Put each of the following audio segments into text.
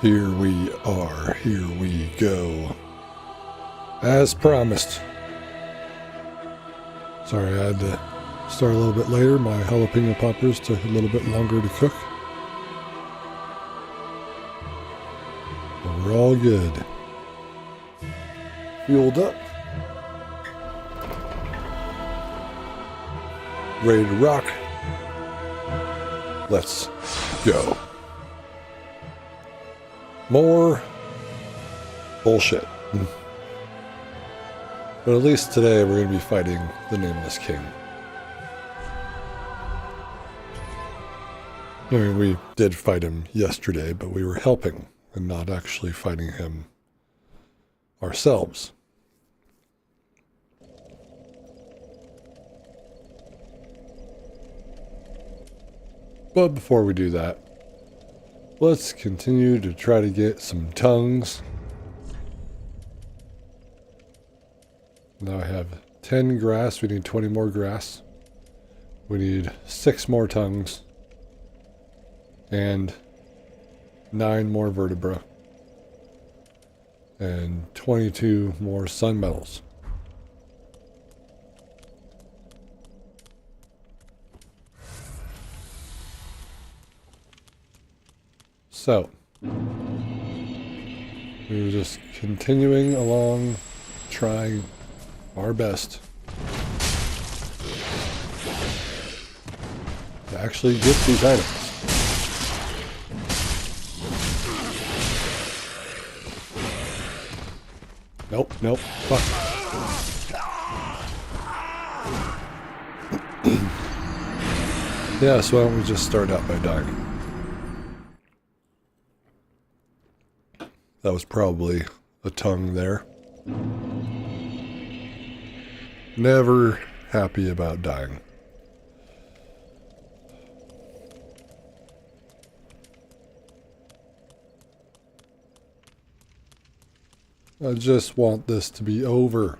Here we are, here we go. As promised. Sorry, I had to start a little bit later. My jalapeno poppers took a little bit longer to cook. But we're all good. Fueled up. Ready to rock. Let's go. More bullshit. But at least today we're going to be fighting the Nameless King. I mean, we did fight him yesterday, but we were helping and not actually fighting him ourselves. But before we do that, let's continue to try to get some tongues. Now I have 10 grass. We need 20 more grass. We need 6 more tongues. And 9 more vertebra. And 22 more sun metals. So, we're just continuing along, trying our best to actually get these items. Nope, nope, fuck. Yeah, so why don't we just start out by dying? That was probably a tongue there. Never happy about dying. I just want this to be over.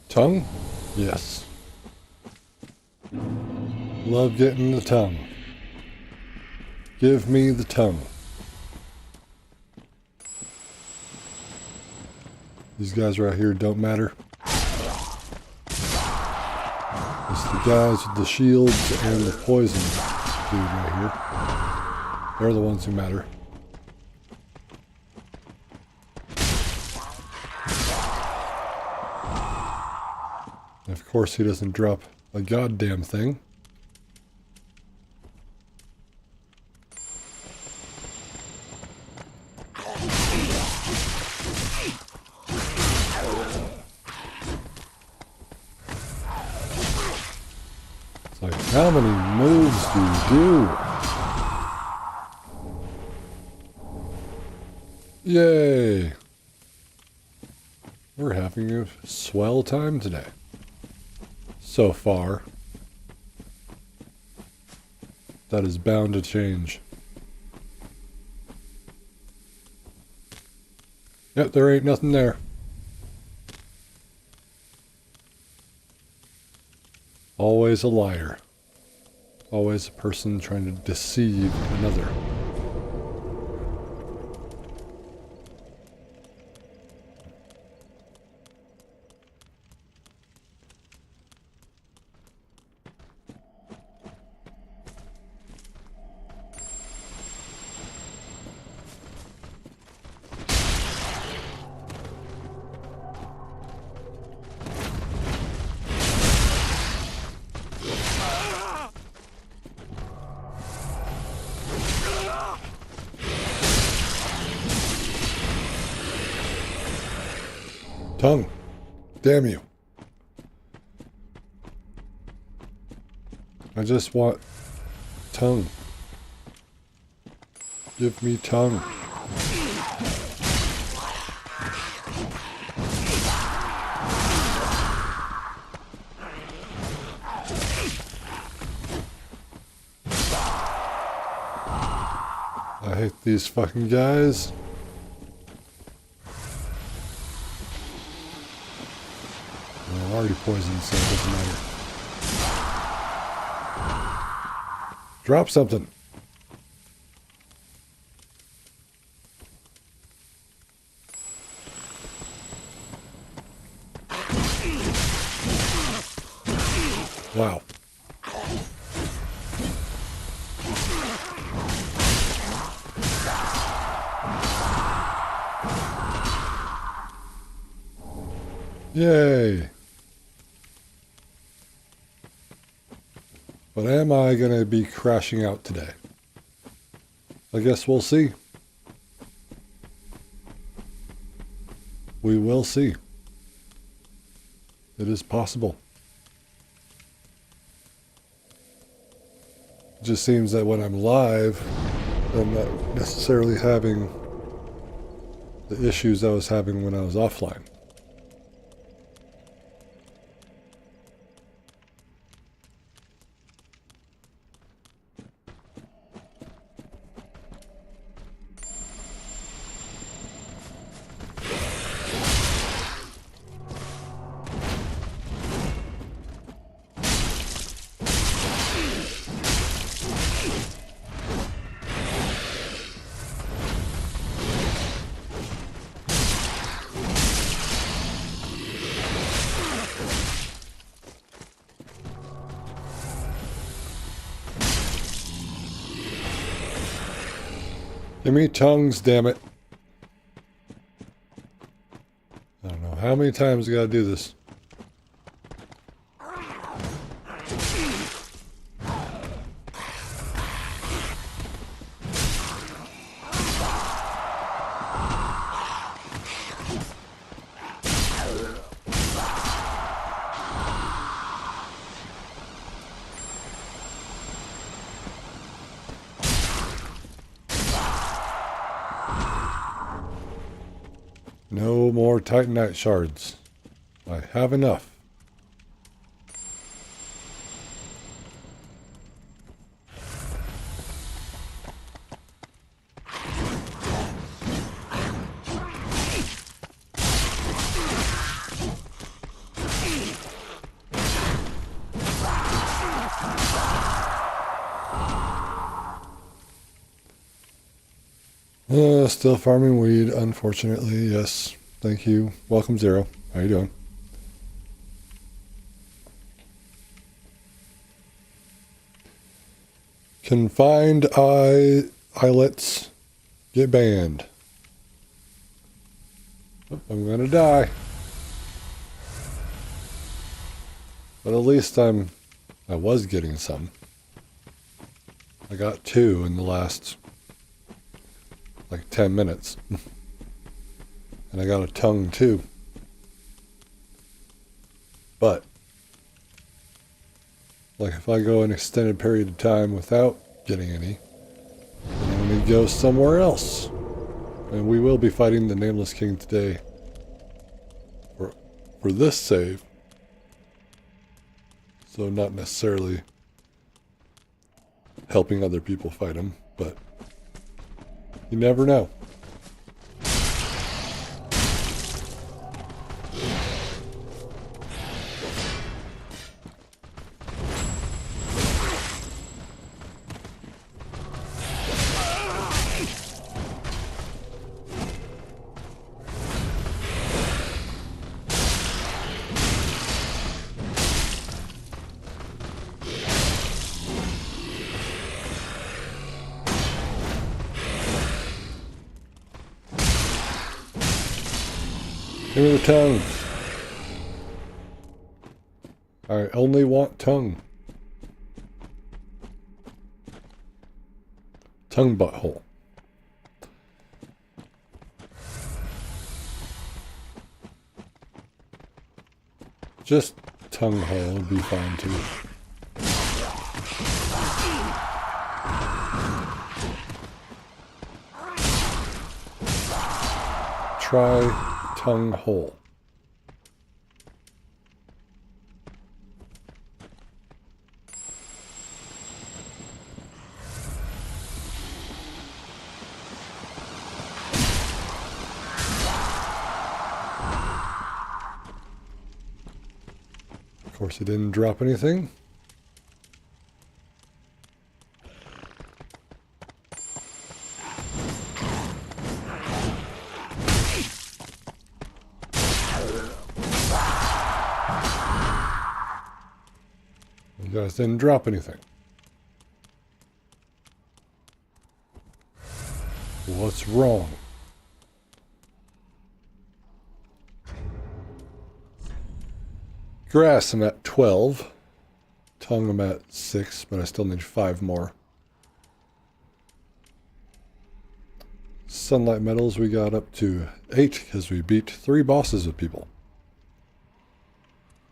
Tongue? Yes. Love getting the tongue. Give me the tongue. These guys right here don't matter. It's the guys with the shields and the poison dude right here. They're the ones who matter. Of course he doesn't drop a goddamn thing. It's like, how many moves do you do? Yay! We're having a swell time today. So far. That is bound to change. Yep, there ain't nothing there. Always a liar. Always a person trying to deceive another. Tongue. Damn you. I just want tongue. Give me tongue. I hate these fucking guys. I'm already poisoned, so it doesn't matter. Drop something. Wow. Yay. But am I going to be crashing out today? I guess we'll see. We will see. It is possible. It just seems that when I'm live, I'm not necessarily having the issues I was having when I was offline. Give me tongues, damn it. I don't know how many times I gotta do this. No more Titanite shards. I have enough. Still farming weed, unfortunately, yes. Thank you. Welcome, Zero. How you doing? Confined islets get banned. Oh, I'm gonna die. But at least I was getting some. I got 2 in the last like 10 minutes. And I got a tongue too. But like if I go an extended period of time without getting any, then I'm going to go somewhere else. And we will be fighting the Nameless King today for this save. So not necessarily helping other people fight him, but you never know. Give me the tongue. I only want tongue. Tongue butthole. Just tongue hole would be fine too. Try tongue hole. Of course, it didn't drop anything. You guys didn't drop anything. What's wrong? Grass, I'm at 12. Tongue, I'm at 6, but I still need 5 more. Sunlight metals, we got up to 8 because we beat 3 bosses with people.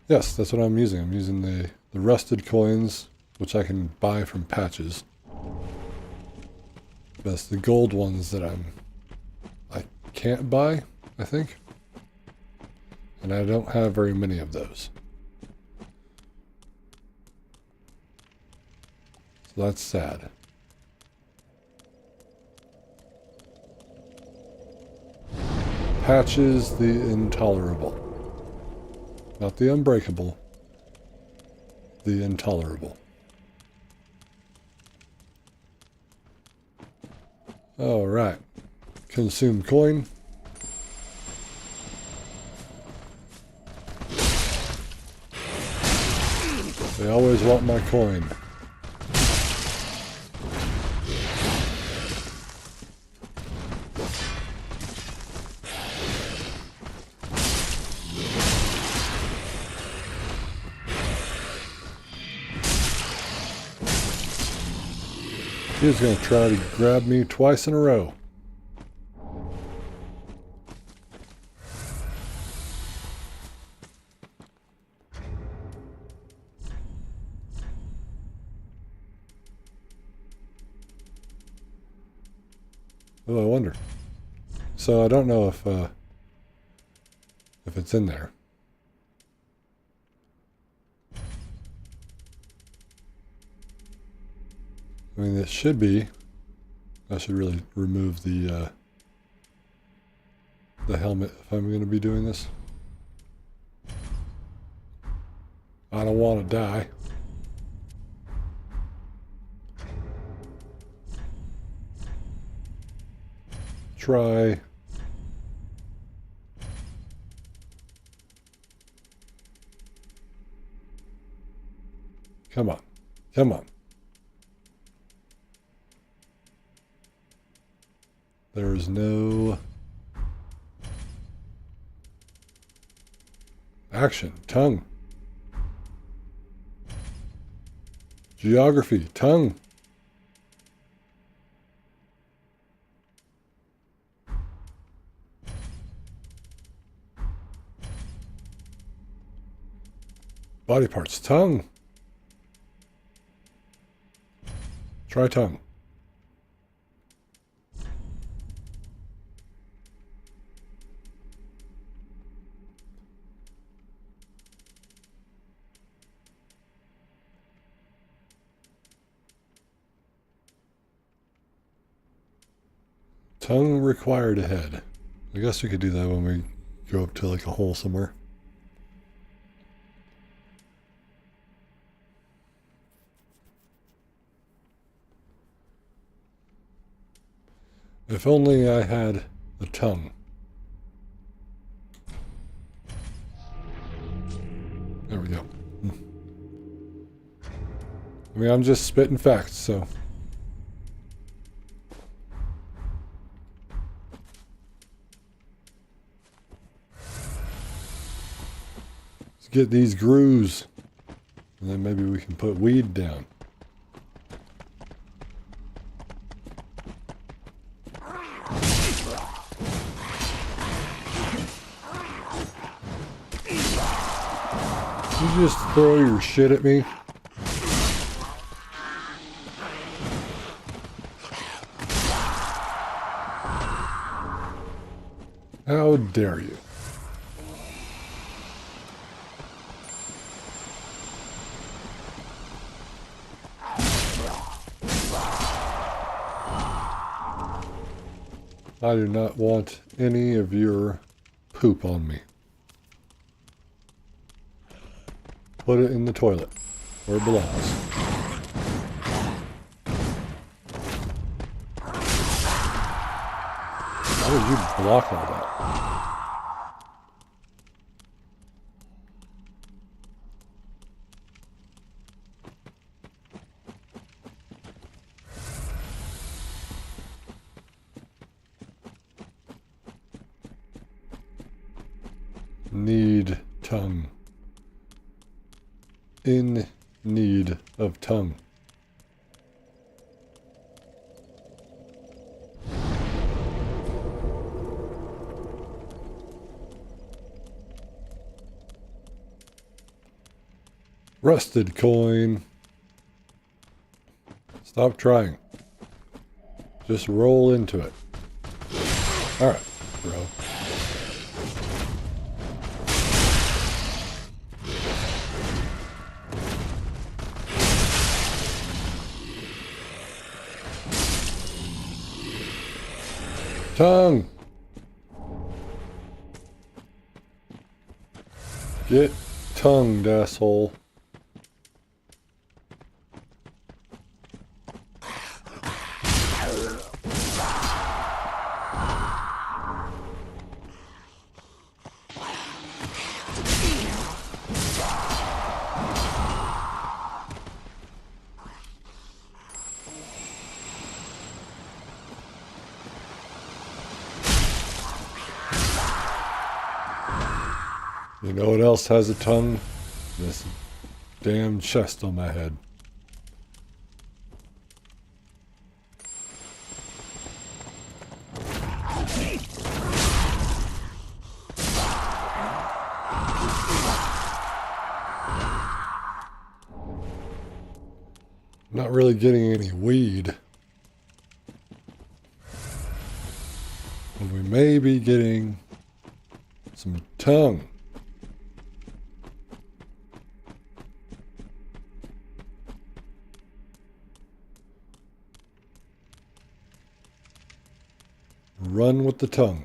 Yes, that's what I'm using. I'm using the rusted coins, which I can buy from patches. That's the gold ones that I can't buy, I think. And I don't have very many of those. So that's sad. Patches the intolerable. Not the unbreakable. The intolerable. Alright. Consume coin. They always want my coin. He's going to try to grab me twice in a row. Oh, I wonder. So I don't know if it's in there. I mean, it should be. I should really remove the helmet if I'm going to be doing this. I don't want to die. Try. Come on. Come on. There is no action. Tongue. Geography. Tongue. Body parts. Tongue. Try tongue. Tongue required ahead. I guess we could do that when we go up to like a hole somewhere. If only I had a tongue. There we go. I mean, I'm just spitting facts, so. Let's get these grooves. And then maybe we can put weed down. You just throw your shit at me. How dare you? I do not want any of your poop on me. Put it in the toilet where it belongs. How did you block all that? Need tongue. In need of tongue. Rusted coin. Stop trying. Just roll into it. Alright, bro. Tongue! Get tongued, asshole. You know what else has a tongue? This damn chest on my head. Not really getting any weed. But we may be getting some tongue. Run with the tongue.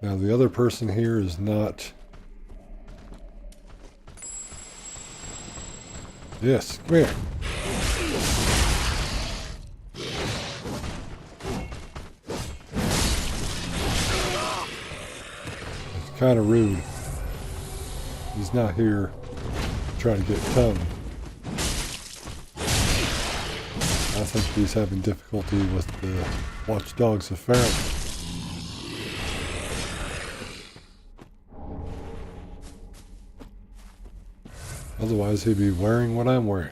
Now the other person here is not... Yes, come here. It's kind of rude. He's not here trying to get tongue. I think he's having difficulty with the watchdogs of Pharaoh. Otherwise, he'd be wearing what I'm wearing.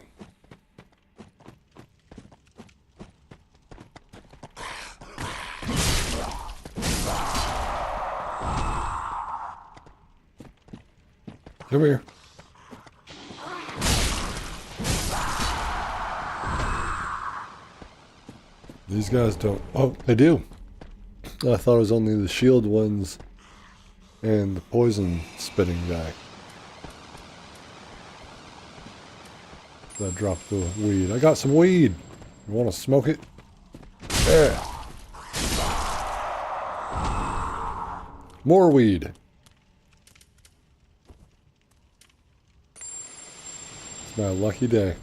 Come here. These guys don't... Oh, they do. I thought it was only the shield ones and the poison spitting guy. I dropped the weed. I got some weed. You want to smoke it? Yeah. More weed. It's my lucky day.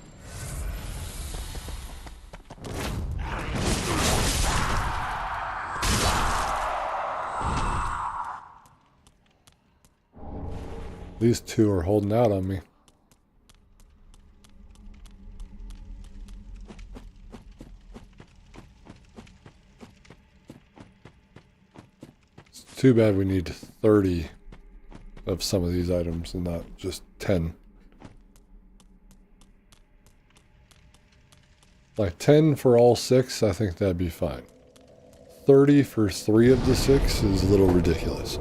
These two are holding out on me. Too bad we need 30 of some of these items and not just 10. Like 10 for all 6, I think that'd be fine. 30 for 3 of the 6 is a little ridiculous.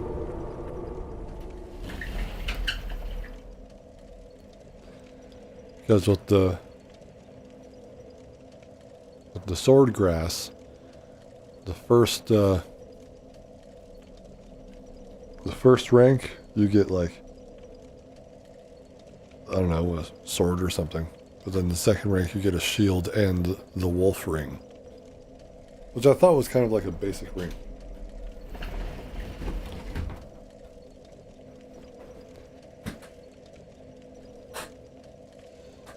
Because with the sword grass, the first rank you get like, I don't know, a sword or something. But then the second rank you get a shield and the wolf ring, which I thought was kind of like a basic ring.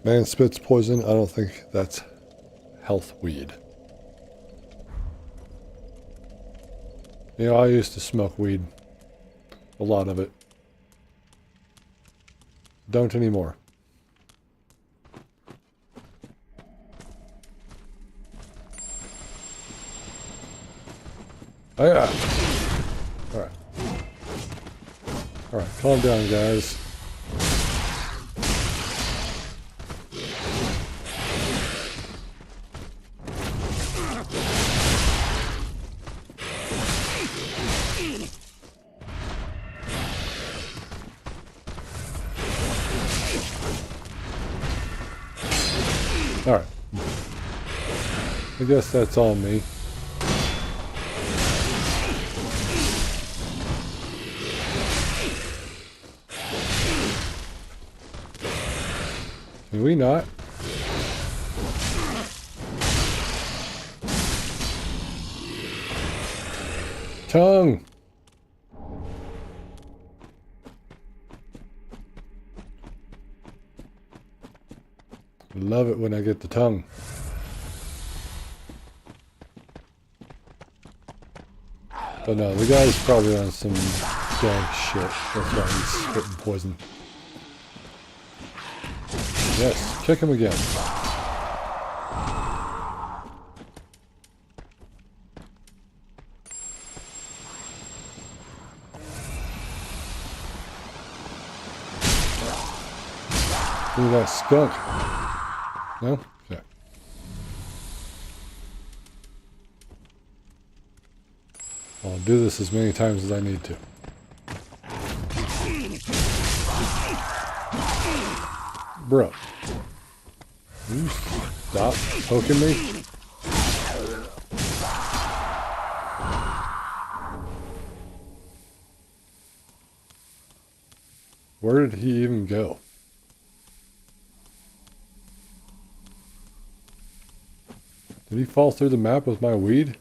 Man spits poison. I don't think that's health weed. You know, I used to smoke weed. A lot of it. Don't anymore. Oh yeah. Alright. Alright, calm down, guys. Alright. I guess that's all me. Can we not? Tongue! Love it when I get the tongue. But no, the guy's probably on some dank shit. That's why he's spitting poison. Yes, kick him again. Look at that skunk. No? Okay. I'll do this as many times as I need to. Bro. You stop poking me? Where did he even go? Did he fall through the map with my weed?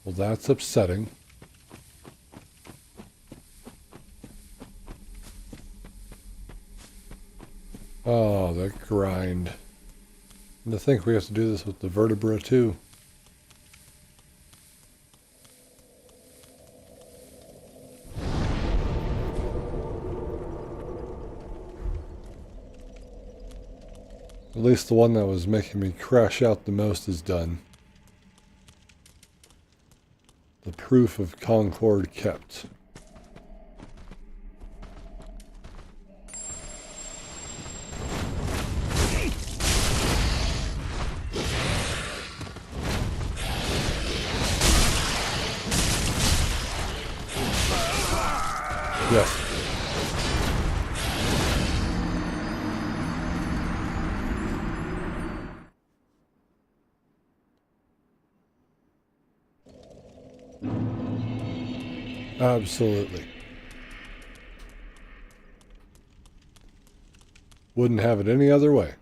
Well, that's upsetting. Oh, that grind. And to think we have to do this with the vertebra too. At least the one that was making me crash out the most is done. The proof of Concord kept. Yes. Absolutely. Wouldn't have it any other way.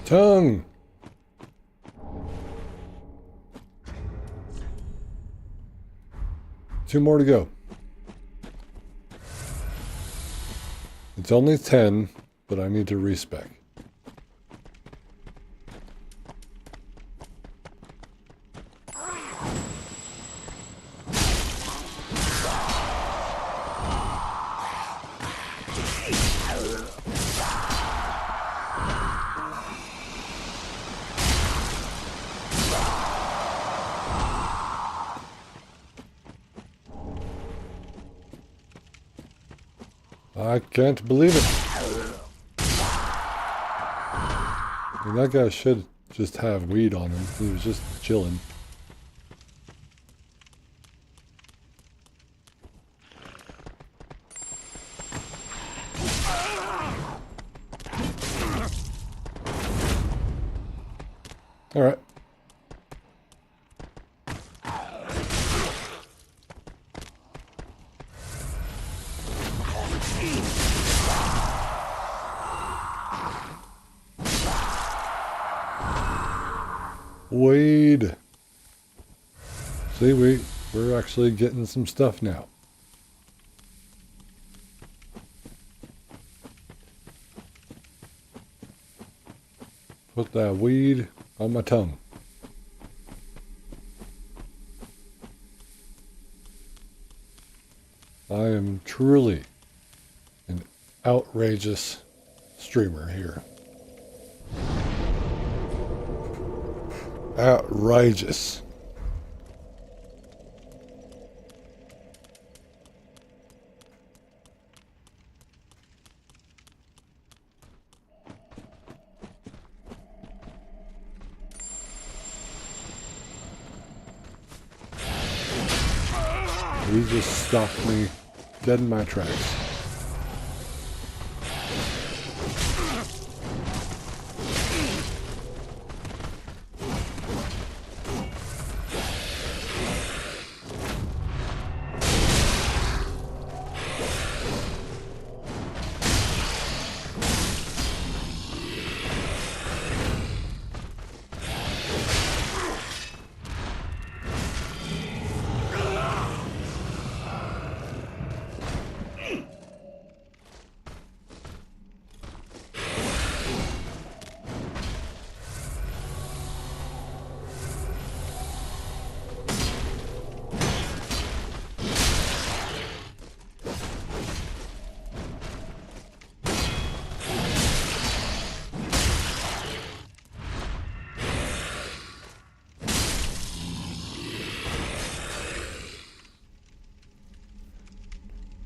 Tongue! Two more to go. It's only 10, but I need to respec. I can't believe it. I mean, that guy should just have weed on him. He was just chilling. All right. Weed. See, we're actually getting some stuff now. Put that weed on my tongue. I am truly an outrageous streamer here. Outrageous. He just stopped me dead in my tracks.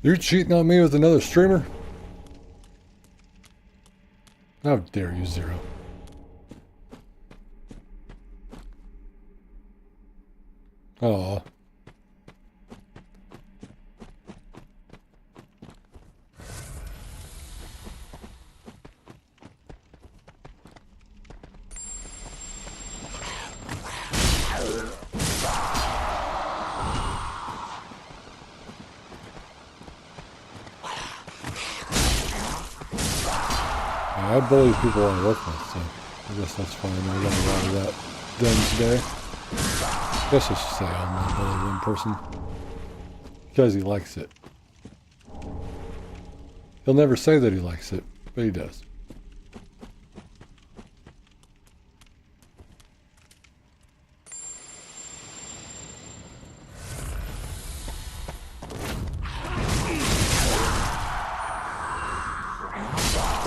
You're cheating on me with another streamer? How dare you, Zero? Aw. I bully people I work with, so I guess that's fine. I got a lot of that done today. I guess I should say I'm not bully one person. Because he likes it. He'll never say that he likes it, but he does.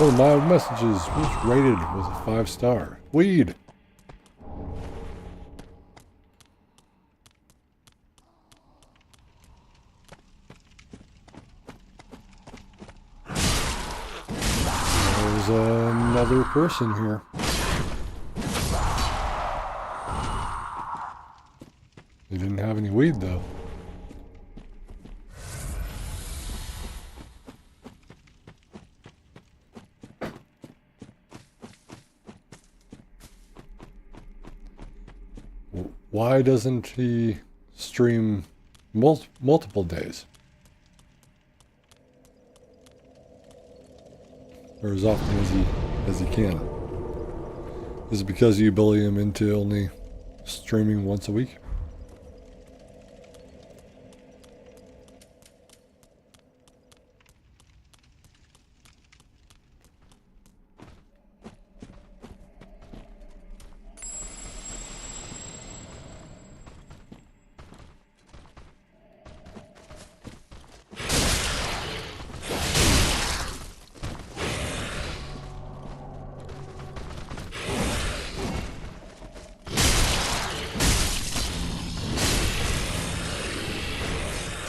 Oh, my messages was rated with a 5-star. Weed. There's another person here. He didn't have any weed though. Why doesn't he stream multiple days? Or as often as he can? Is it because you bully him into only streaming once a week?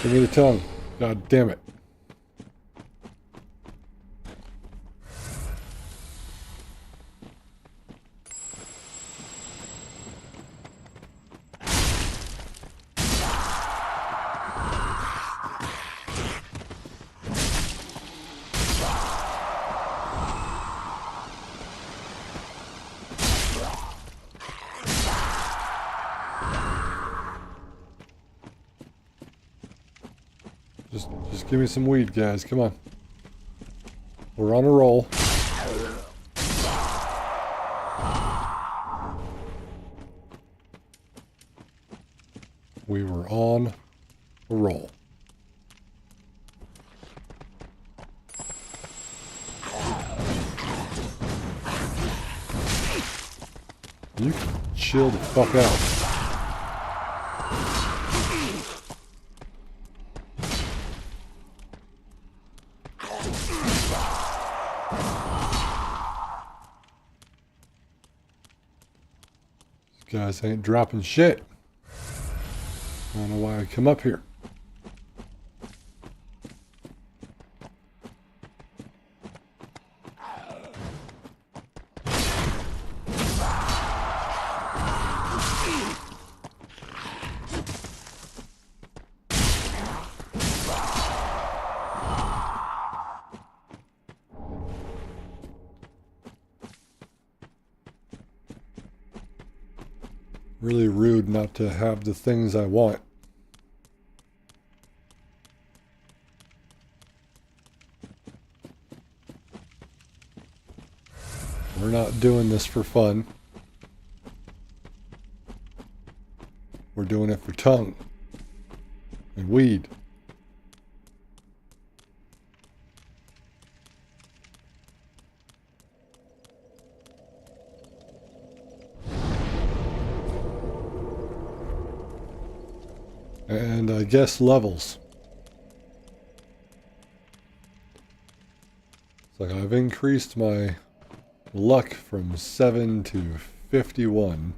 Give me the tongue. God damn it. Just give me some weed, guys. Come on. We're on a roll. We were on a roll. You chill the fuck out. These guys ain't dropping shit. I don't know why I come up here. Really rude not to have the things I want. We're not doing this for fun. We're doing it for tongue and weed. And I guess levels. It's like I've increased my luck from 7 to 51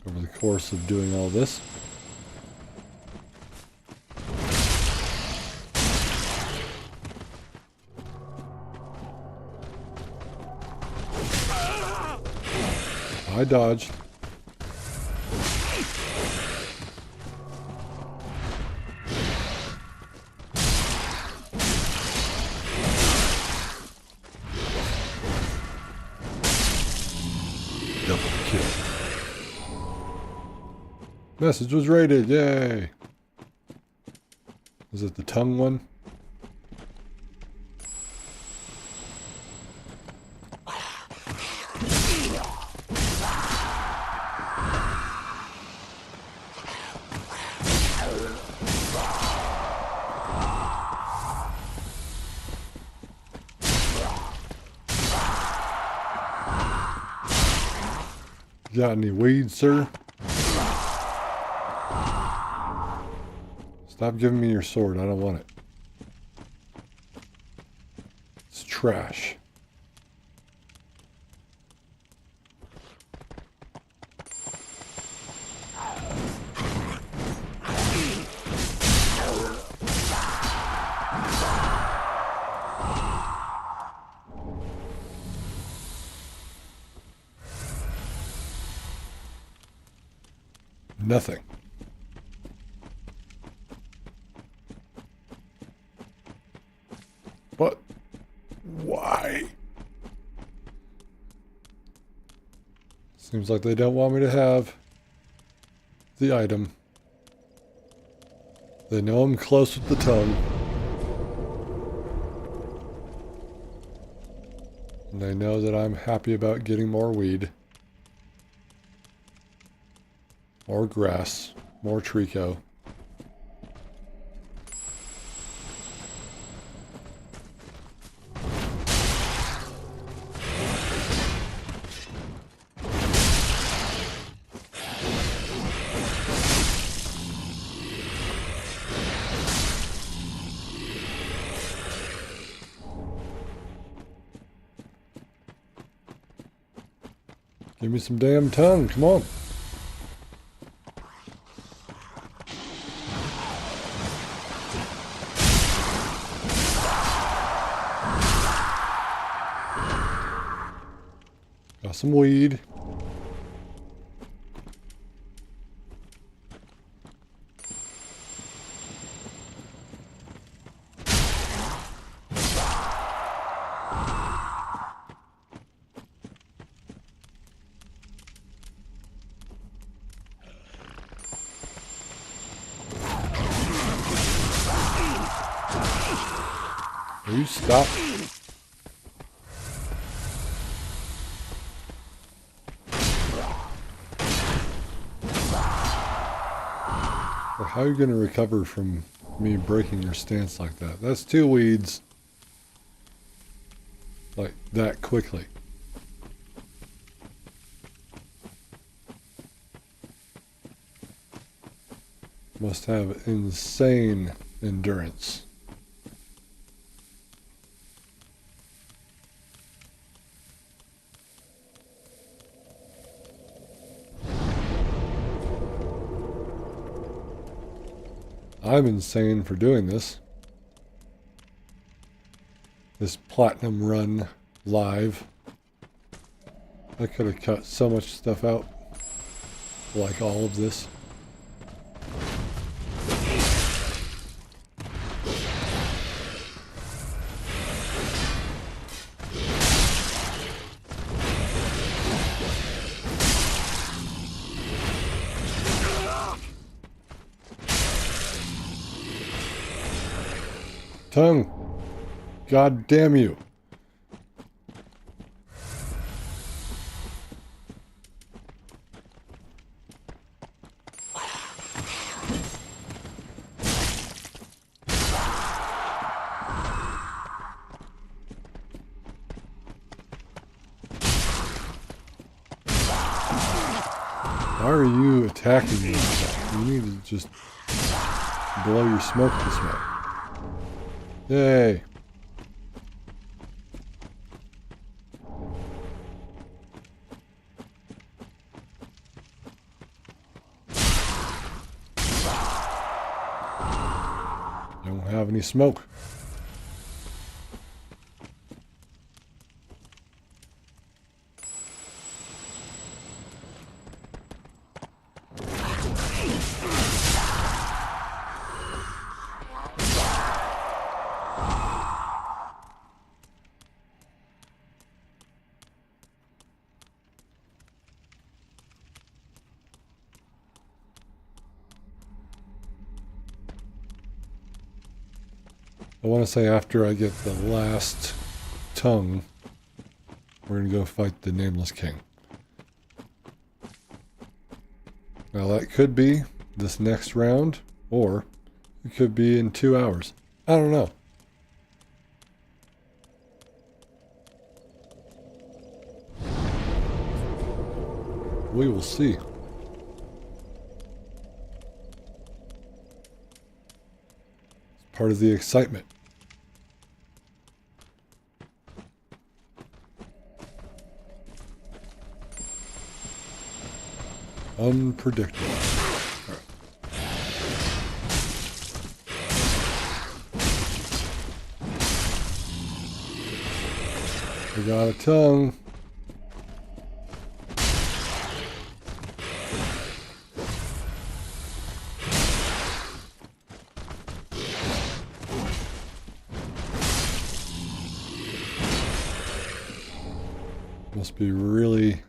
over the course of doing all this. I dodged. Double kill. Message was rated, yay! Was it the tongue one? Got any weed, sir? Stop giving me your sword. I don't want it. It's trash. Nothing. What? Why? Seems like they don't want me to have the item. They know I'm close with the tongue. And they know that I'm happy about getting more weed. More grass. More trico. Give me some damn tongue, come on. Got some weed. Will you stop? How are you going to recover from me breaking your stance like that? That's 2 weeds. Like that quickly. Must have insane endurance. I'm insane for doing this. This platinum run live. I could have cut so much stuff out. Like all of this. Tongue! God damn you! Why are you attacking me? You need to just blow your smoke this way. Yay! Don't have any smoke. I want to say after I get the last tongue, we're going to go fight the Nameless King. Now that could be this next round, or it could be in 2 hours. I don't know. We will see. It's part of the excitement. Unpredictable. Right. We got a tongue. Must be really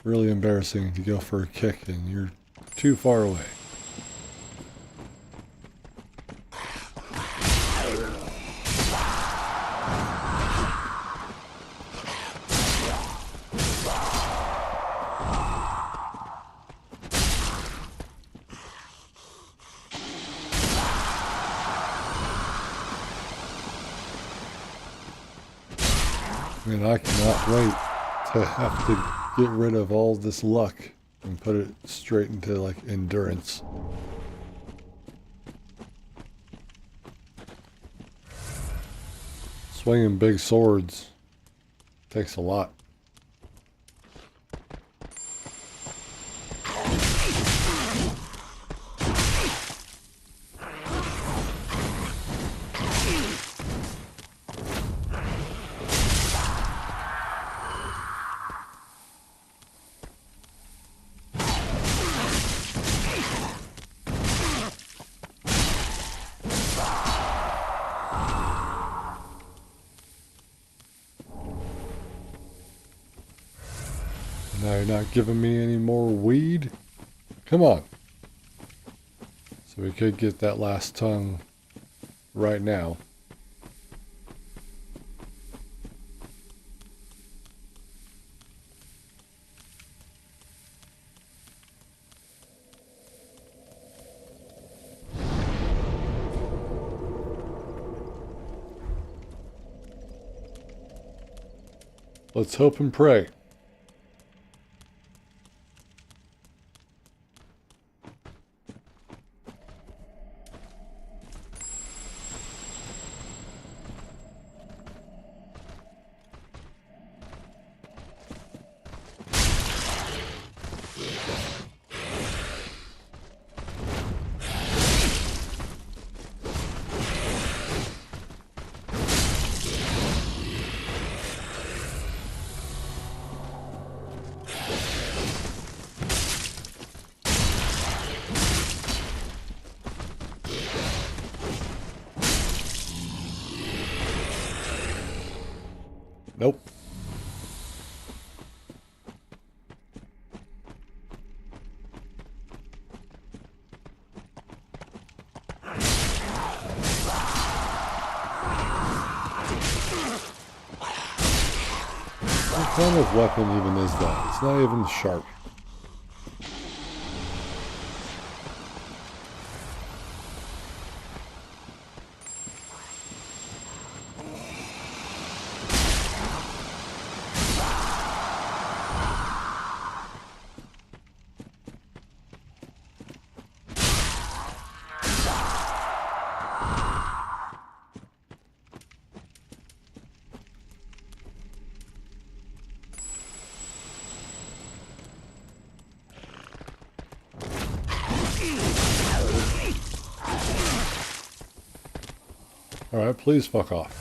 embarrassing to go for a kick and you're too far away. And I cannot wait to have to get rid of all this luck and put it straight into like endurance. Swinging big swords takes a lot. Now you're not giving me any more weed? Come on. So we could get that last tongue right now. Let's hope and pray. Nope. What kind of weapon even is that? It's not even sharp. Alright, please fuck off.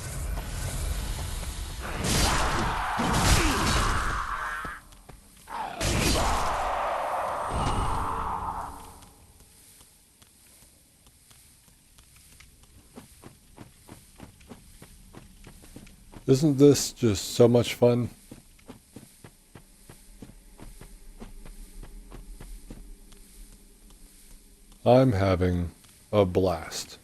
Isn't this just so much fun? I'm having a blast.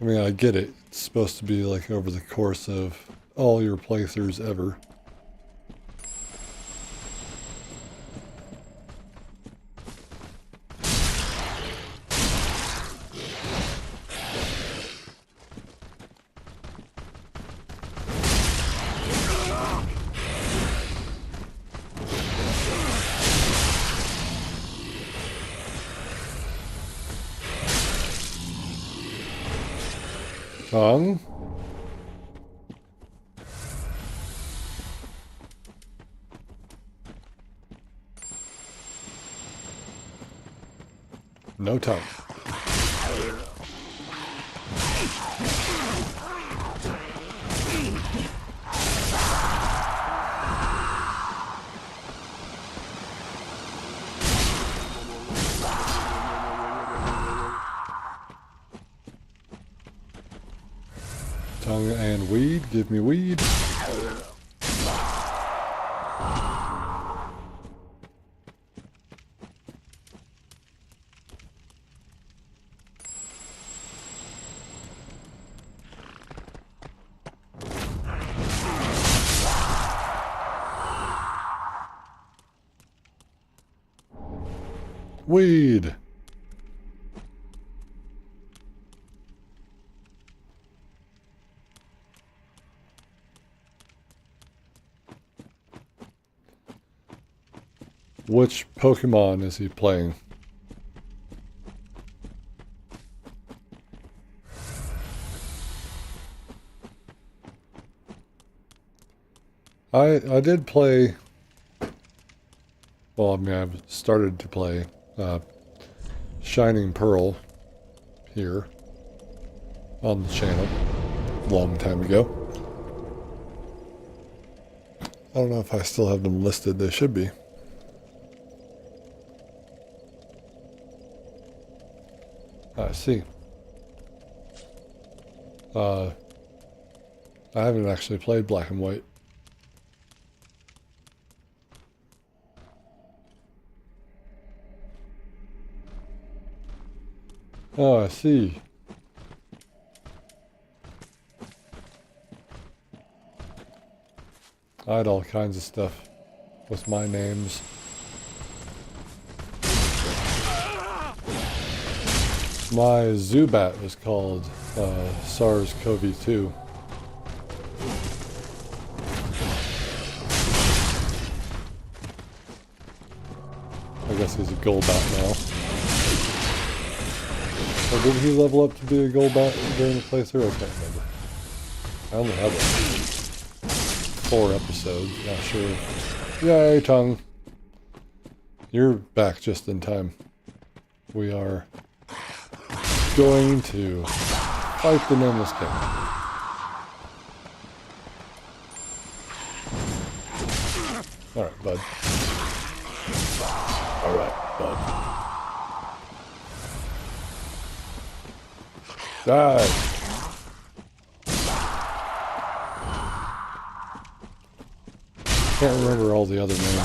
I mean, I get it. It's supposed to be like over the course of all your playthroughs ever. Tongue? No tongue. Tongue and weed. Give me weed. Weed. Which Pokemon is he playing? I did play, well, I mean, I've started to play Shining Pearl here on the channel a long time ago. I don't know if I still have them listed. They should be. I see. I haven't actually played Black and White. Oh, I see. I had all kinds of stuff with my names. My Zubat was called SARS-CoV-2. I guess he's a Golbat now. Or did he level up to be a Golbat during the playthrough? I can't remember. I only have like 4 episodes, not sure. Yay, tongue! You're back just in time. We are going to fight the Nameless King. Alright, bud. Alright, bud. Die! Can't remember all the other names that I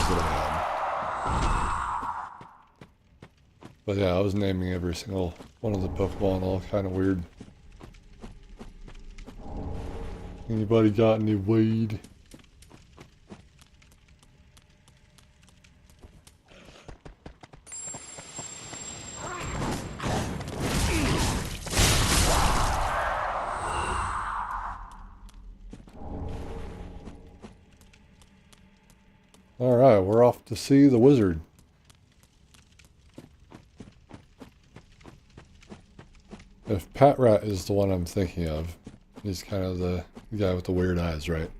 had. But yeah, I was naming every single one of the Pokemon all kind of weird. Anybody got any weed? Alright, we're off to see the wizard. If Patrat is the one I'm thinking of, he's kind of the guy with the weird eyes, right?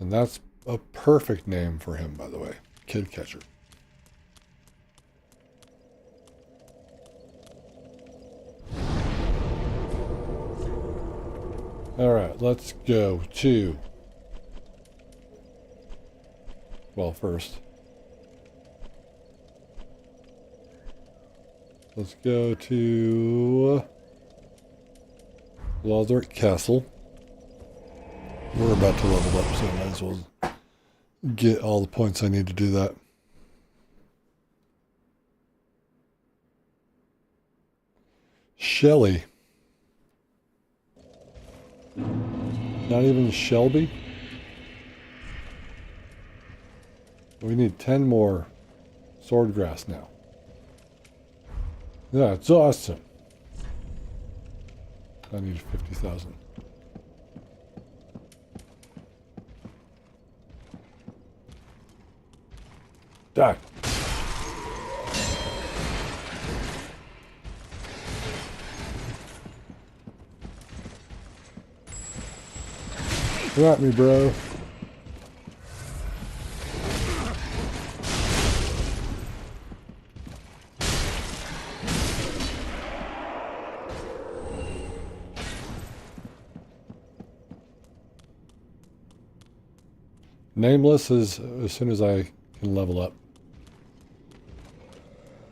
And that's a perfect name for him, by the way. Kid Catcher. Alright, let's go to... Well, first, let's go to Lothric Castle. We're about to level up, so I might as well get all the points I need to do that. Shelly. Not even Shelby? We need 10 more swordgrass now. That's awesome. I need 50,000. Die. Come at me, bro. Nameless is as soon as I can level up.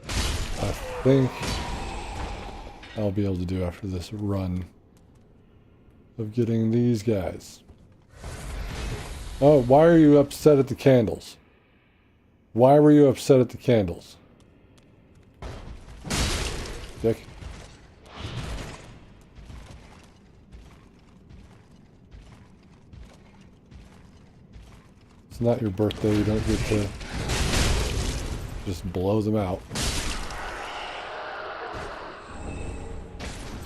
I think I'll be able to do after this run of getting these guys. Oh, why are you upset at the candles? Why were you upset at the candles? Dick. It's not your birthday, you don't get to just blow them out.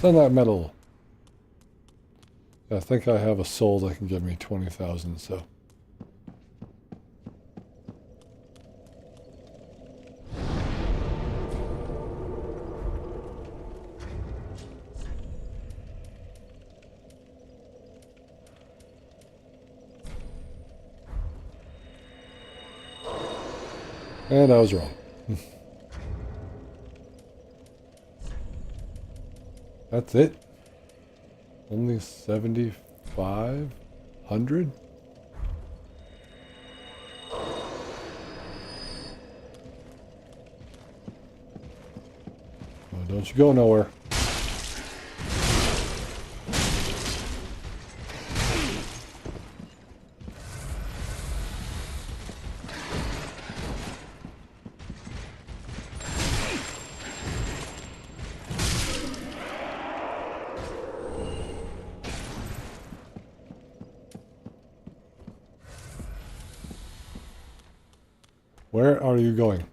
Send that metal. I think I have a soul that can give me 20,000, so. And I was wrong. That's it? Only 7,500? Oh, don't you go nowhere. Where are you going?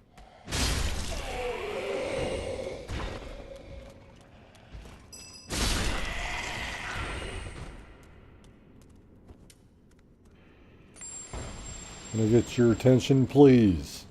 Can I get your attention, please?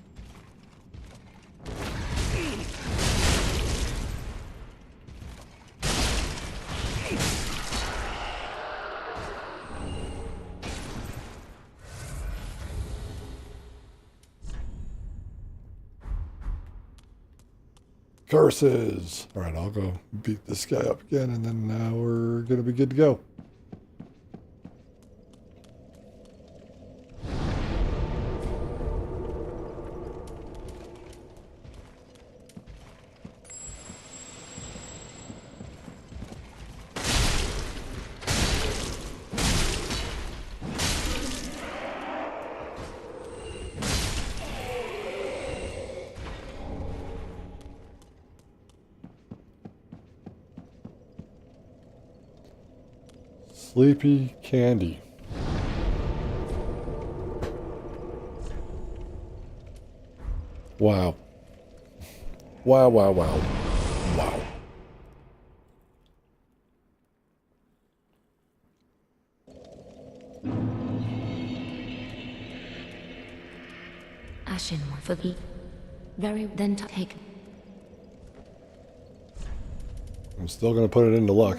Curses! Alright, I'll go beat this guy up again, and then now we're gonna be good to go. Sleepy Candy. Wow. Wow, wow, wow. Wow. Ashen one for thee. Very then take. I'm still gonna put it into luck.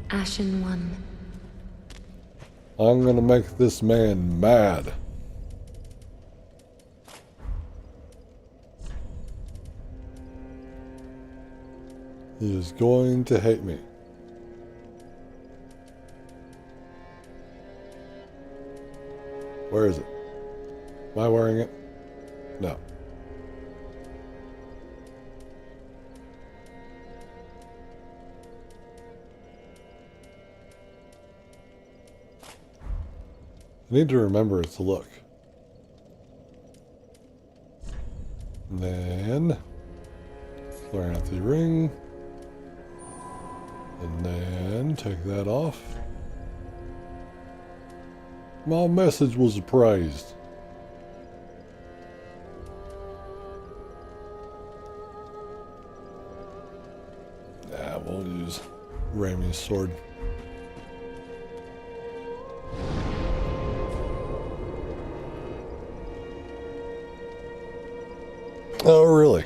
Ashen one. I'm gonna make this man mad. He is going to hate me. Where is it? Am I wearing it? No. I need to remember it to look. And then clear out the ring. And then take that off. My message was appraised. Nah, we'll use Raimi's sword. Oh, really?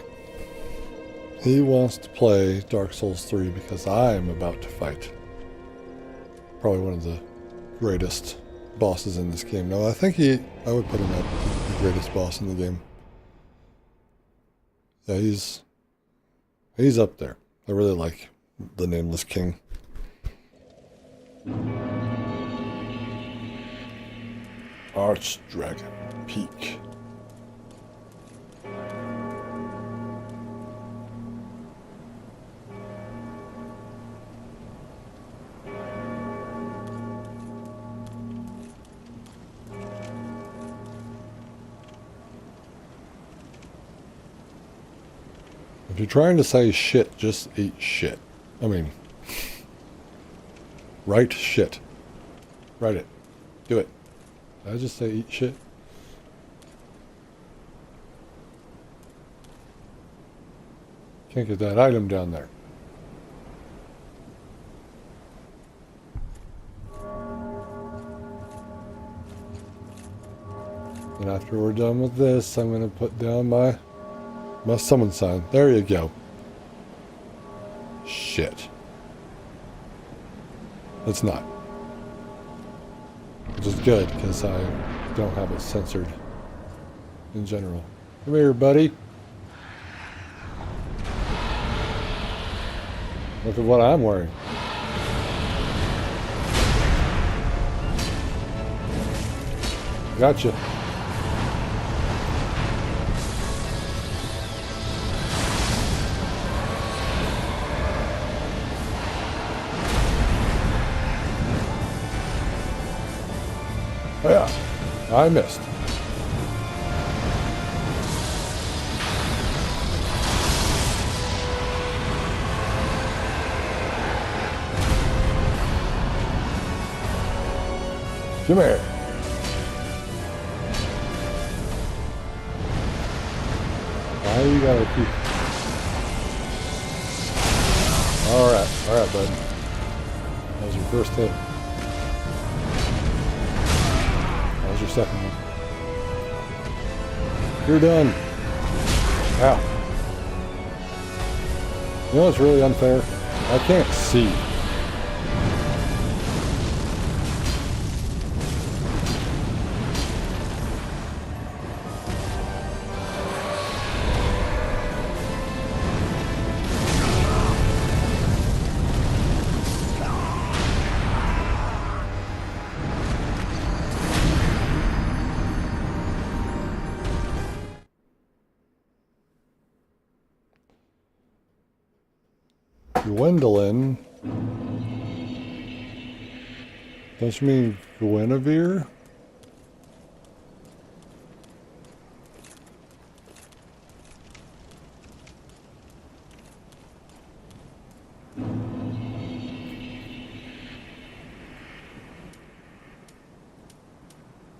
He wants to play Dark Souls 3 because I am about to fight probably one of the greatest bosses in this game. No, I think I would put him at the greatest boss in the game. Yeah, he's up there. I really like the Nameless King. Archdragon Peak. If you're trying to say shit, just eat shit. I mean, write shit. Write it. Do it. Did I just say eat shit? Can't get that item down there. And after we're done with this, I'm going to put down my summon sign. There you go. Shit. It's not. Which is good, because I don't have it censored in general. Come here, buddy. Look at what I'm wearing. Gotcha. Oh yeah, I missed. Come here. Why you gotta keep... Alright, bud. That was your first hit. That was your second one. You're done. Ow. You know what's really unfair? I can't see. Gwendolyn? Don't you mean Guinevere?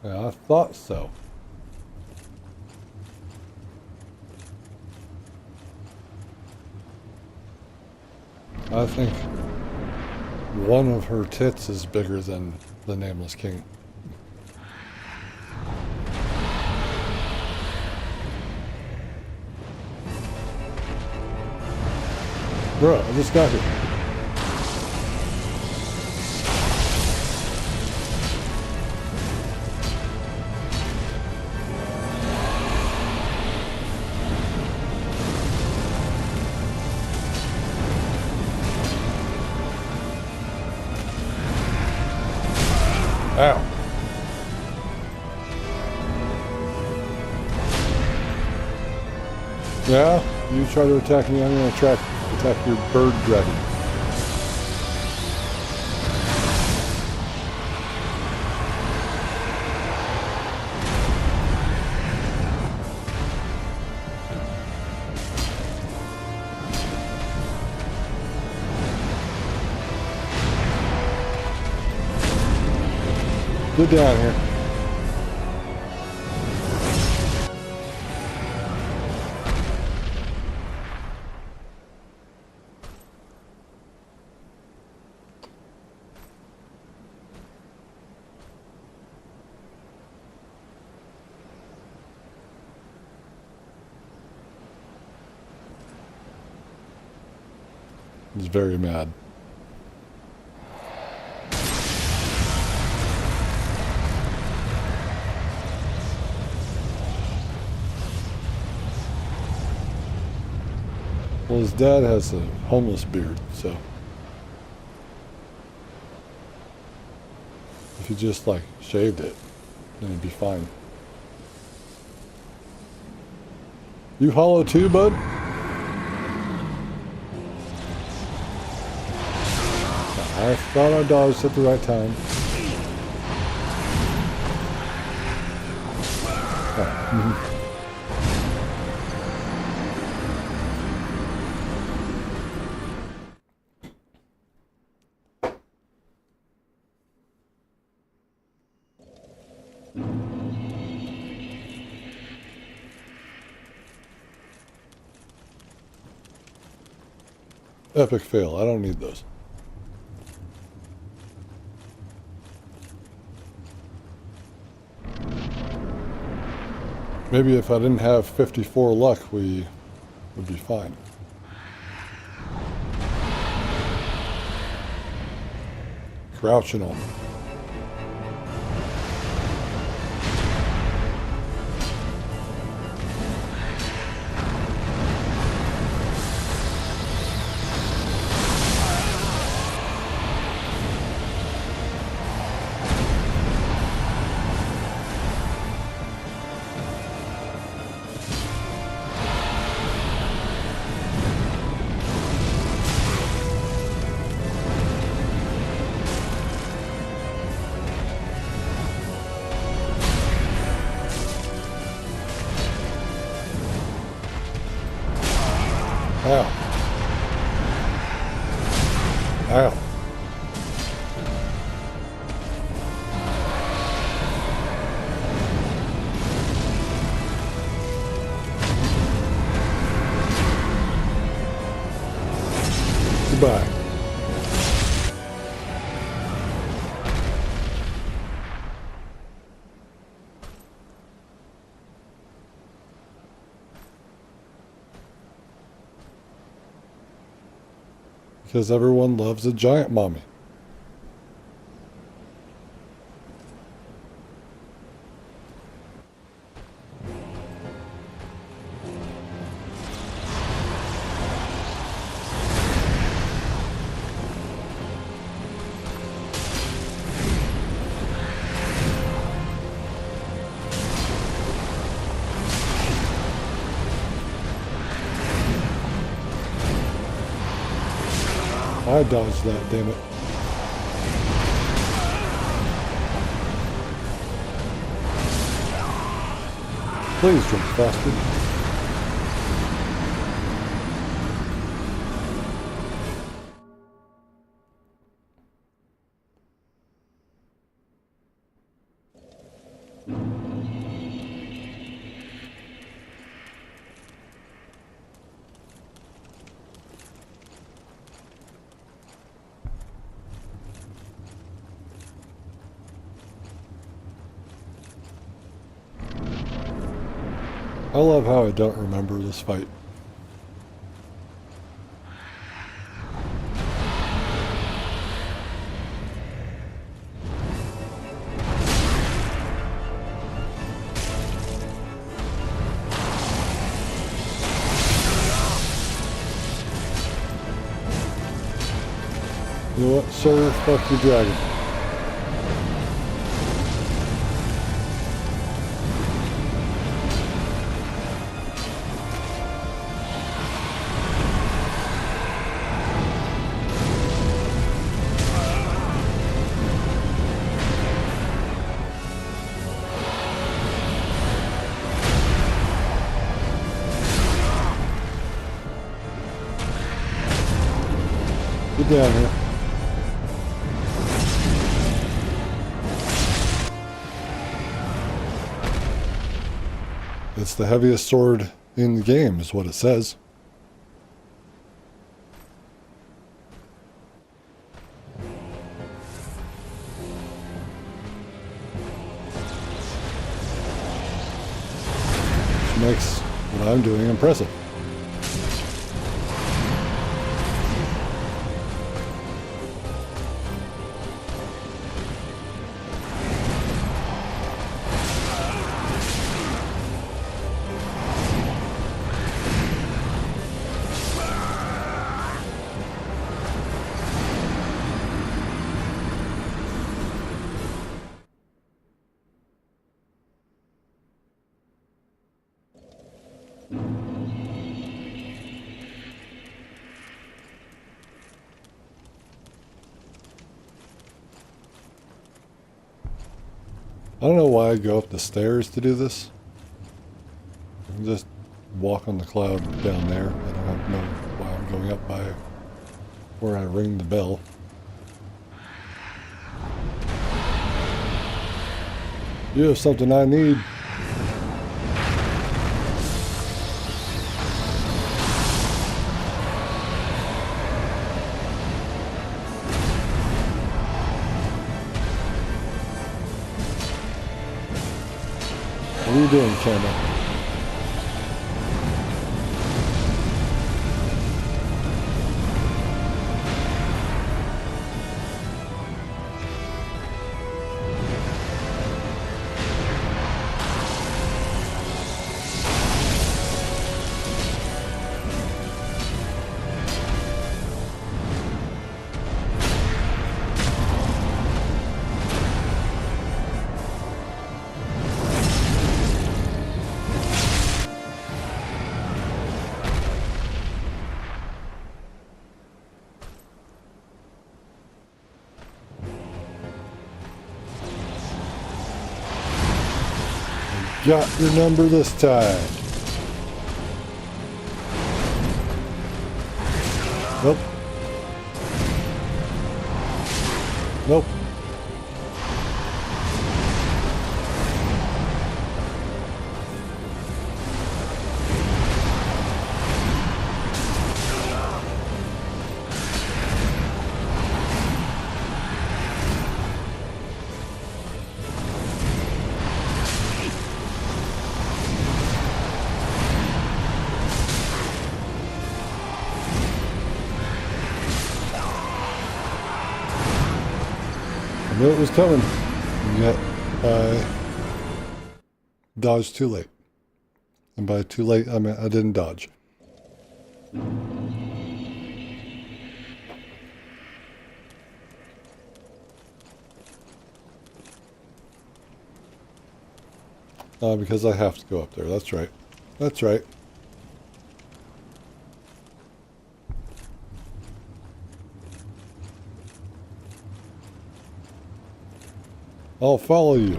Yeah, I thought so. I think one of her tits is bigger than the Nameless King. Bruh, I just got here. Ow. Yeah, you try to attack me, I'm going to attack your bird dragon. Get down here. He's very mad. Well, his dad has a homeless beard, so if he just like shaved it, then he'd be fine. You hollow too, bud? I thought I dodged at the right time. Oh. Epic fail. I don't need those. Maybe if I didn't have 54 luck, we would be fine. Crouching on. Ow. Ow. Goodbye. Because everyone loves a giant mommy. I dodged that, damn it. Please drink faster. I love how I don't remember this fight. You know what, sir? Fuck your dragon. Get down here. It's the heaviest sword in the game, is what it says. Which makes what I'm doing impressive. I don't know why I go up the stairs to do this. I can just walk on the cloud down there. I don't know why I'm going up by where I ring the bell. You have something I need. What are you doing, Camera? Got your number this time. Nope. Nope. knew it was coming, and yet I dodged too late. And by too late, I mean I didn't dodge. Because I have to go up there. That's right. That's right. I'll follow you.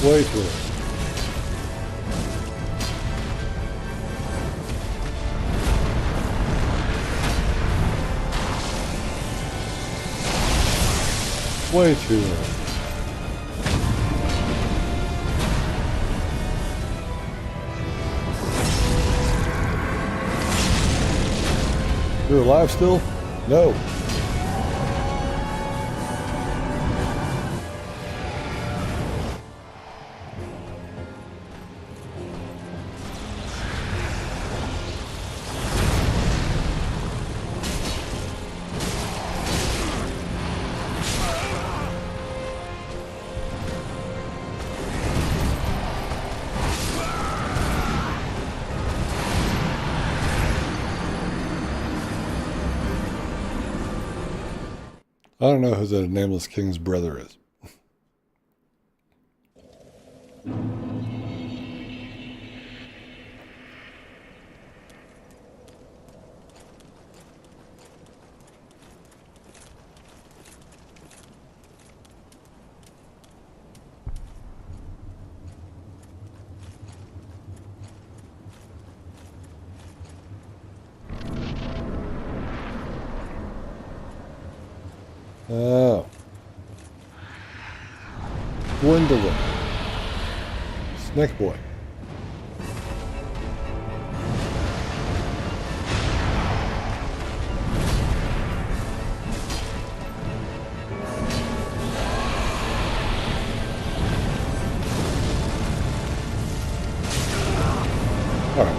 Way too late. Way too late. You're alive still? No. I don't know who the Nameless King's brother is. Oh. Gwendolyn. Snake Boy. All right.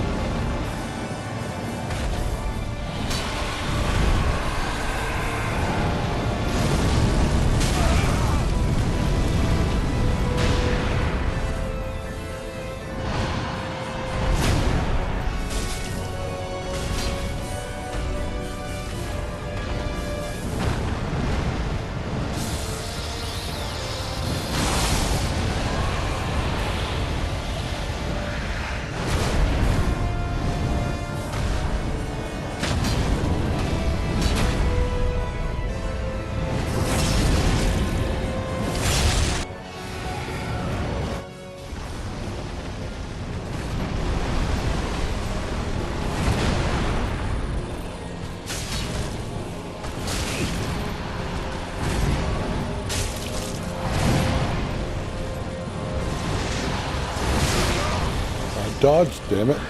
Dodge, damn it.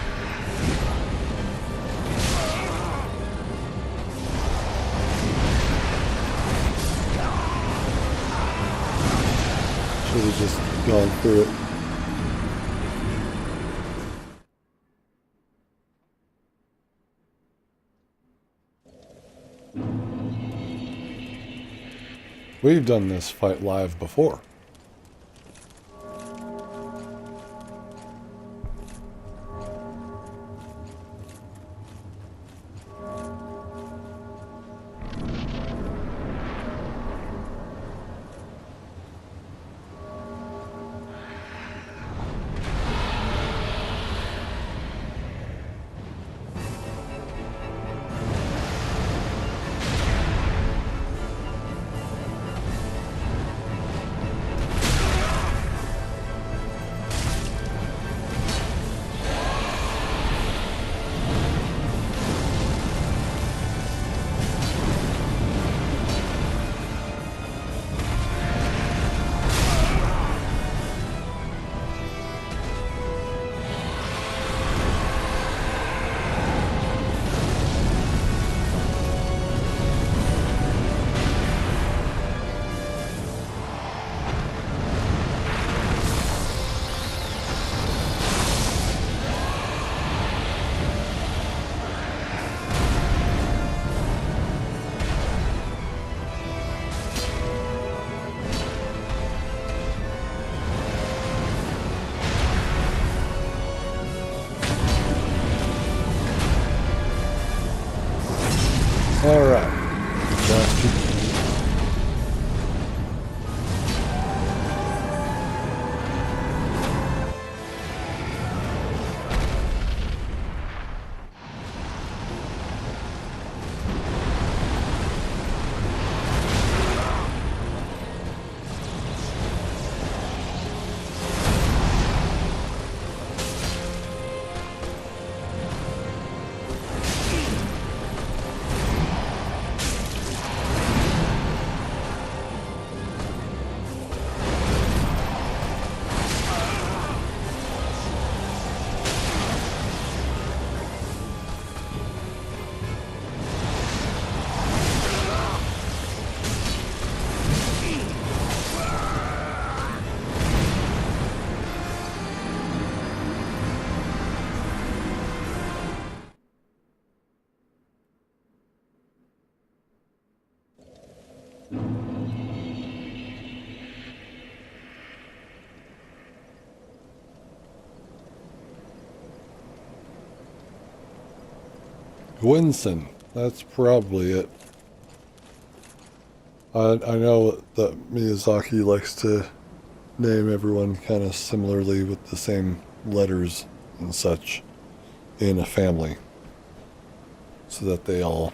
Should have just gone through it. We've done this fight live before. Gwynson. That's probably it. I know that Miyazaki likes to name everyone kind of similarly with the same letters and such in a family so that they all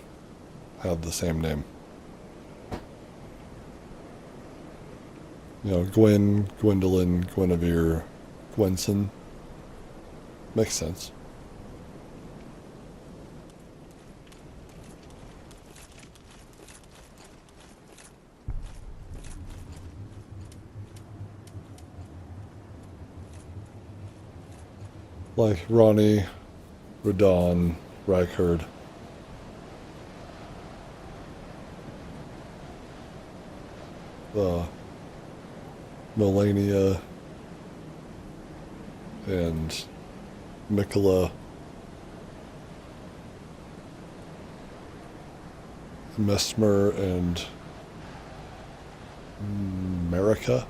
have the same name. You know, Gwen, Gwendolyn, Guinevere, Gwenson. Makes sense. Like Ronnie, Radon, Reichard. Melania and Mikola, Mesmer and America.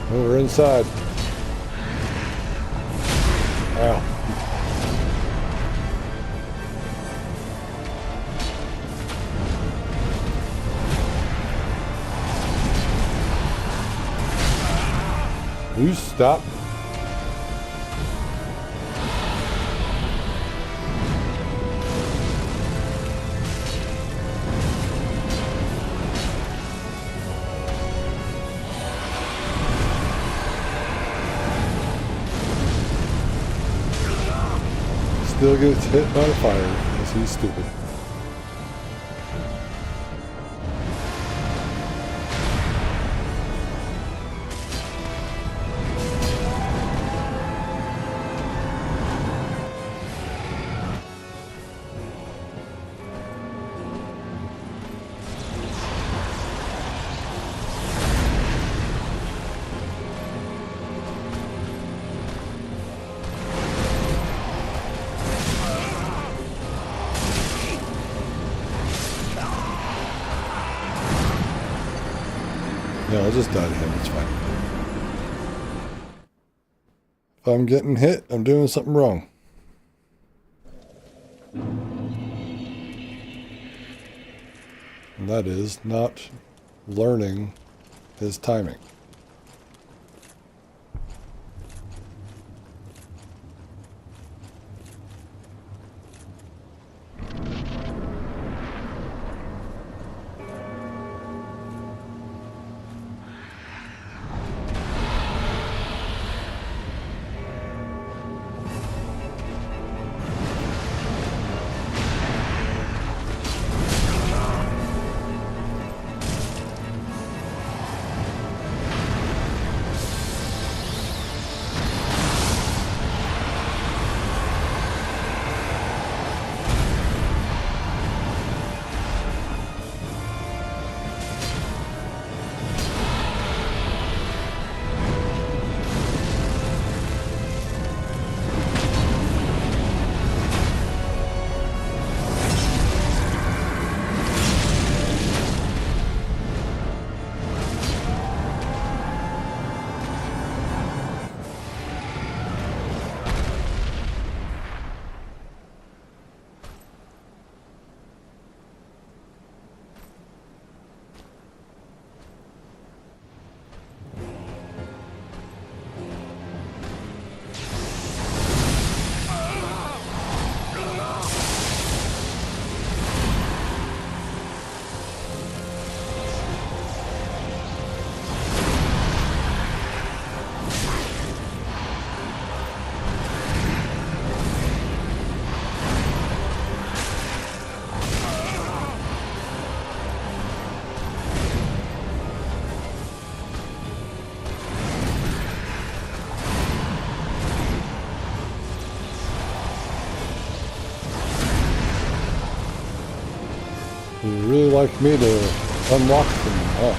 Oh, we're inside. Ow. Will you stop? Still gets hit by fire because he's stupid. Yeah, I'll just die to him, it's fine. If I'm getting hit, I'm doing something wrong. And that is not learning his timing. You really like me to unlock them, huh?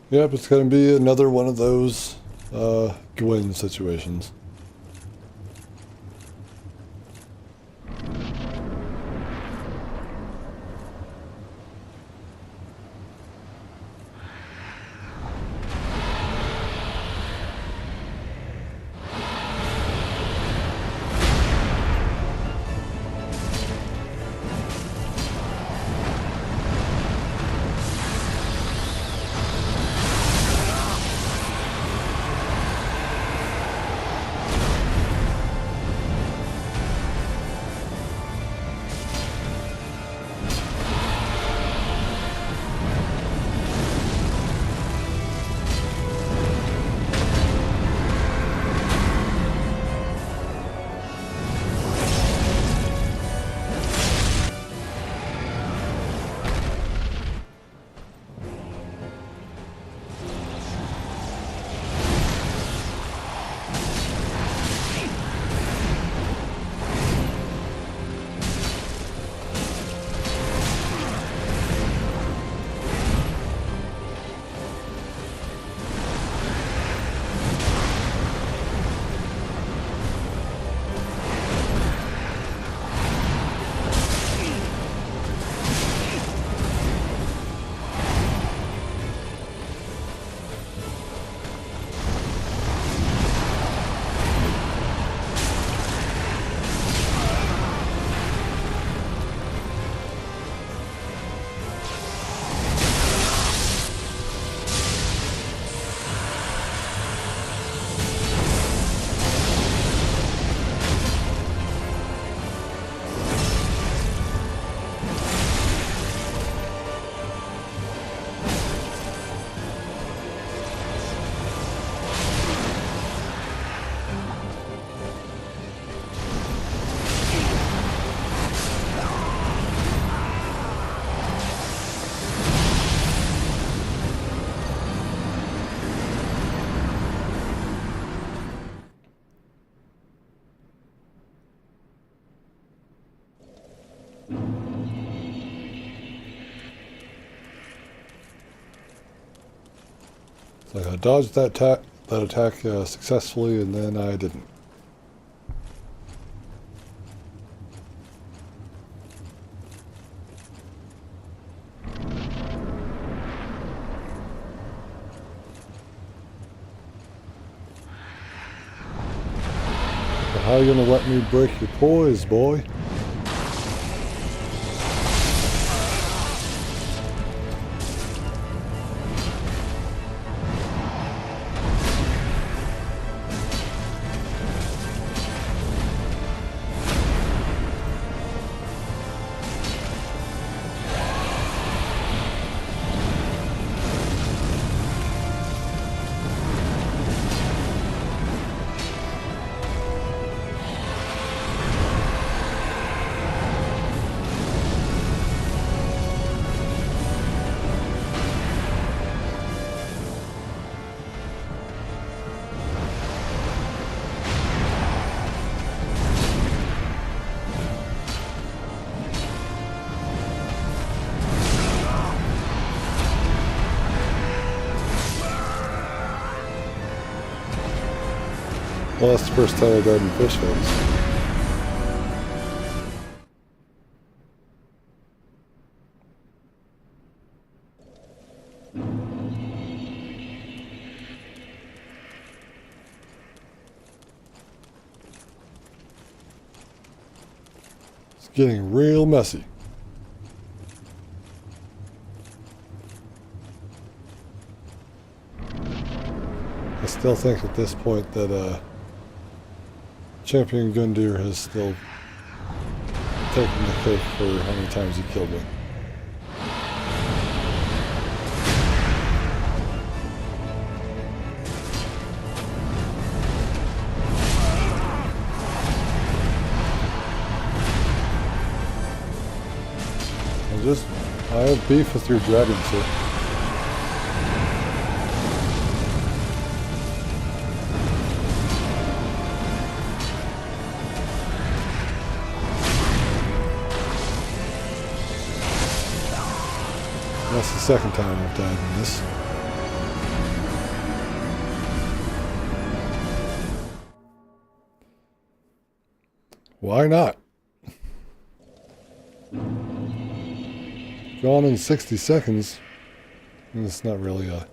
Yep, it's going to be another one of those Gwen situations. So I dodged that attack successfully, and then I didn't. So how are you gonna let me break your poise, boy? Well, that's the first time I died in fish face. It's getting real messy. I still think at this point that Champion Gundyr has still taken the cake for how many times he killed me. have beef with your dragon, sir. That's the second time I've died in this. Why not? Gone in 60 seconds. And it's not really a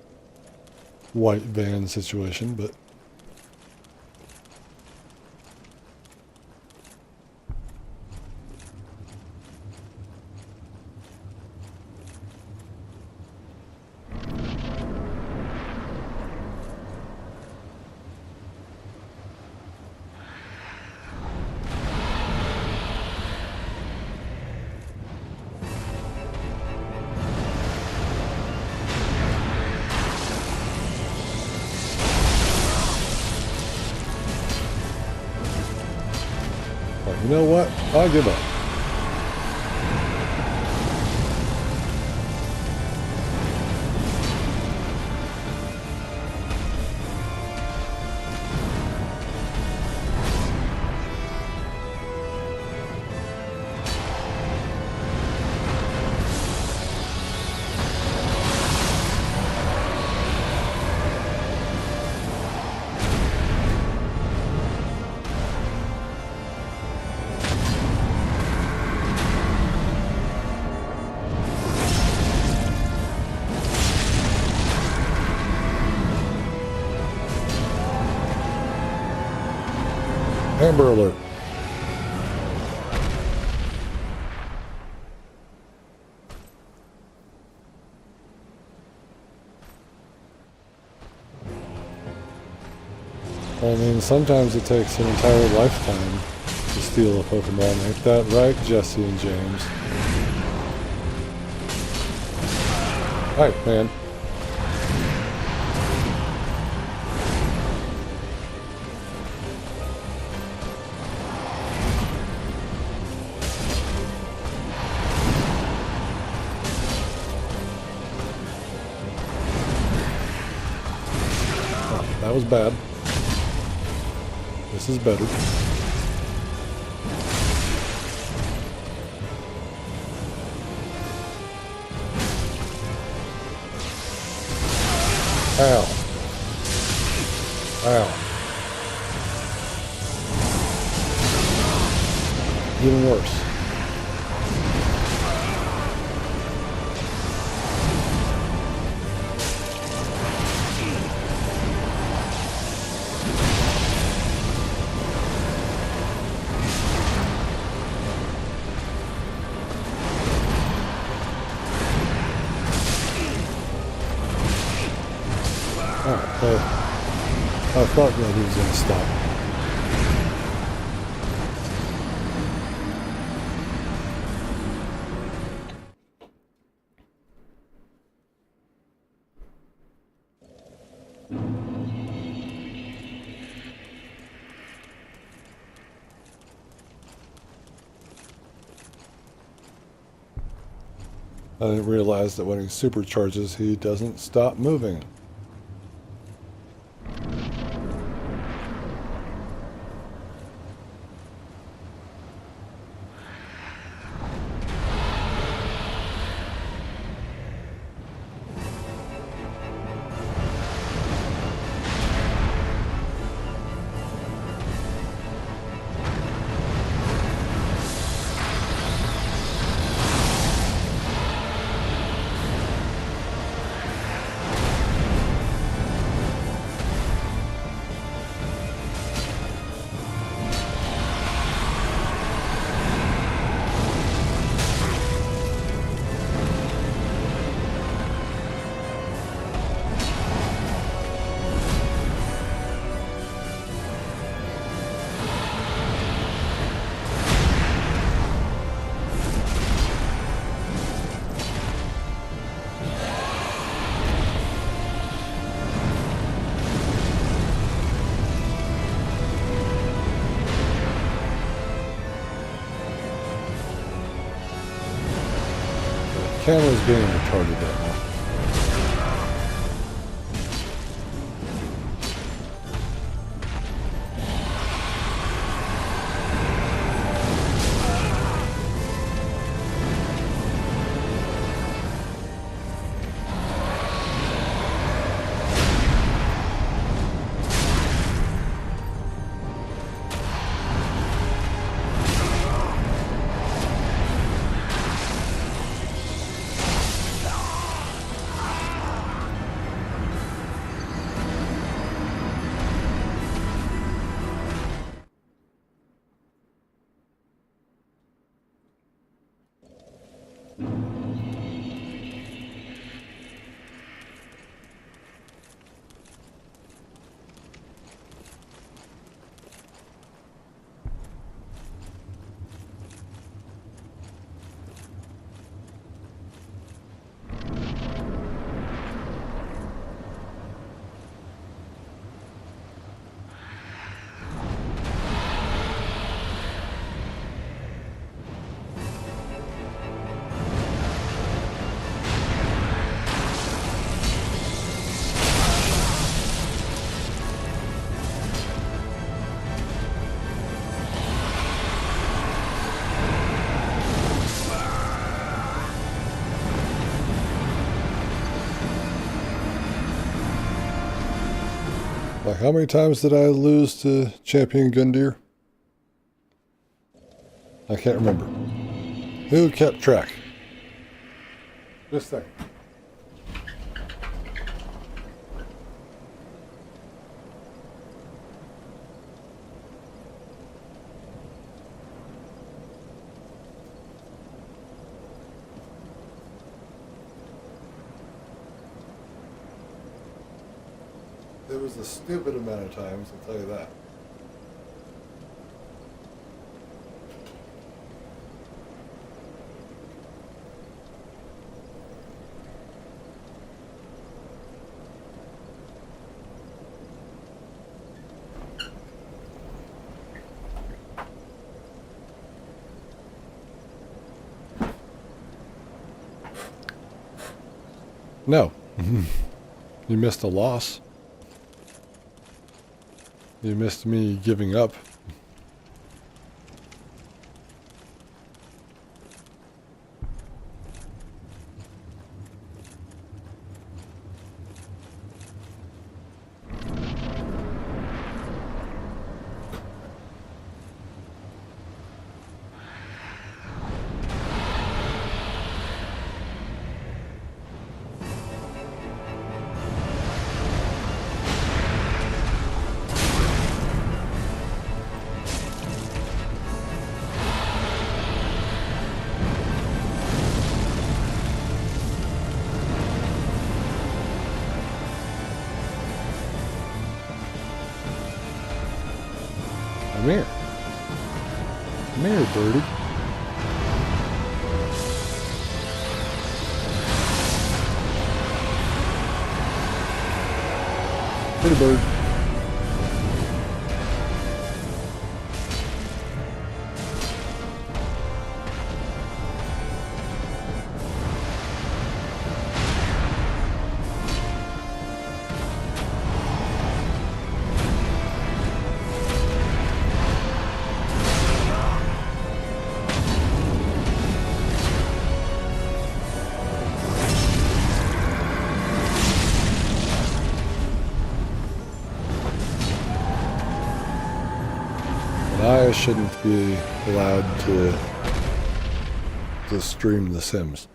white van situation, but... you know what? I'll give up. Amber alert. I mean, sometimes it takes an entire lifetime to steal a Pokemon. Ain't that right, Jesse and James? Hi, man. That was bad. This is better. Ow. Ow. Even worse. I thought that he was going to stop. I didn't realize that when he supercharges, he doesn't stop moving. camera's being retarded right now. Like, how many times did I lose to Champion Gundyr? I can't remember. Who kept track? Just a second. There was a stupid amount of times, I'll tell you that. No. You missed a loss. You missed me giving up. Come here. Come here, birdie. Pretty bird. I shouldn't be allowed to stream The Sims.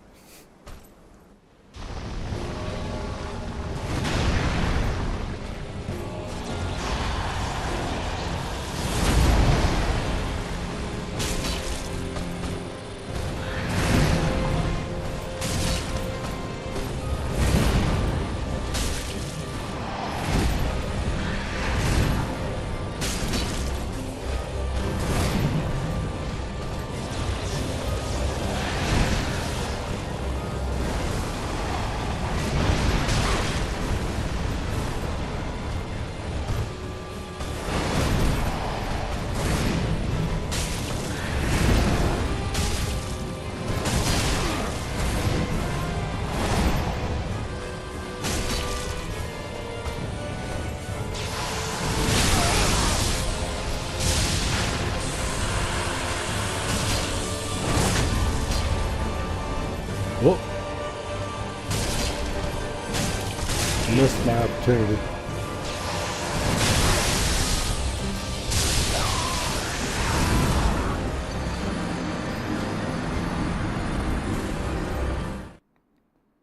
Missed my opportunity.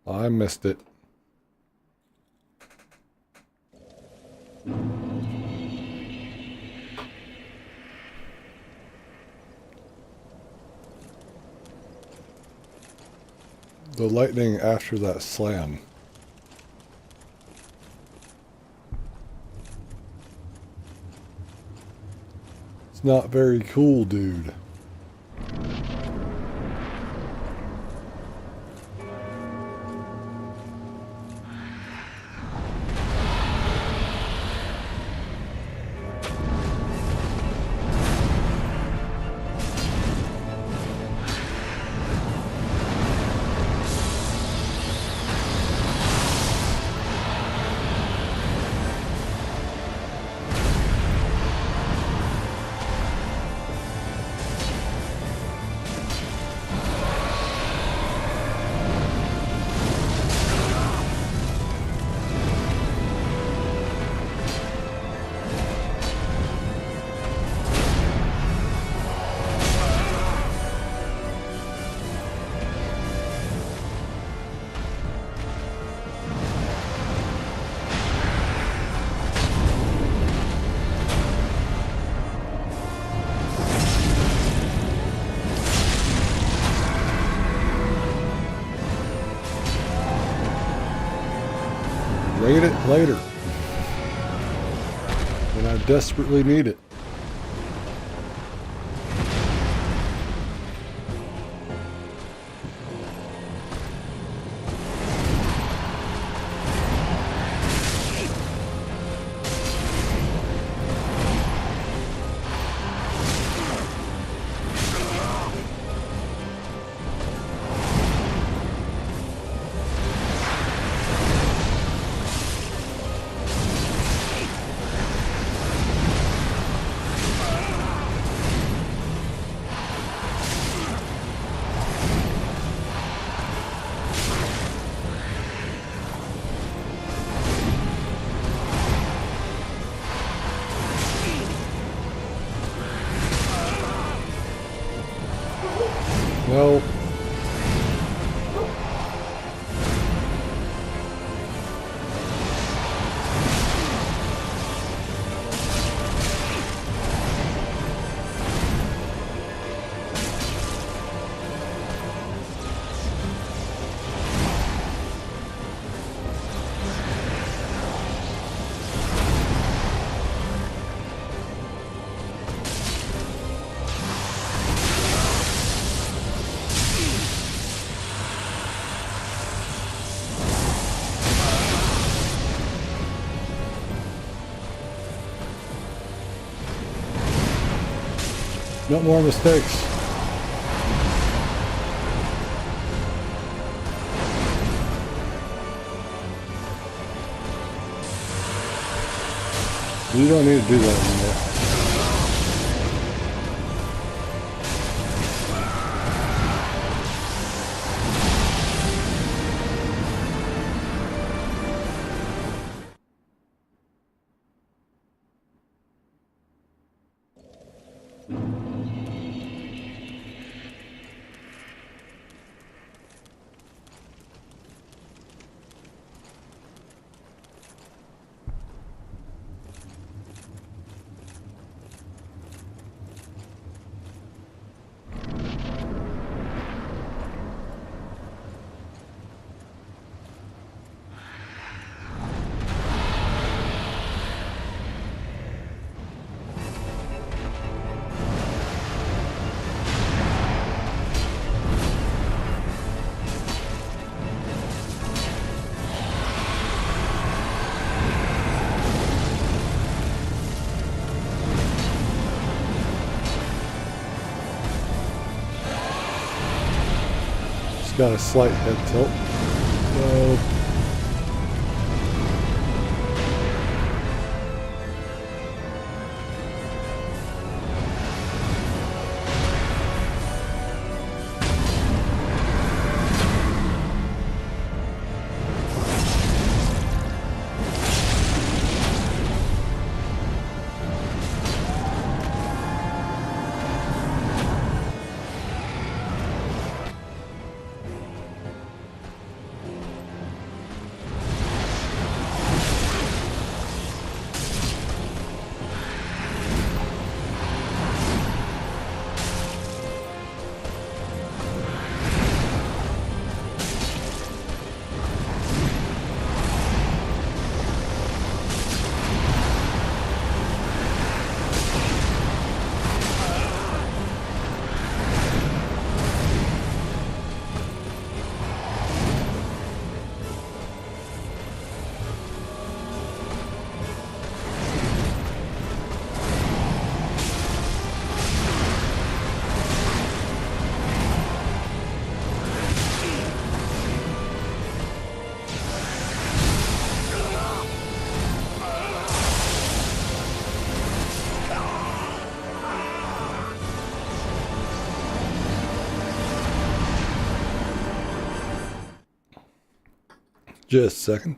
I missed it. The lightning after that slam. It's not very cool, dude. Raid it later when I desperately need it. Well, no more mistakes. You don't need to do that anymore. It's got a slight head tilt. So Just a second.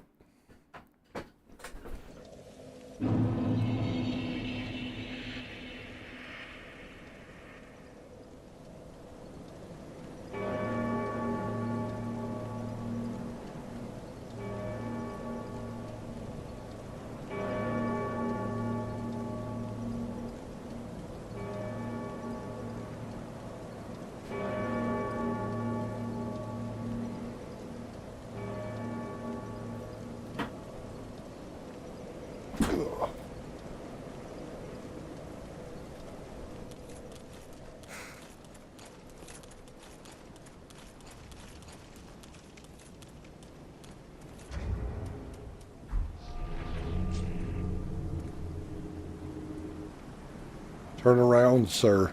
Turn around, sir.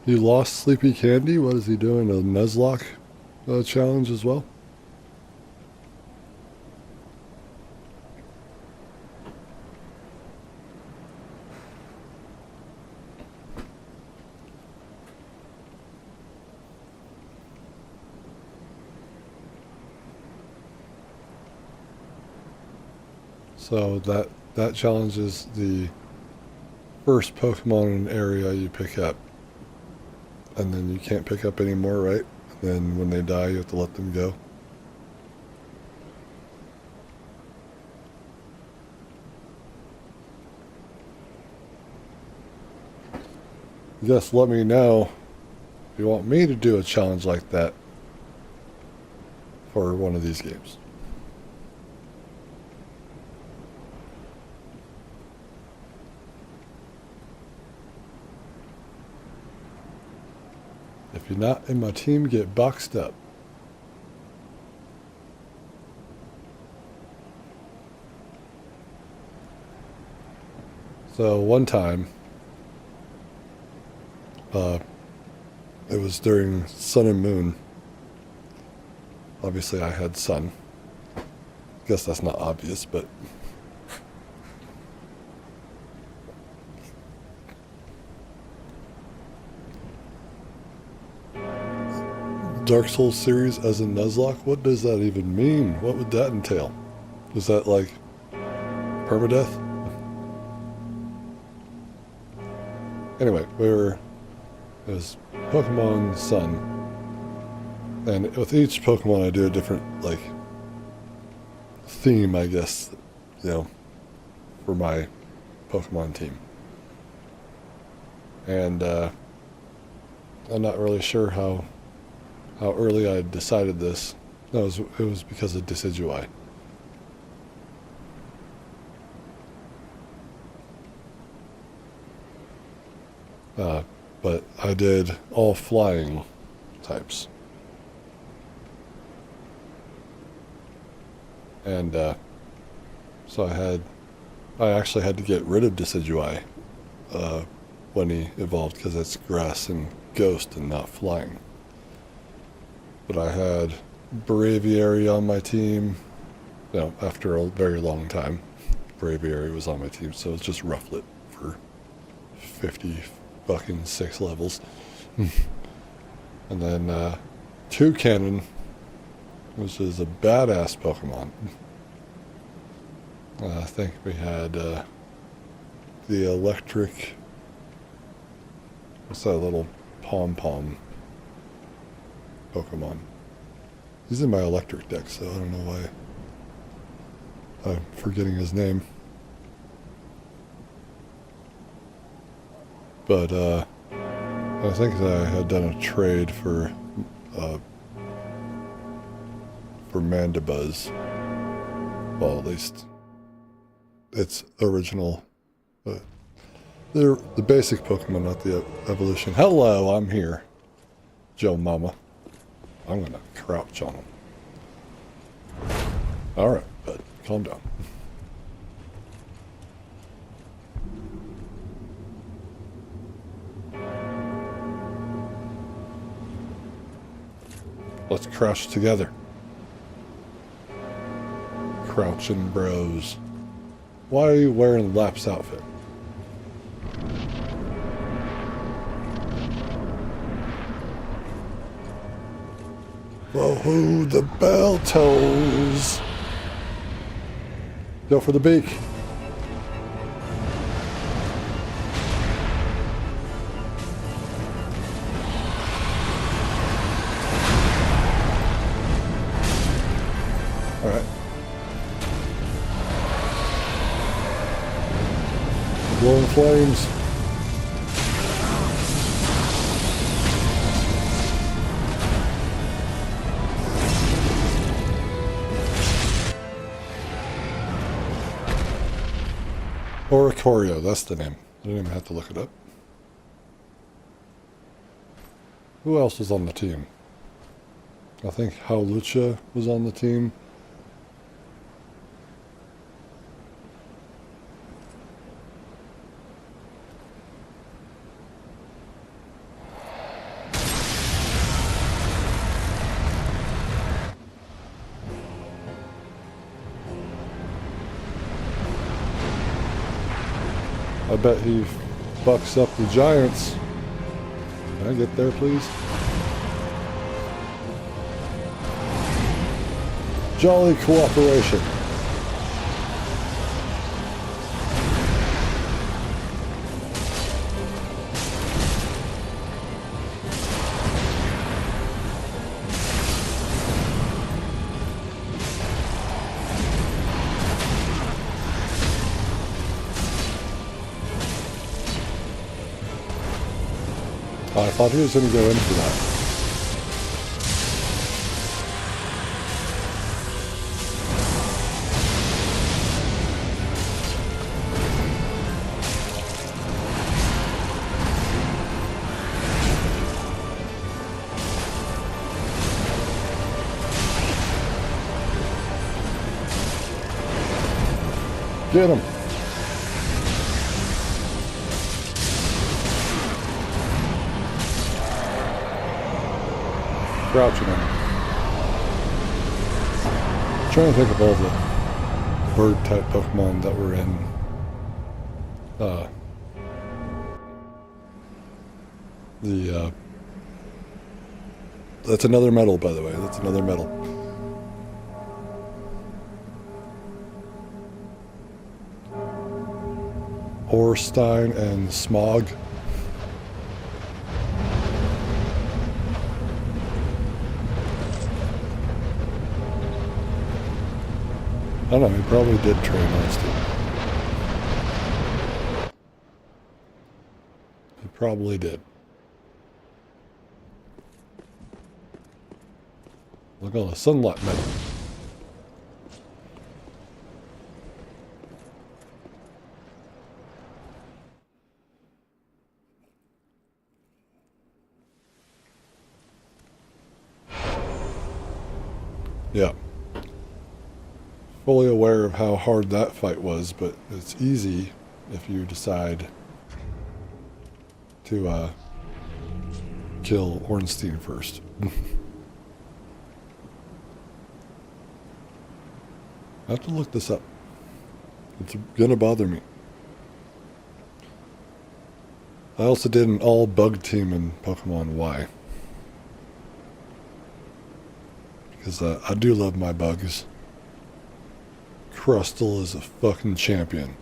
You lost Sleepy Candy? What is he doing? A Nuzlocke challenge as well? So that challenges the first Pokemon in an area you pick up. And then you can't pick up any more, right? And then when they die, you have to let them go. Just let me know if you want me to do a challenge like that for one of these games. If you're not in my team, get boxed up. So one time, it was during Sun and Moon. Obviously I had Sun. Guess that's not obvious, but Dark Souls series as a Nuzlocke? What does that even mean? What would that entail? Is that like permadeath? Anyway, it was Pokemon Sun. And with each Pokemon I do a different like theme, I guess, for my Pokemon team. And I'm not really sure how early I decided this. No, it was because of Decidueye. But I did all flying types. And so I actually had to get rid of Decidueye when he evolved, because it's grass and ghost and not flying. But I had Braviary on my team. After a very long time, Braviary was on my team, so it's just Rufflet for 56 levels. And then Toucannon, which is a badass Pokemon. I think we had the electric... What's that little pom-pom Pokemon? He's in my electric deck, so I don't know why I'm forgetting his name. But I think that I had done a trade for Mandibuzz. Well, at least its original. They're the basic Pokemon, not the evolution. Hello, I'm here. Joe Mama. I'm gonna crouch on him. Alright, bud. Calm down. Let's crouch together. Crouching bros. Why are you wearing Lap's outfit? Oh, the bell tolls. Go for the beak. All right. Blowing flames. Oricorio, that's the name. I didn't even have to look it up. Who else was on the team? I think Haulucha was on the team. I bet he fucks up the Giants. Can I get there, please? Jolly cooperation. I thought he was going to go in for that. Get him. Crouching him. I'm trying to think of all the bird type Pokemon that were in that's another medal, by the way. That's another medal. Orstein and Smog. I don't know, he probably did train Orstein. He probably did. Look at the sunlight medal. Yeah. Fully aware of how hard that fight was, but it's easy if you decide to kill Ornstein first. I have to look this up. It's gonna bother me. I also did an all bug team in Pokemon Y. Because I do love my bugs. Crustle is a fucking champion.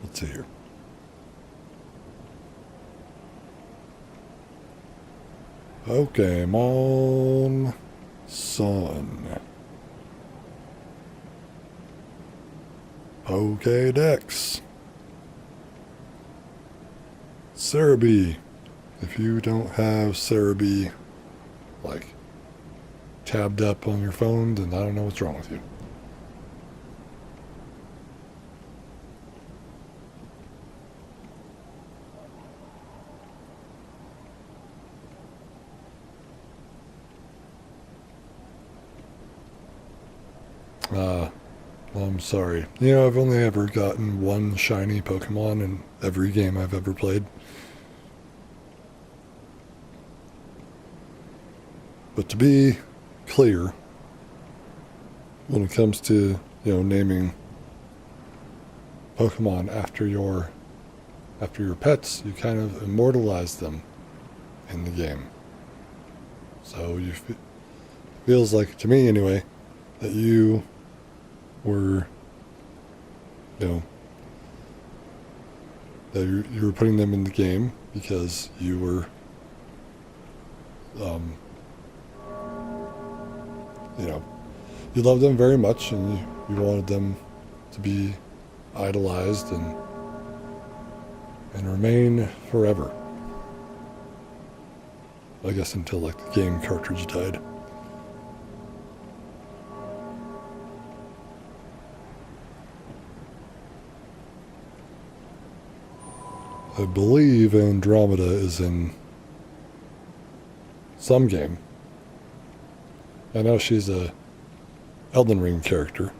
Let's see here. Pokemon Sun. Pokédex. Cerebi. If you don't have Cerebi, like, tabbed up on your phone, then I don't know what's wrong with you. I'm sorry. You know, I've only ever gotten one shiny Pokemon in every game I've ever played. But to be clear, when it comes to, naming Pokemon after your pets, you kind of immortalize them in the game. So feels like, to me anyway, that you were, that you were putting them in the game because you were, you loved them very much, and you wanted them to be idolized and remain forever. I guess until like the game cartridge died. I believe Andromeda is in some game. I know she's a Elden Ring character.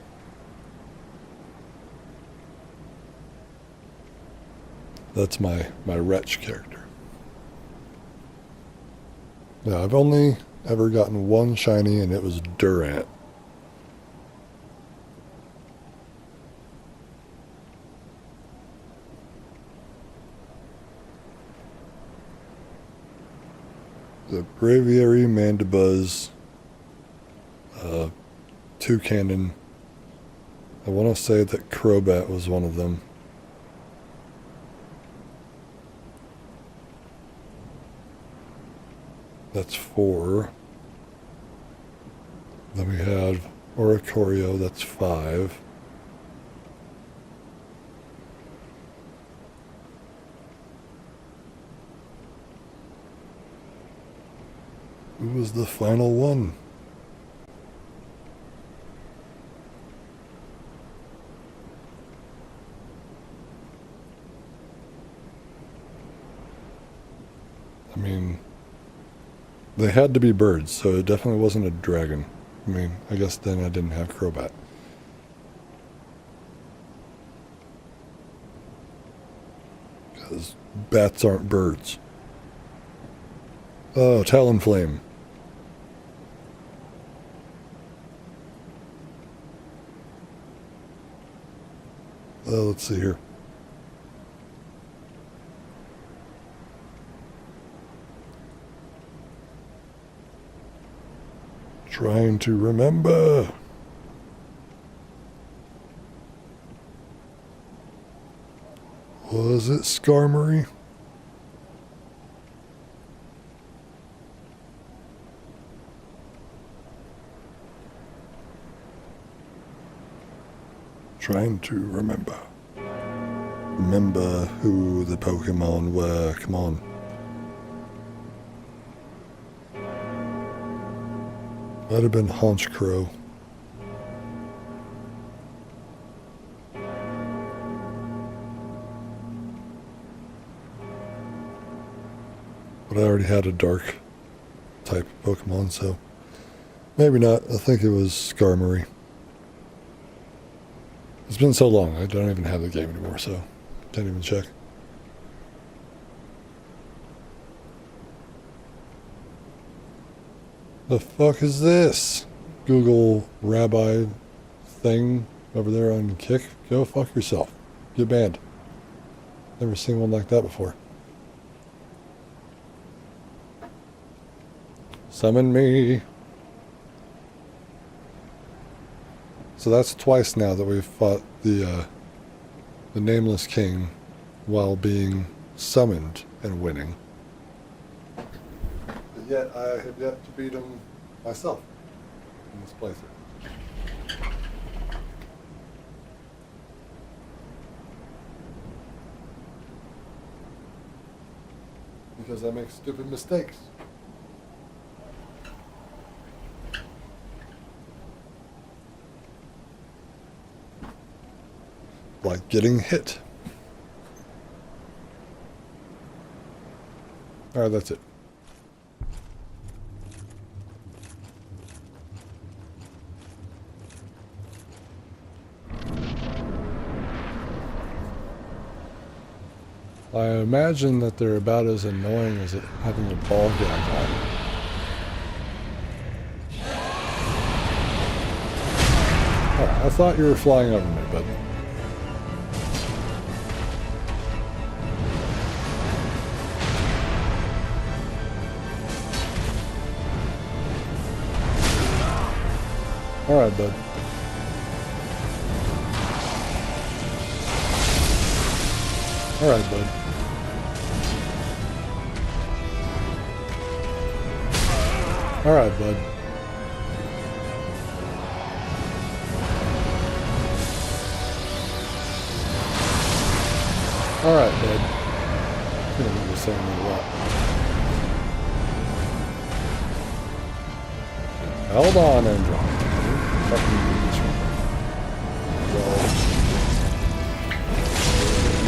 That's my Wretch character. Now, I've only ever gotten one shiny, and it was Durant. The Braviary, Mandibuzz, Toucannon. I want to say that Crobat was one of them. That's 4. Then we have Oricorio, that's 5. Who was the final one? I mean, they had to be birds, so it definitely wasn't a dragon. I mean, I guess then I didn't have Crobat. Because bats aren't birds. Oh, Talonflame. Let's see here. Trying to remember. Was it Skarmory? Trying to remember. Remember who the Pokemon were. Come on. Might have been Honchkrow. But I already had a dark type Pokemon, so maybe not. I think it was Skarmory. It's been so long, I don't even have the game anymore, so can't even check. The fuck is this? Google Rabbi thing over there on Kick? Go fuck yourself. Get banned. Never seen one like that before. Summon me. So that's twice now that we've fought the Nameless King while being summoned and winning. But yet I have yet to beat him myself in this playthrough. Because I make stupid mistakes. like getting hit. Alright, that's it. I imagine that they're about as annoying as having a ball gag on. Alright, I thought you were flying over me, but... Alright, bud. Alright, bud. Alright, bud. Alright, bud. I don't remember saying that a lot. Hold on, Andromeda. Fucking do this one. Well,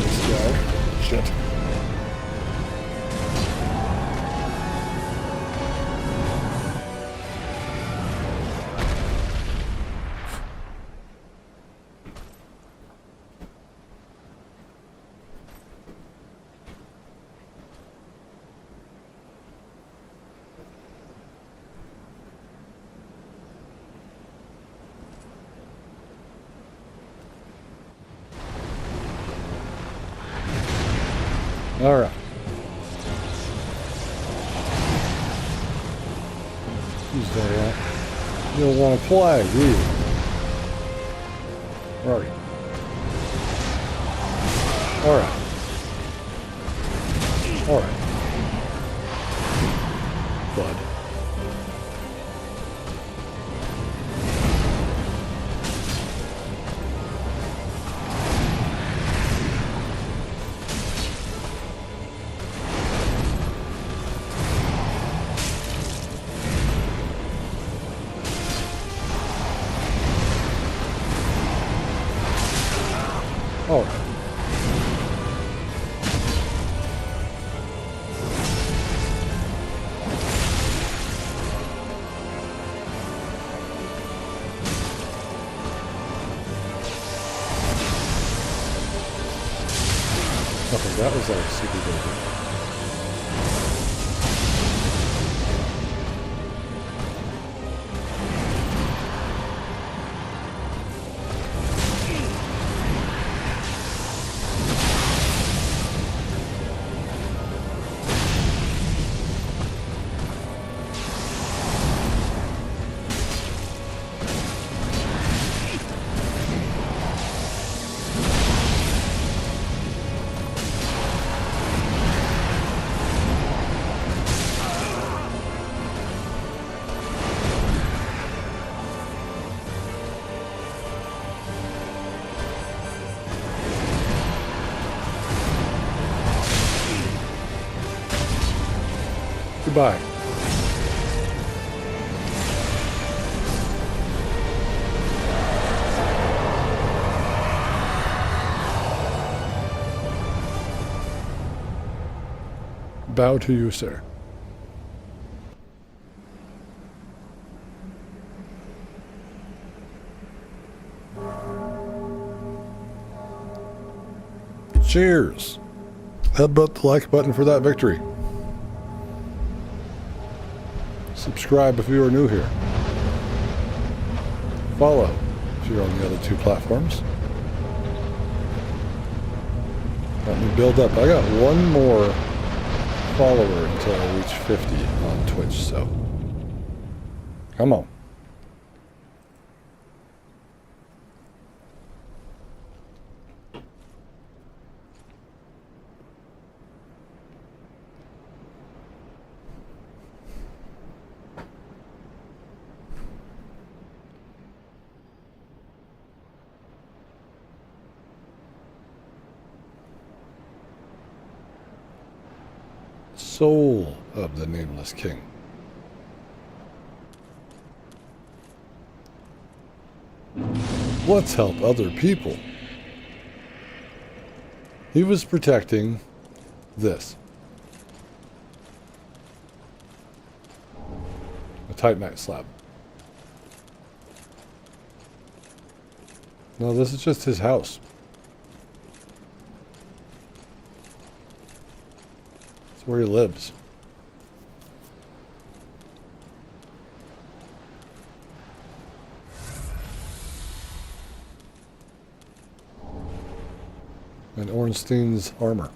this guy. Shit. All right. You don't want to play, do you? Where are you? All right. All right. Bud. All right. Okay, that was like super good. Goodbye. Bow to you, sir. Cheers. Headbutt the like button for that victory. Subscribe if you are new here. Follow if you're on the other two platforms. Let me build up. I got one more follower until I reach 50 on Twitch, so come on. Soul of the Nameless King. Let's help other people. He was protecting this. A titanite slab. No, this is just his house. It's where he lives. And Ornstein's armor.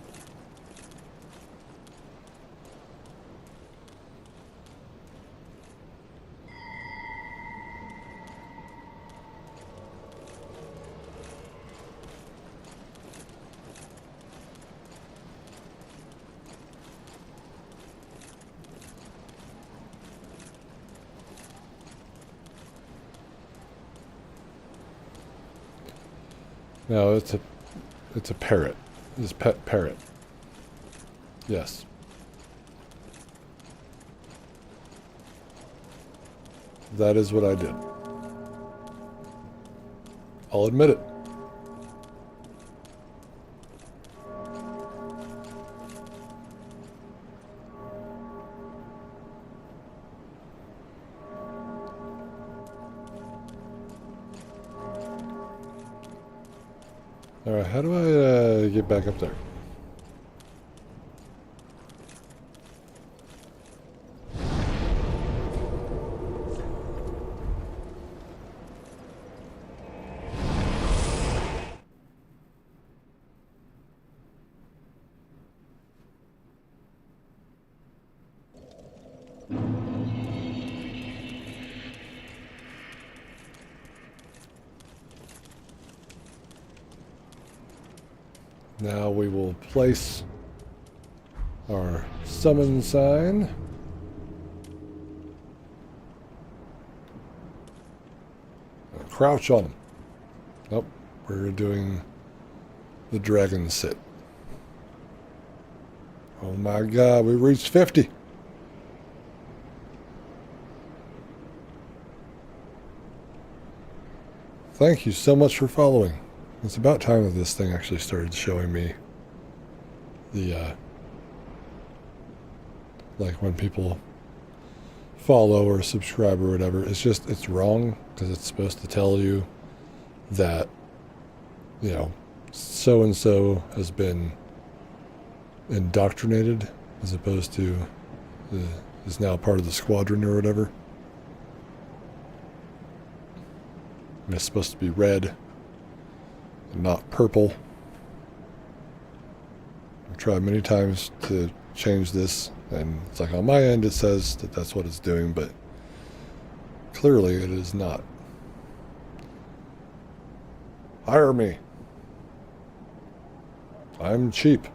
No, it's a parrot. His pet parrot. Yes. That is what I did. I'll admit it. Alright, how do I get back up there? Now we will place our summon sign. Crouch on him. Nope, we're doing the dragon sit. Oh my god, we reached 50. Thank you so much for following. It's about time that this thing actually started showing me the, like when people follow or subscribe or whatever. It's wrong because it's supposed to tell you that, you know, so-and-so has been indoctrinated as opposed to is now part of the squadron or whatever. And it's supposed to be red and not purple. I've tried many times to change this, and it's like on my end it says that that's what it's doing, but clearly it is not. Hire me. I'm cheap.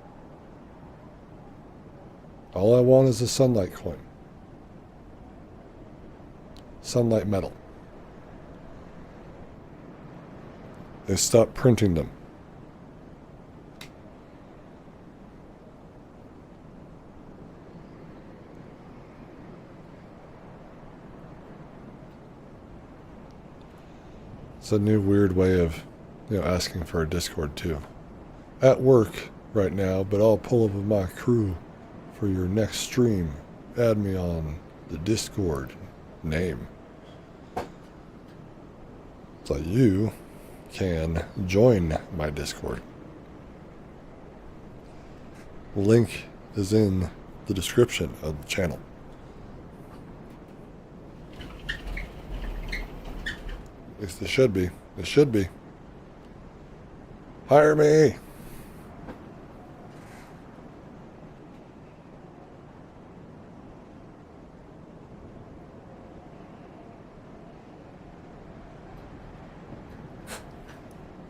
All I want is a sunlight coin. Sunlight metal. They stopped printing them. It's a new weird way of, you know, asking for a Discord too. At work right now, but I'll pull up with my crew for your next stream. Add me on the Discord name. So you can join my Discord. Link is in the description of the channel. At least it should be. It should be. Hire me!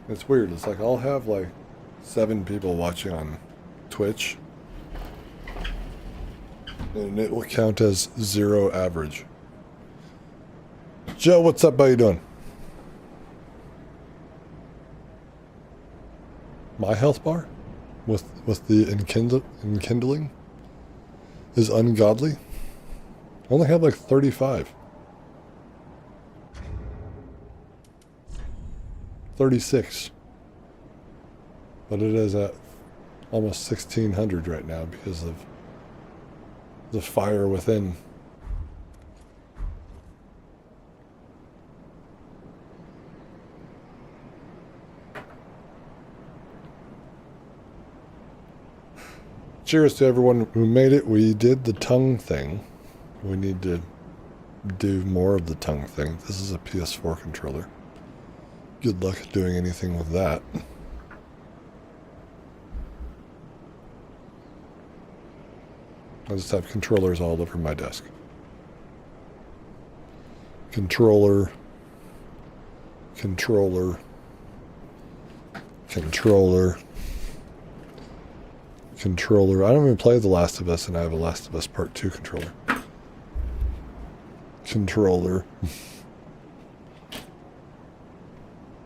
It's weird. It's like I'll have like 7 people watching on Twitch, and it will count as 0 average. Joe, what's up? How you doing? My health bar with the enkindling is ungodly. I only have like 35. 36. But it is at almost 1600 right now because of the fire within. Cheers to everyone who made it. We did the tongue thing. We need to do more of the tongue thing. This is a PS4 controller. Good luck doing anything with that. I just have controllers all over my desk. Controller. Controller. Controller. Controller. I don't even play The Last of Us, and I have a Last of Us Part 2 controller. Controller.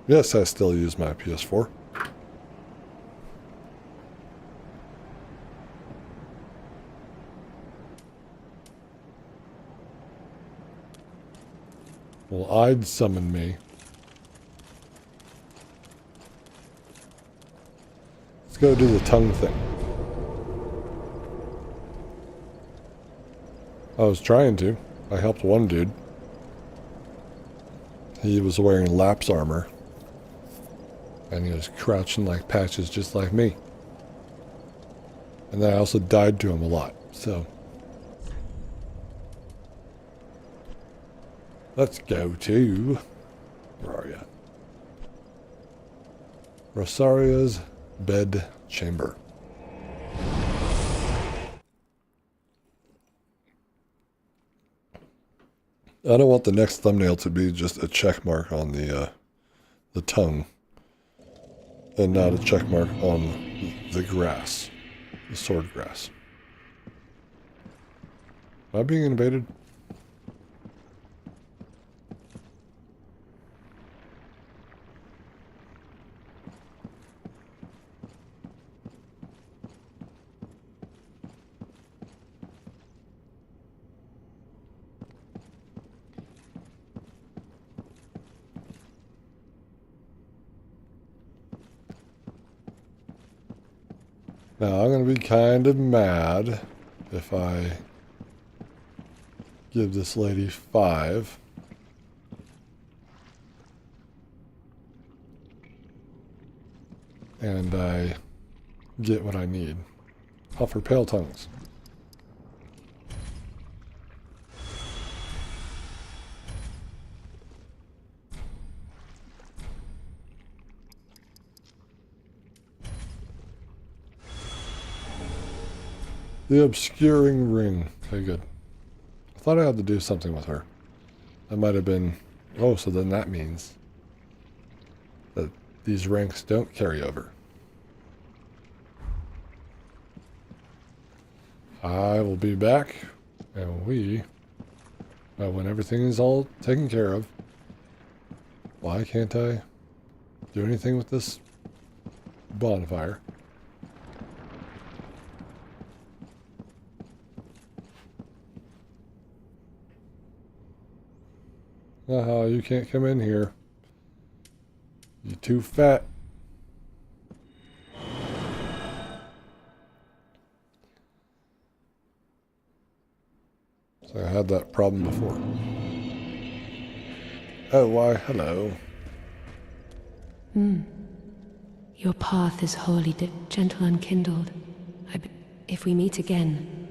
Yes, I still use my PS4. Well, I'd summon me. Let's go do the tongue thing. I was trying to. I helped one dude. He was wearing lap's armor. And he was crouching like Patches, just like me. And then I also died to him a lot, so. Let's go to... Where are you? Rosaria's bed chamber. I don't want the next thumbnail to be just a check mark on the tongue. And not a check mark on the grass. The sword grass. Am I being invaded? Now, I'm going to be kind of mad if I give this lady 5. And I get what I need. Offer pale tongues. The obscuring ring. Okay, good. I thought I had to do something with her. That might have been... Oh, so then that means that these ranks don't carry over. I will be back, and when everything is all taken care of. Why can't I do anything with this bonfire? You can't come in here. You're too fat. So I had that problem before. Oh, why, hello. Your path is wholly gentle and kindled. If we meet again,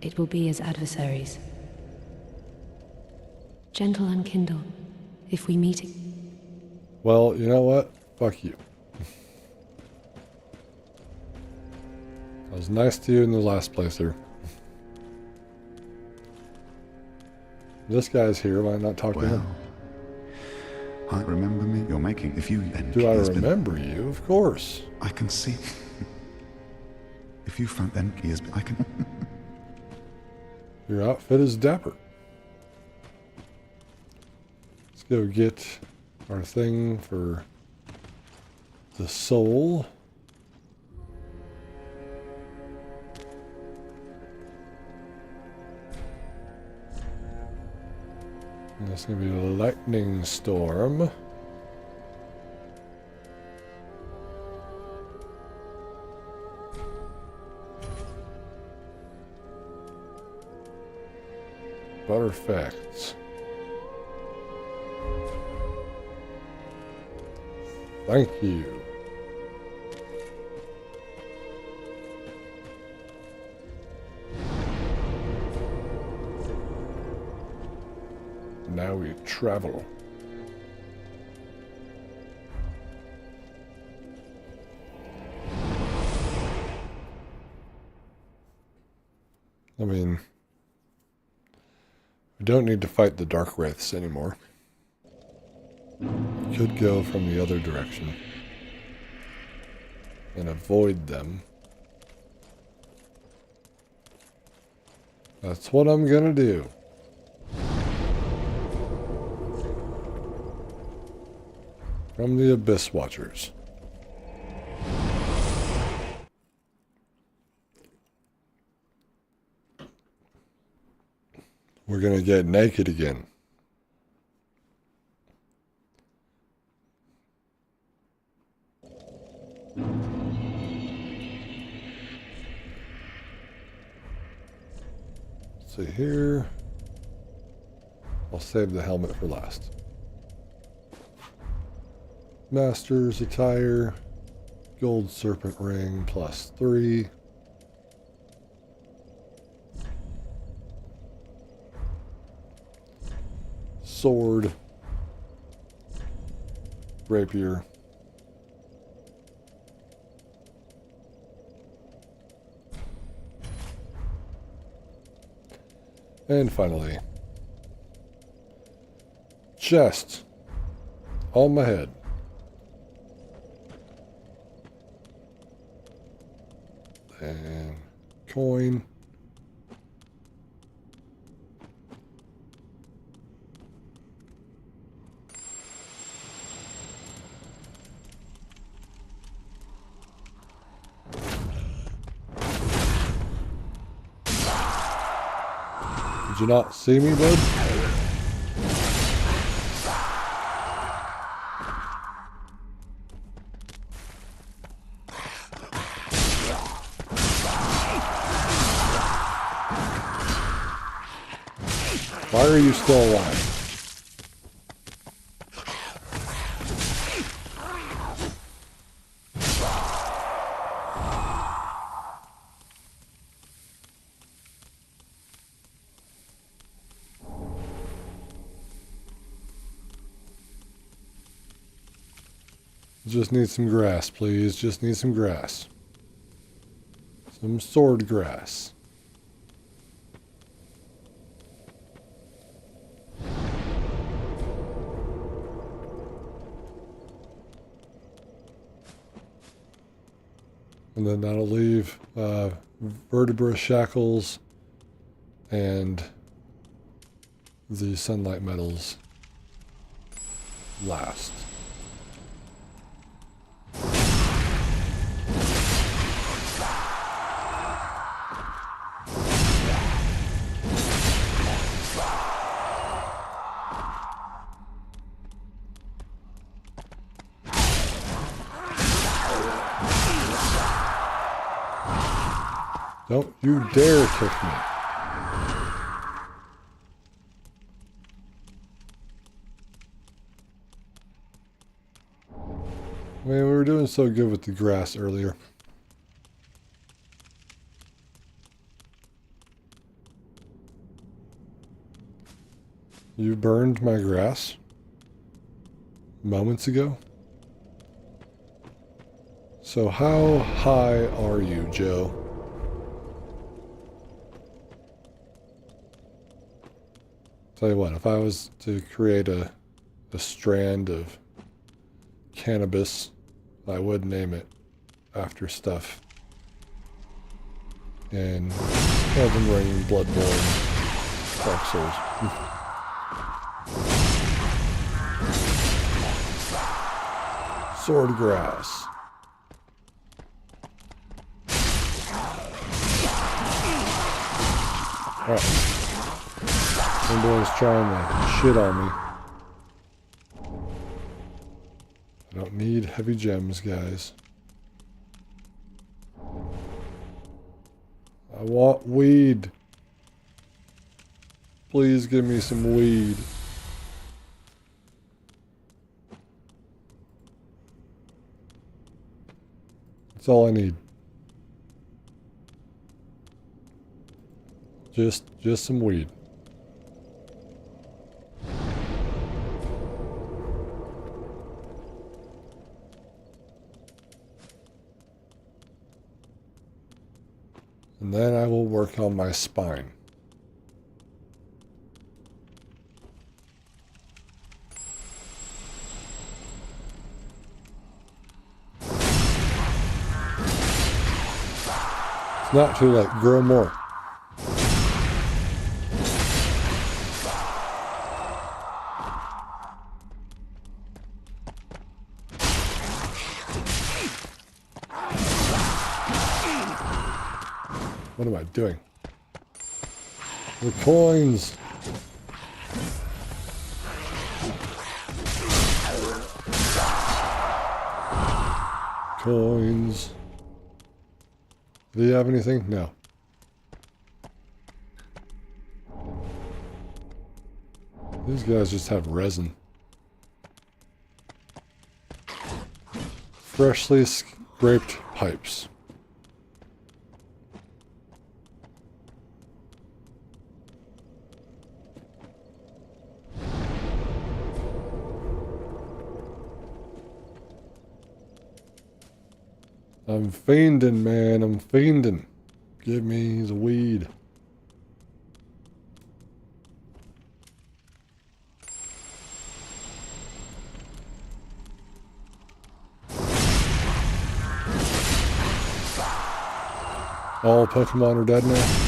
it will be as adversaries. Gentle and kindled. If we meet... Well, you know what? Fuck you. I was nice to you in the last playthrough. This guy's here. Why not talk to him? I remember me. You're making... If you... Do I remember you? Of course. I can see... If you found Enki as... I can... Your outfit is dapper. Let's go get our thing for the soul. And that's going to be a lightning storm. Perfect. Thank you. Now we travel. I mean, we don't need to fight the Dark Wraiths anymore. We could go from the other direction and avoid them. That's what I'm gonna do. From the Abyss Watchers. We're gonna get naked again. Let's see here. I'll save the helmet for last. Master's attire, gold serpent ring +3. Sword, rapier, and finally, chest on my head. And coin. Did you not see me, bud? Why are you still alive? Just need some grass, please. Just need some grass. Some sword grass. And then that'll leave vertebra shackles and the sunlight metals last. Don't you dare kick me. I mean, we were doing so good with the grass earlier. You burned my grass moments ago? So how high are you, Joe? Tell you what, if I was to create a strand of cannabis, I would name it after stuff in Elden Ring, Bloodborne, Dark Souls. Sword grass. Alright. Somebody's trying to shit on me. I don't need heavy gems, guys. I want weed. Please give me some weed. That's all I need. Just some weed. And then I will work on my spine. It's not too late. Grow more. What am I doing? The coins! Coins. Do you have anything? No. These guys just have resin. Freshly scraped pipes. I'm fiending, man. I'm fiending. Give me the weed. All Pokemon are dead now.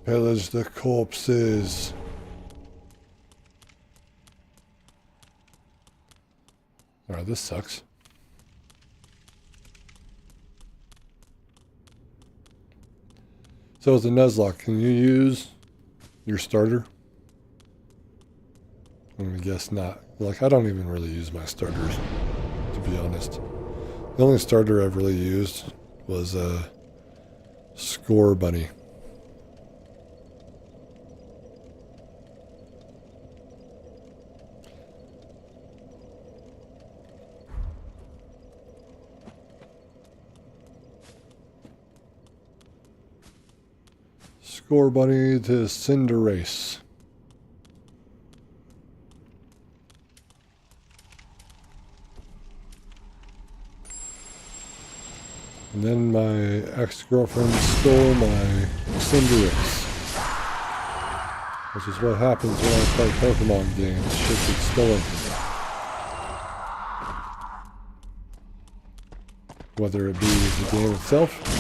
Pillage the corpses. Alright, this sucks. So as a Nuzlocke, can you use your starter? I'm gonna guess not. Like, I don't even really use my starters, to be honest. The only starter I've really used was a Score Bunny. Score Bunny to Cinderace. And then my ex-girlfriend stole my Cinderace. Which is what happens when I play Pokemon games. Shit gets stolen from me. Whether it be the game itself,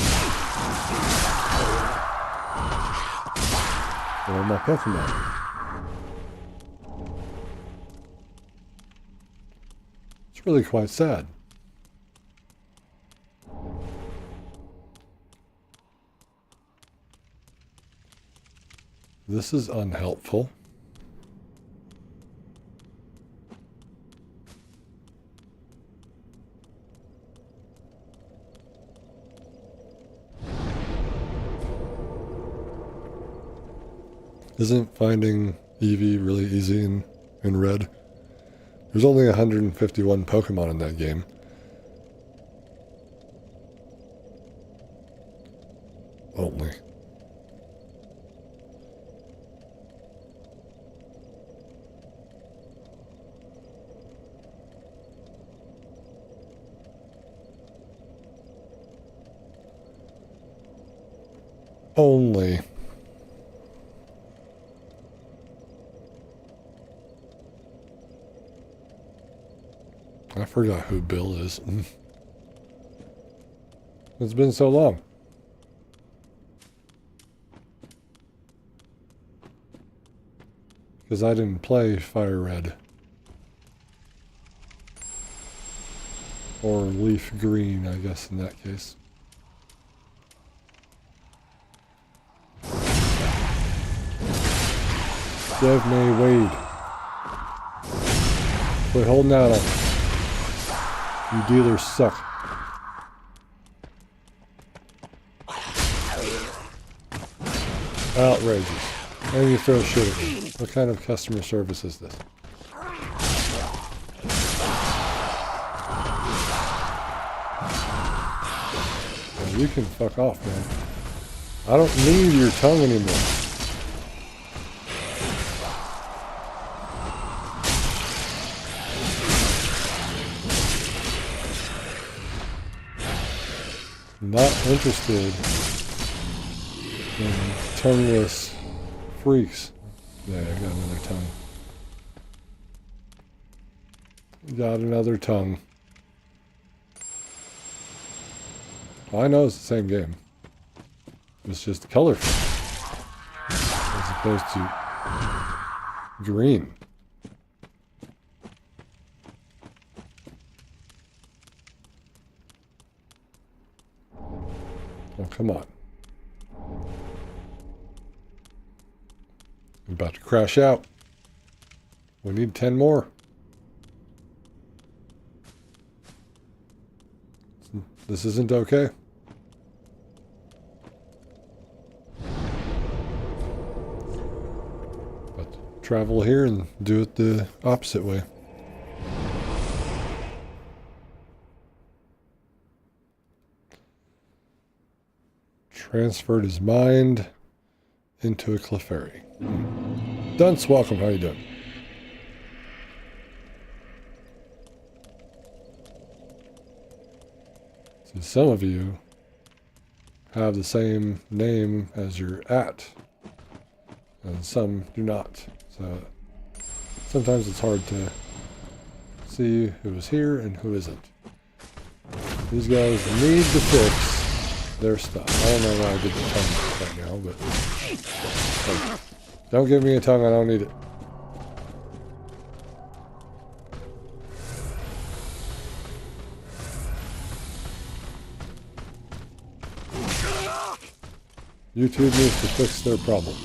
or my Pokemon. It's really quite sad. This is unhelpful. Isn't finding Eevee really easy in Red? There's only 151 Pokemon in that game. Only. Only. I forgot who Bill is. It's been so long. Because I didn't play Fire Red. Or Leaf Green, I guess, in that case. Give me weed. Quit holding out on me. You dealers suck. Outrageous. And you throw shit at me. What kind of customer service is this? Well, you can fuck off, man. I don't need your tongue anymore. Not interested in tongueless freaks. There, I got another tongue. Got another tongue. I know it's the same game. It's just colorful. As opposed to green. Oh, come on. I'm about to crash out. We need 10 more. This isn't okay. But travel here and do it the opposite way. Transferred his mind into a Clefairy. Dunce, welcome. How you doing? So some of you have the same name as your @, and some do not. So sometimes it's hard to see who is here and who isn't. These guys need to fix their stuff. I don't know why I did the tongue right now, but hey, don't give me a tongue, I don't need it. YouTube needs to fix their problem.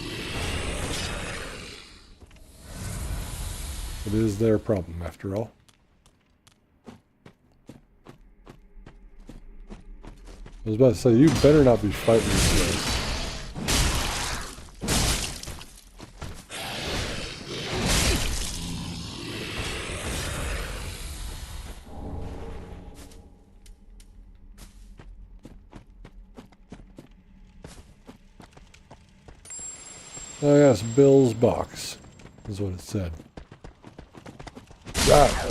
It is their problem, after all. I was about to say, you better not be fighting these guys. Oh yes, Bill's box is what it said. Ah.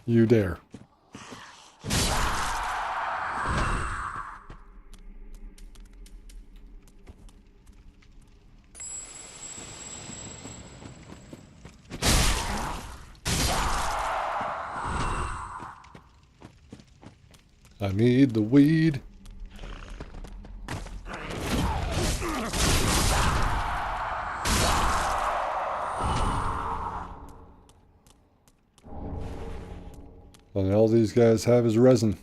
You dare. I need the weed. And all these guys have is resin.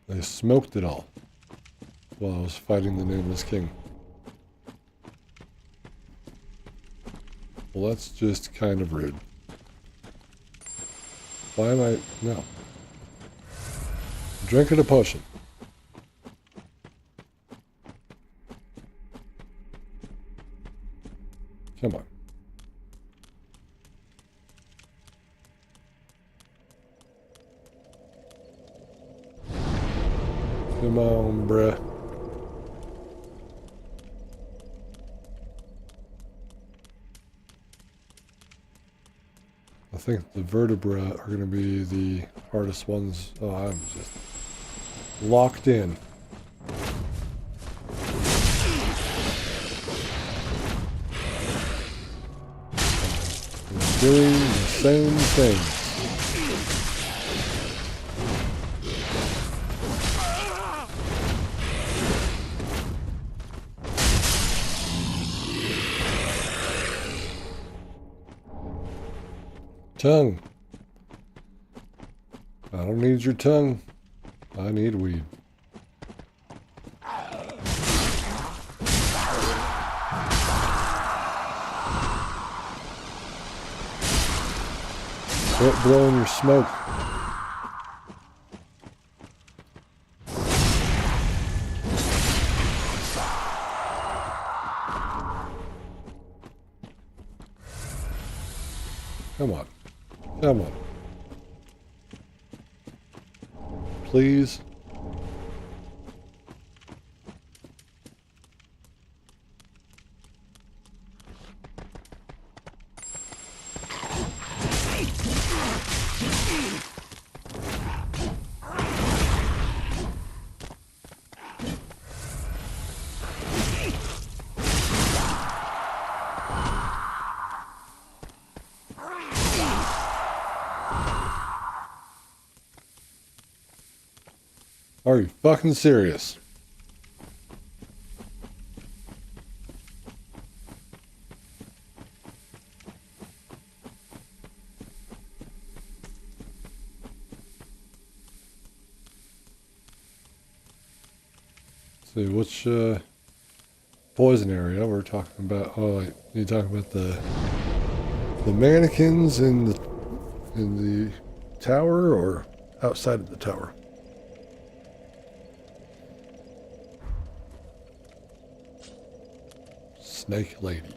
They smoked it all while I was fighting the Nameless King. Well, that's just kind of rude. Why am I... No. Drinking a potion. Come on. Come on, bruh. I think the vertebrae are going to be the hardest ones. Oh, I'm just locked in. Doing the same thing. Tongue. I don't need your tongue. I need weed. Quit blowing your smoke. Come on. Come on. Please. Are you fucking serious? See, which poison area we're talking about? Oh, you talking about the mannequins in the tower or outside of the tower? Snake lady.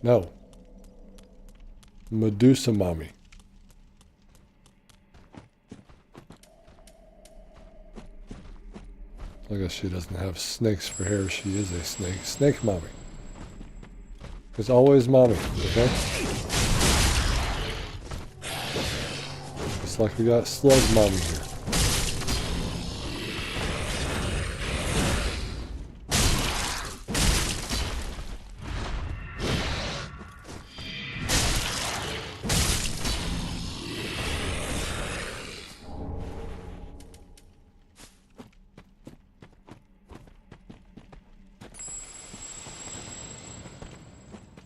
No. Medusa mommy. I guess she doesn't have snakes for hair. She is a snake. Snake mommy. It's always mommy, okay? Just like we got slug mommy here.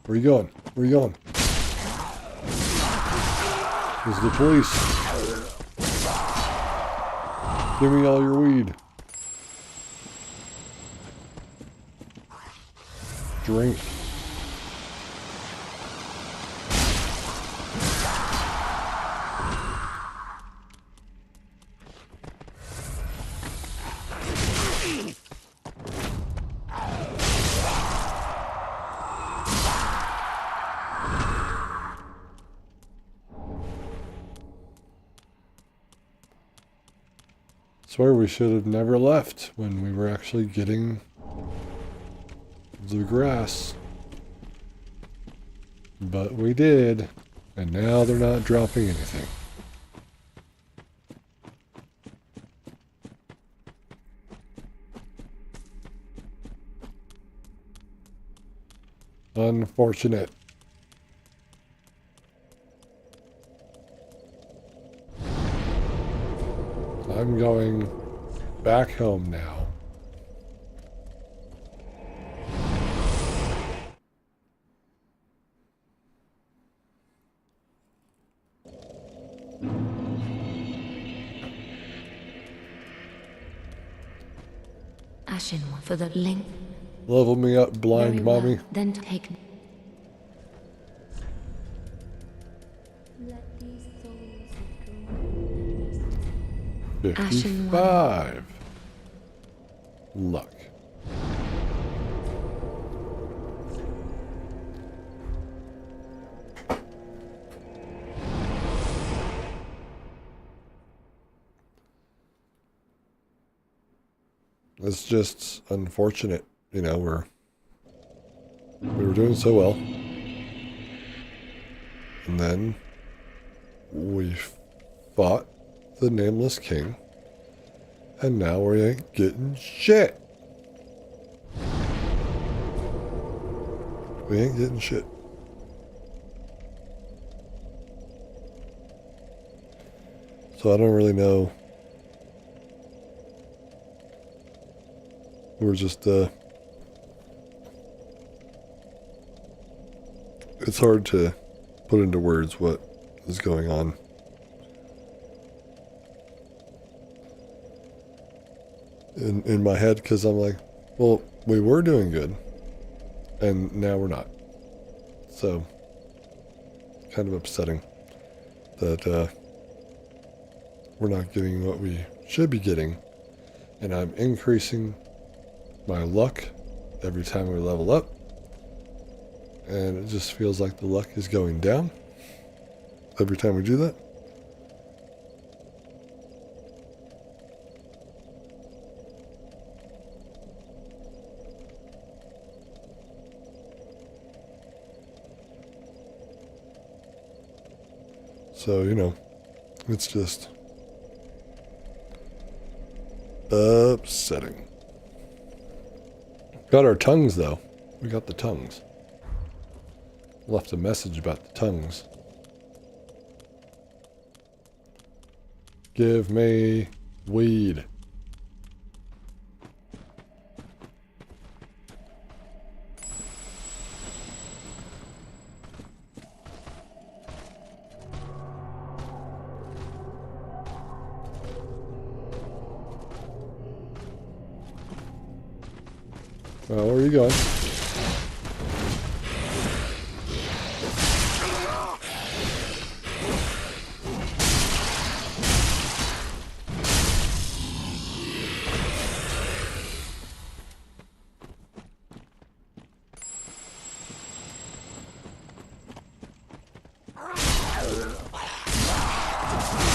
Where you going? Where you going? This is the police. Give me all your weed. Drink. Swear we should have never left when we were actually getting the grass. But we did, and now they're not dropping anything. Unfortunate. I'm going back home now. Ashen one for the link. Level me up, blind Very well. mommy. Then take. Ashen 55. Luck. It's just unfortunate, you know, we were doing so well. And then we fought the Nameless King, and now we ain't getting shit. We ain't getting shit. So I don't really know. We're just, it's hard to put into words what is going on. In my head, because I'm like, well, we were doing good, and now we're not. So, kind of upsetting that we're not getting what we should be getting, and I'm increasing my luck every time we level up, and it just feels like the luck is going down every time we do that. So, you know, it's just upsetting. Got our tongues, though. We got the tongues. Left a message about the tongues. Give me weed. Well, where are you going?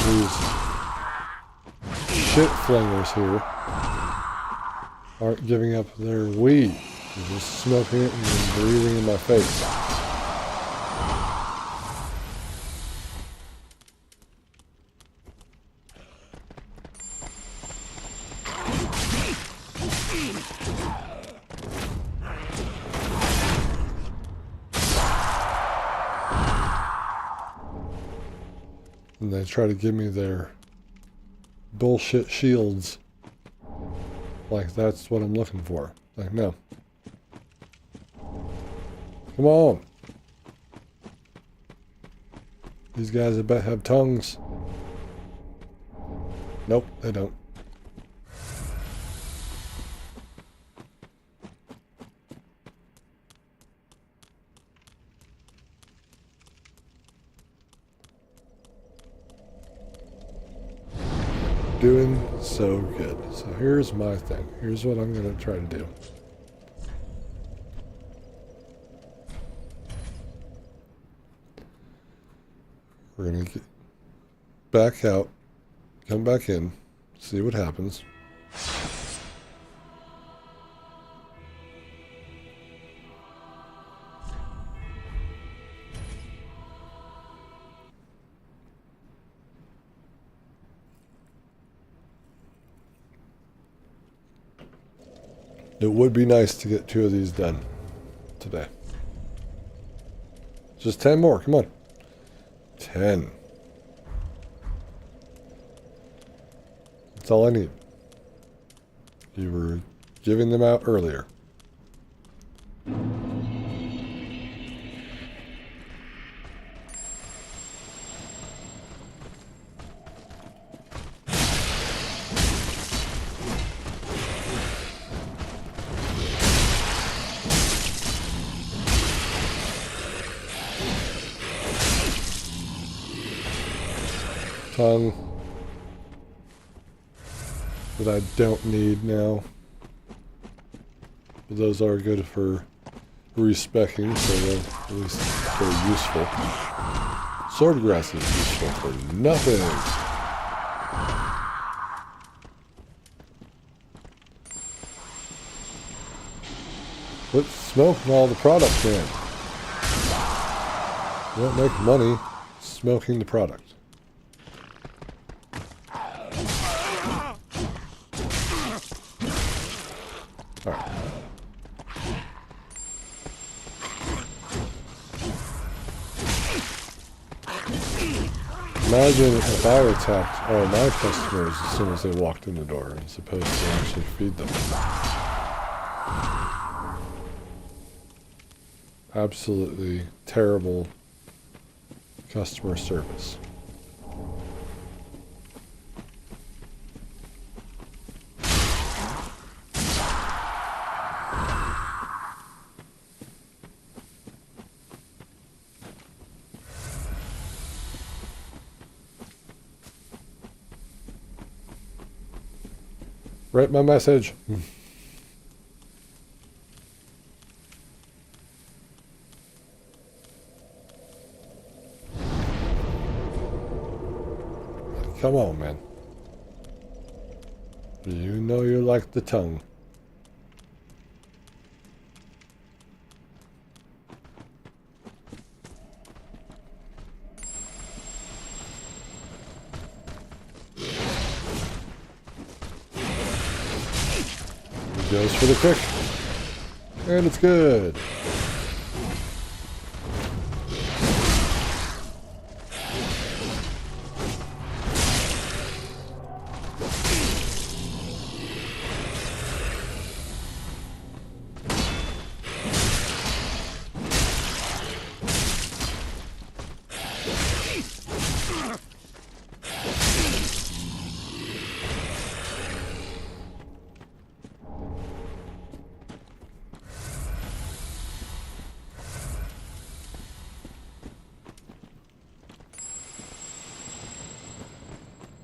These shit flingers here aren't giving up their weed. They're just smoking it and then breathing in my face. And they try to give me their bullshit shields. Like that's what I'm looking for. Like, no. Come on. These guys I bet have tongues. Nope, they don't. Doing so good. So here's my thing. Here's what I'm going to try to do. We're going to get back out, come back in, see what happens. It would be nice to get 2 of these done today. Just 10 more, come on. 10. That's all I need. You were giving them out earlier. Tongue that I don't need now. But those are good for respecking, so at least they're useful. Swordgrass is useful for nothing. Quit smoking all the product, man. You don't make money smoking the product. Alright. Imagine if I attacked all my customers as soon as they walked in the door as opposed to actually feed them. Absolutely terrible Customer service. Write my message. Come on, man. You know you like the tongue. He goes for the kick. And it's good.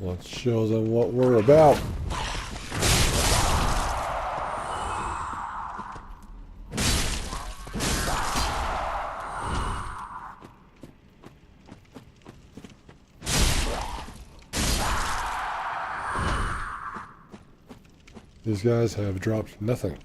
Let's show them what we're about. These guys have dropped nothing.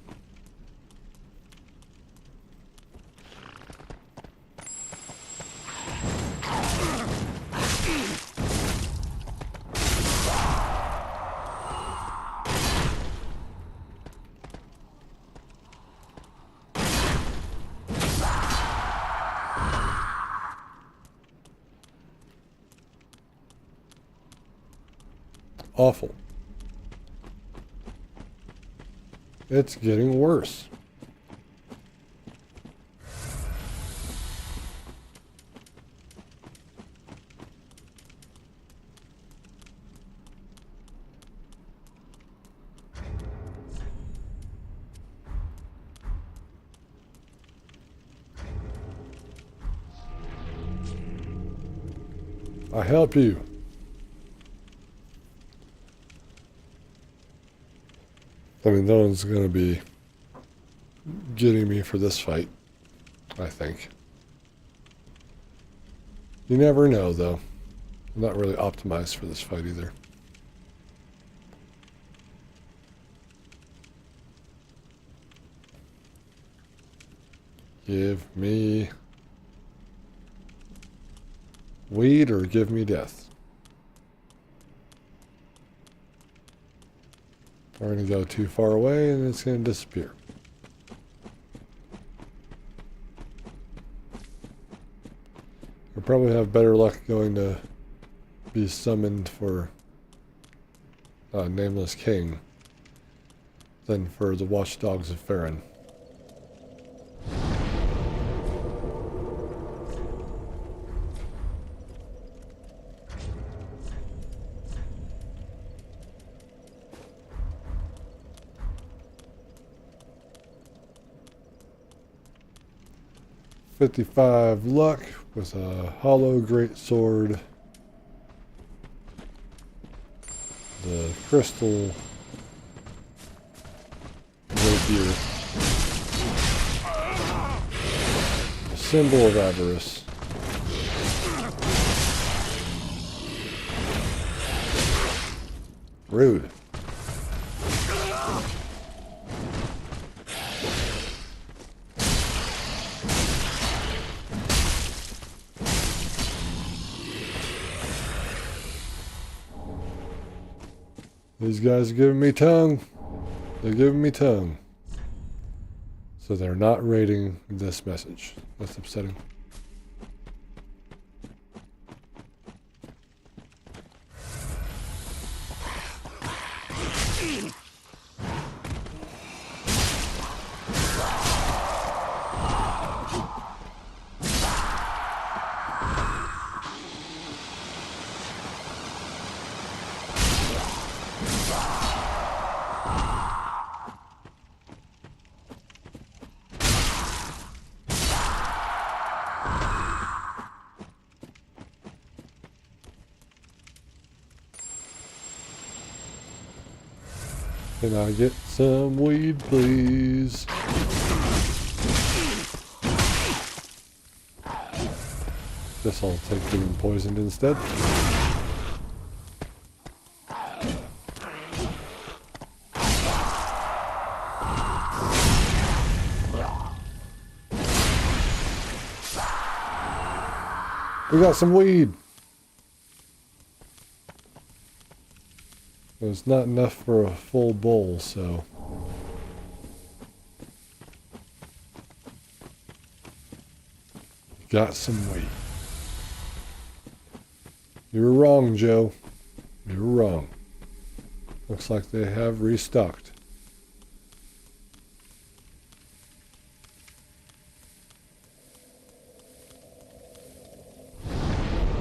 Awful. It's getting worse. I help you. I mean, no one's going to be getting me for this fight, I think. You never know, though. I'm not really optimized for this fight either. Give me weed or give me death. We're going to go too far away and it's going to disappear. We'll probably have better luck going to be summoned for Nameless King than for the Watchdogs of Farron. $55 luck with a hollow great sword. The crystal rapier. The symbol of avarice. Rude. These guys are giving me tongue. They're giving me tongue. So they're not rating this message. That's upsetting. Can I get some weed, please? Guess I'll take getting poisoned instead. We got some weed. It's not enough for a full bowl, so. Got some weed. You were wrong, Joe. You were wrong. Looks like they have restocked.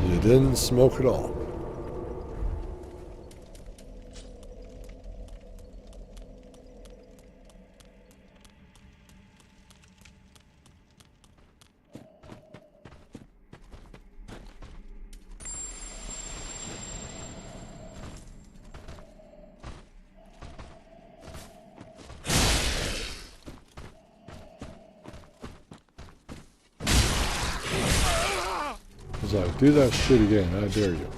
You didn't smoke at all. Like, do that shit again, I dare you.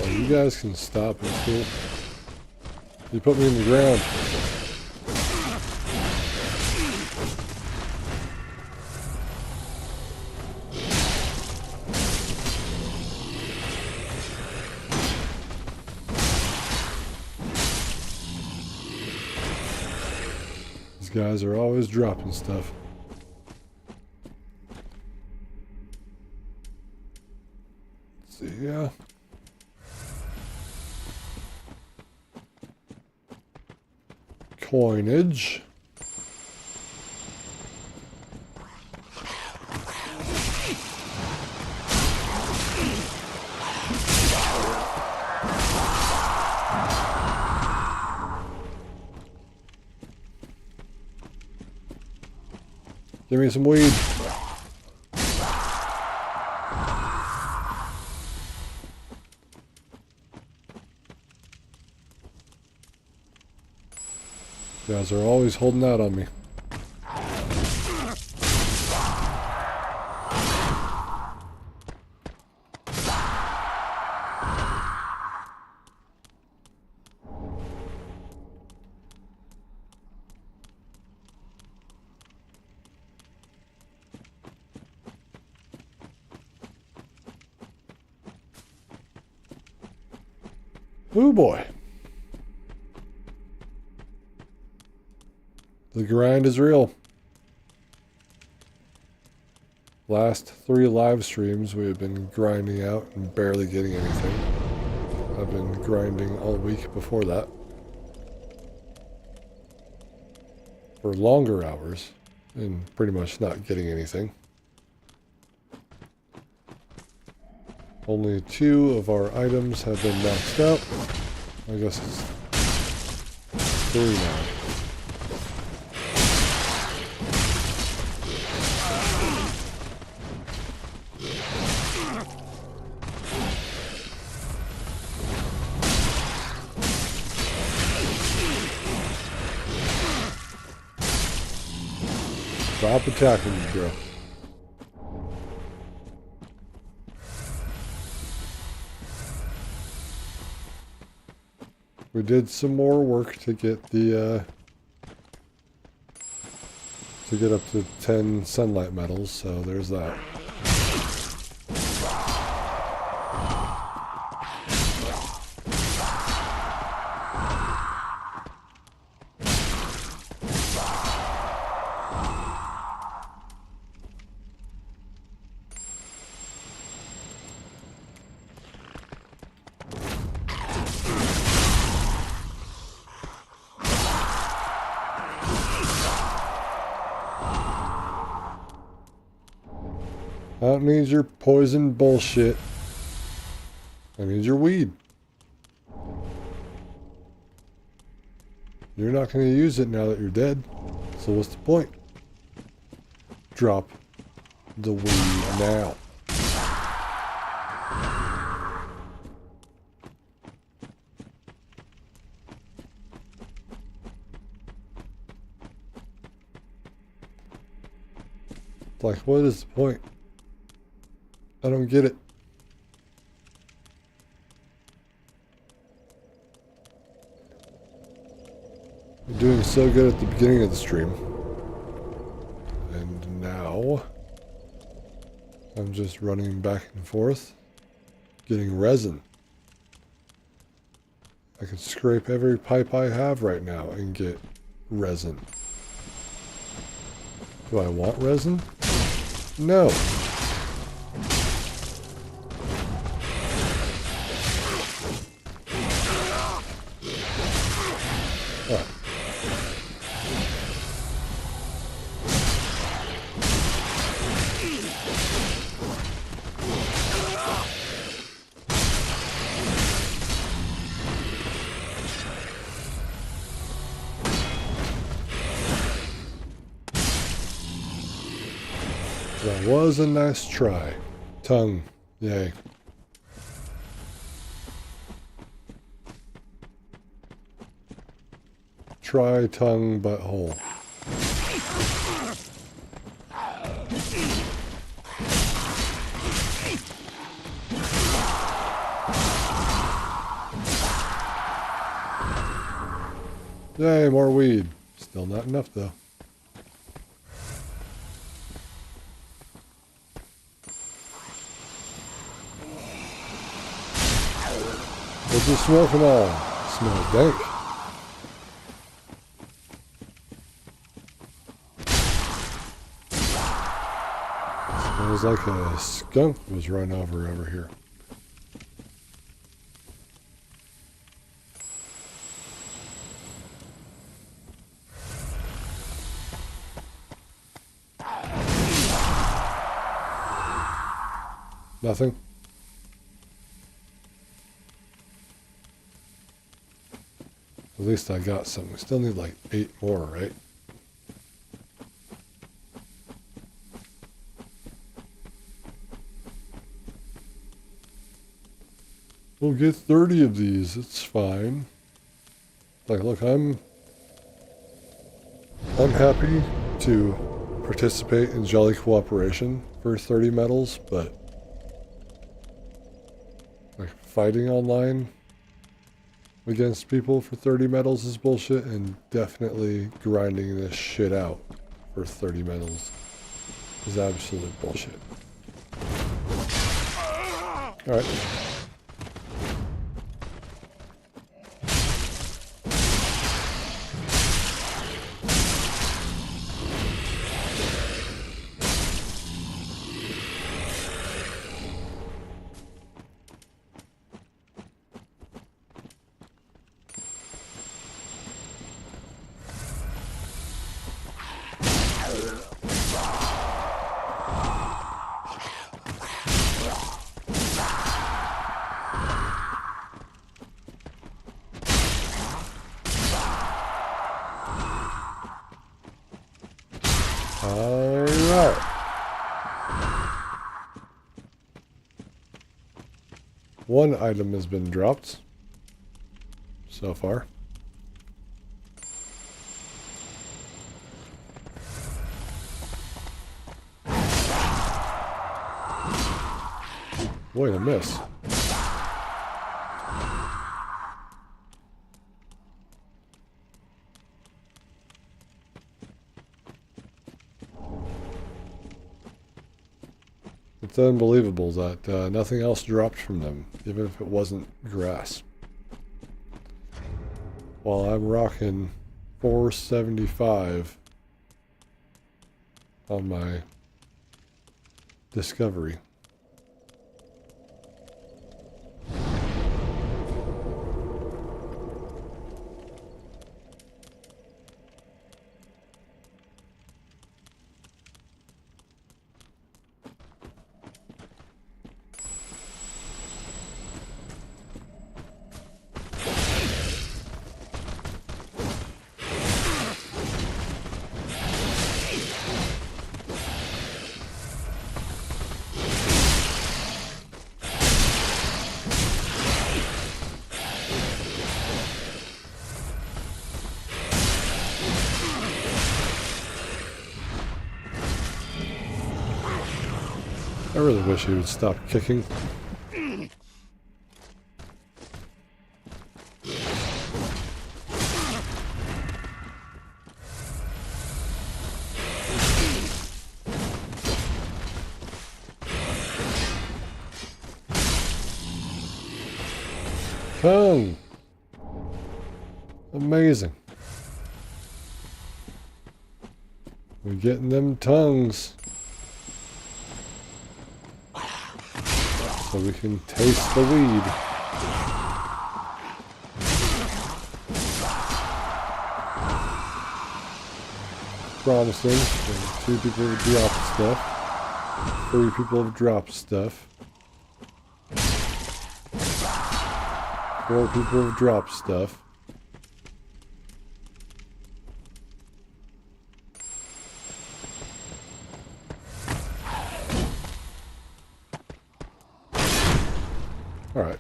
Oh, you guys can stop and cool. You put me in the ground. Guys are always dropping stuff. Let's see, yeah. Coinage. Give me some weed. You guys are always holding out on me. Oh boy. The grind is real. Last 3 live streams we have been grinding out and barely getting anything. I've been grinding all week before that. For longer hours and pretty much not getting anything. Only 2 of our items have been maxed out. I guess it's 3 now. Stop attacking me, bro. We did some more work to get the to get up to 10 sunlight medals, so there's that. I don't need your poison bullshit. I need your weed. You're not going to use it now that you're dead. So what's the point? Drop the weed now. Like, what is the point? I don't get it. We're doing so good at the beginning of the stream. And now I'm just running back and forth, getting resin. I could scrape every pipe I have right now and get resin. Do I want resin? No. Oh. That was a nice try. Tongue. Yay. Try tongue butthole. Yay, more weed. Still not enough though. What's you smoking on? Smells dank. Smells like a skunk was run over here. Nothing. At least I got some. We still need like 8 more, right? We'll get 30 of these. It's fine. Like, look, I'm happy to participate in Jolly Cooperation for 30 medals, but like fighting online against people for 30 medals is bullshit, and definitely grinding this shit out for 30 medals is absolute bullshit. Alright. Alright. One item has been dropped so far. Wait, a miss. It's unbelievable that nothing else dropped from them, even if it wasn't grass. While I'm rocking 475 on my discovery. really wish he would stop kicking. Tongue! Amazing. We're getting them tongues. So we can taste the weed. Promising. 2 people have dropped stuff. 3 people have dropped stuff. 4 people have dropped stuff. Alright.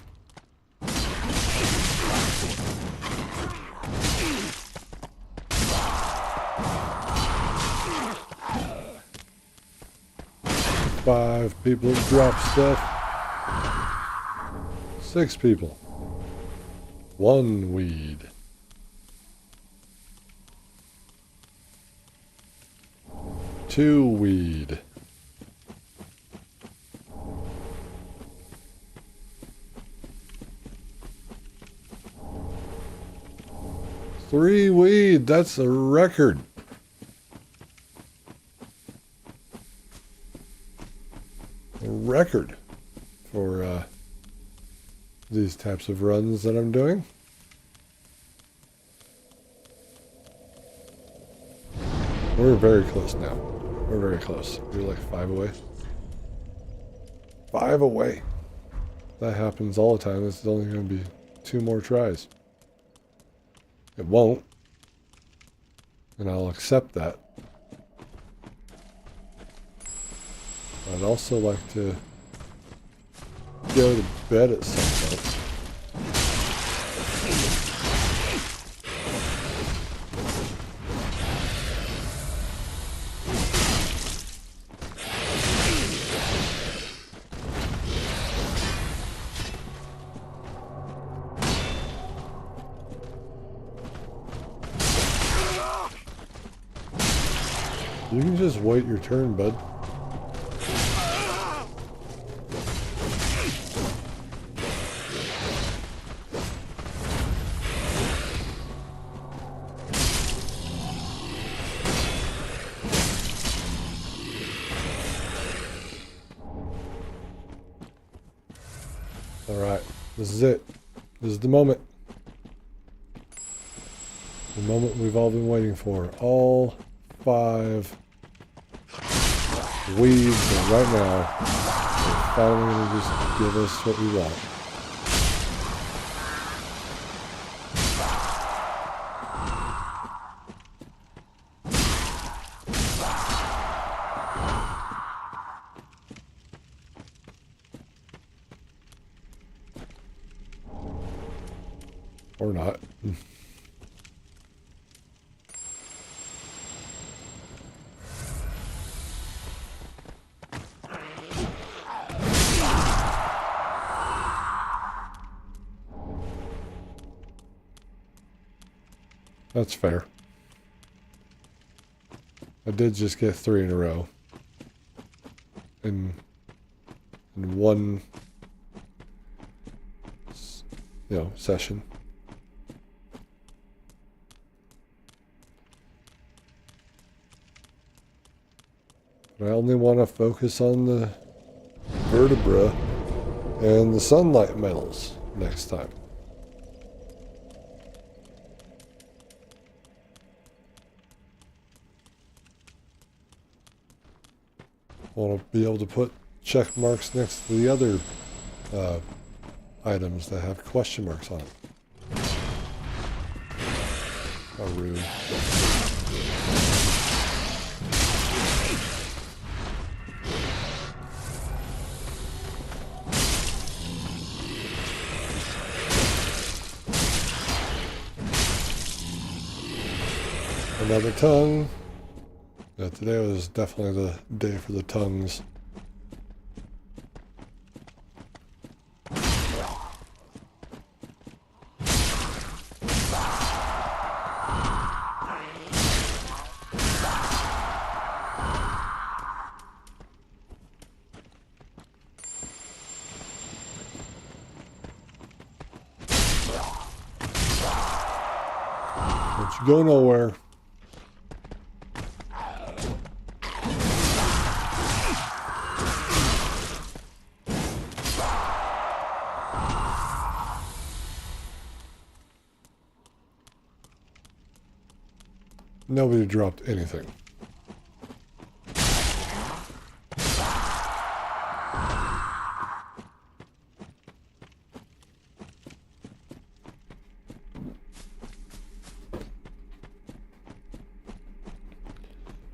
Five people have dropped stuff. 6 people. 1 weed. 2 weed. 3 weed. That's a record. A record for these types of runs that I'm doing. We're very close now. We're very close. We're like 5 away. 5 away. That happens all the time. It's only going to be 2 more tries. It won't. And I'll accept that. I'd also like to go to bed at some point. You can just wait your turn, bud. Alright, this is it. This is the moment. The moment we've all been waiting for. All 5 weeds, and right now, they're finally going to just give us what we want. Or not. That's fair. I did just get 3 in a row. In one, session. But I only want to focus on the vertebra and the sunlight metals next time. I want to be able to put check marks next to the other items that have question marks on them. How rude. Another tongue. Yeah, today was definitely the day for the tongues. Go nowhere. Nobody dropped anything.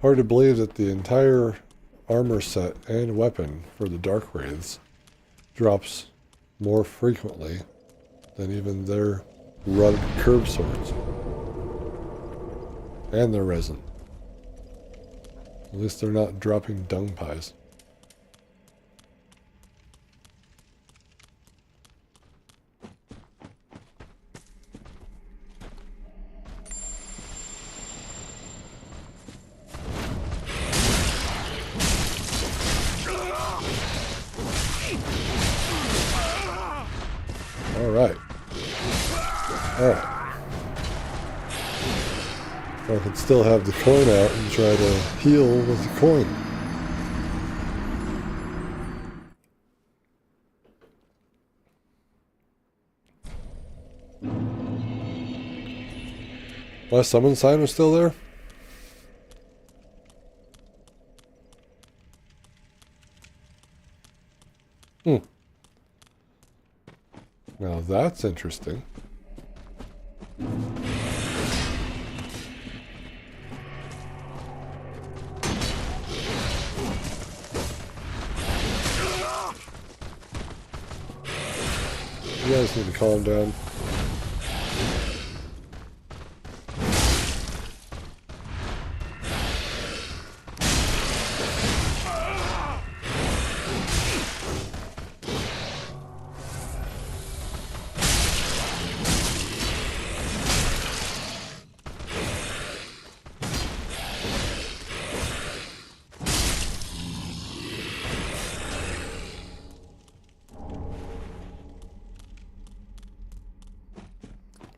Hard to believe that the entire armor set and weapon for the Dark Wraiths drops more frequently than even their rugged curved swords. And their resin. At least they're not dropping dung pies. Alright. Alright. I can still have the coin out and try to heal with the coin. My summon sign was still there? Now that's interesting. You guys need to calm down.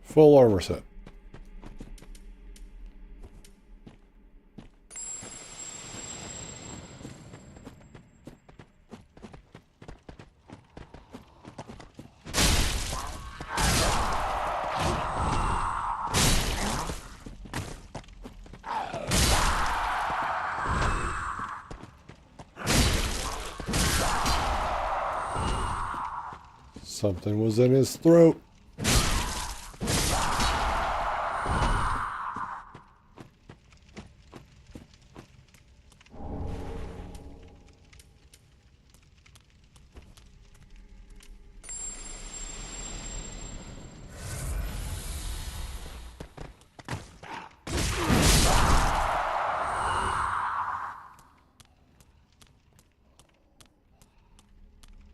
Full armor set. Something was in his throat.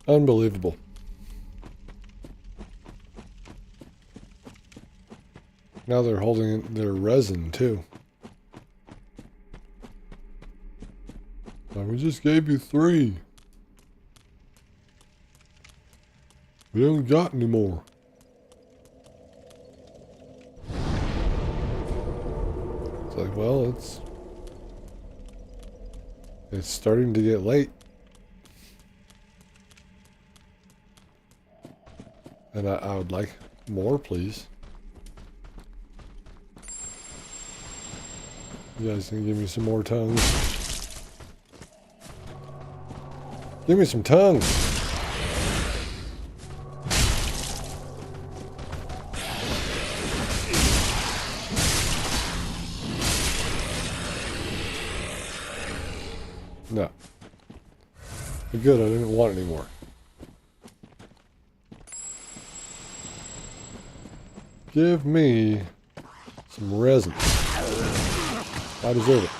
Unbelievable. Now they're holding their resin too. We just gave you 3. We haven't got any more. It's like, well, it's starting to get late. And I would like more, please. You guys can give me some more tongues. Give me some tongues. No. But good, I didn't want any more. Give me some resin. I deserve it.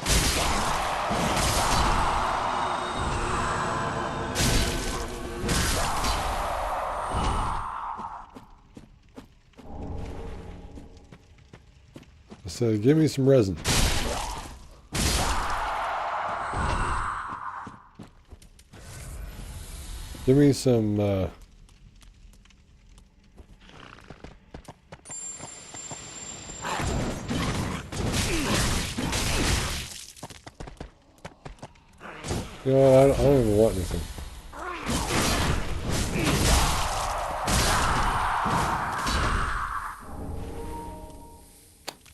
I said, give me some resin. Give me some, You know what? I don't even want anything.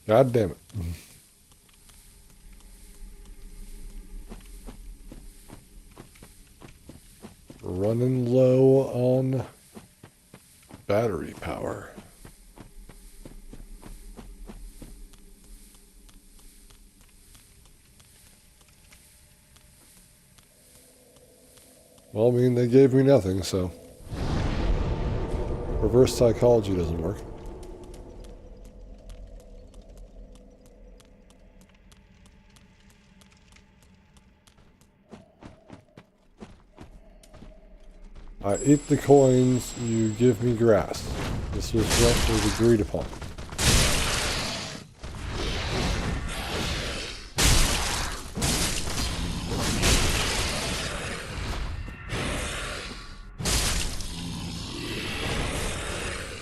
God damn it. Running low on battery power. Well, I mean, they gave me nothing, so reverse psychology doesn't work. I eat the coins, you give me grass. This was what was agreed upon.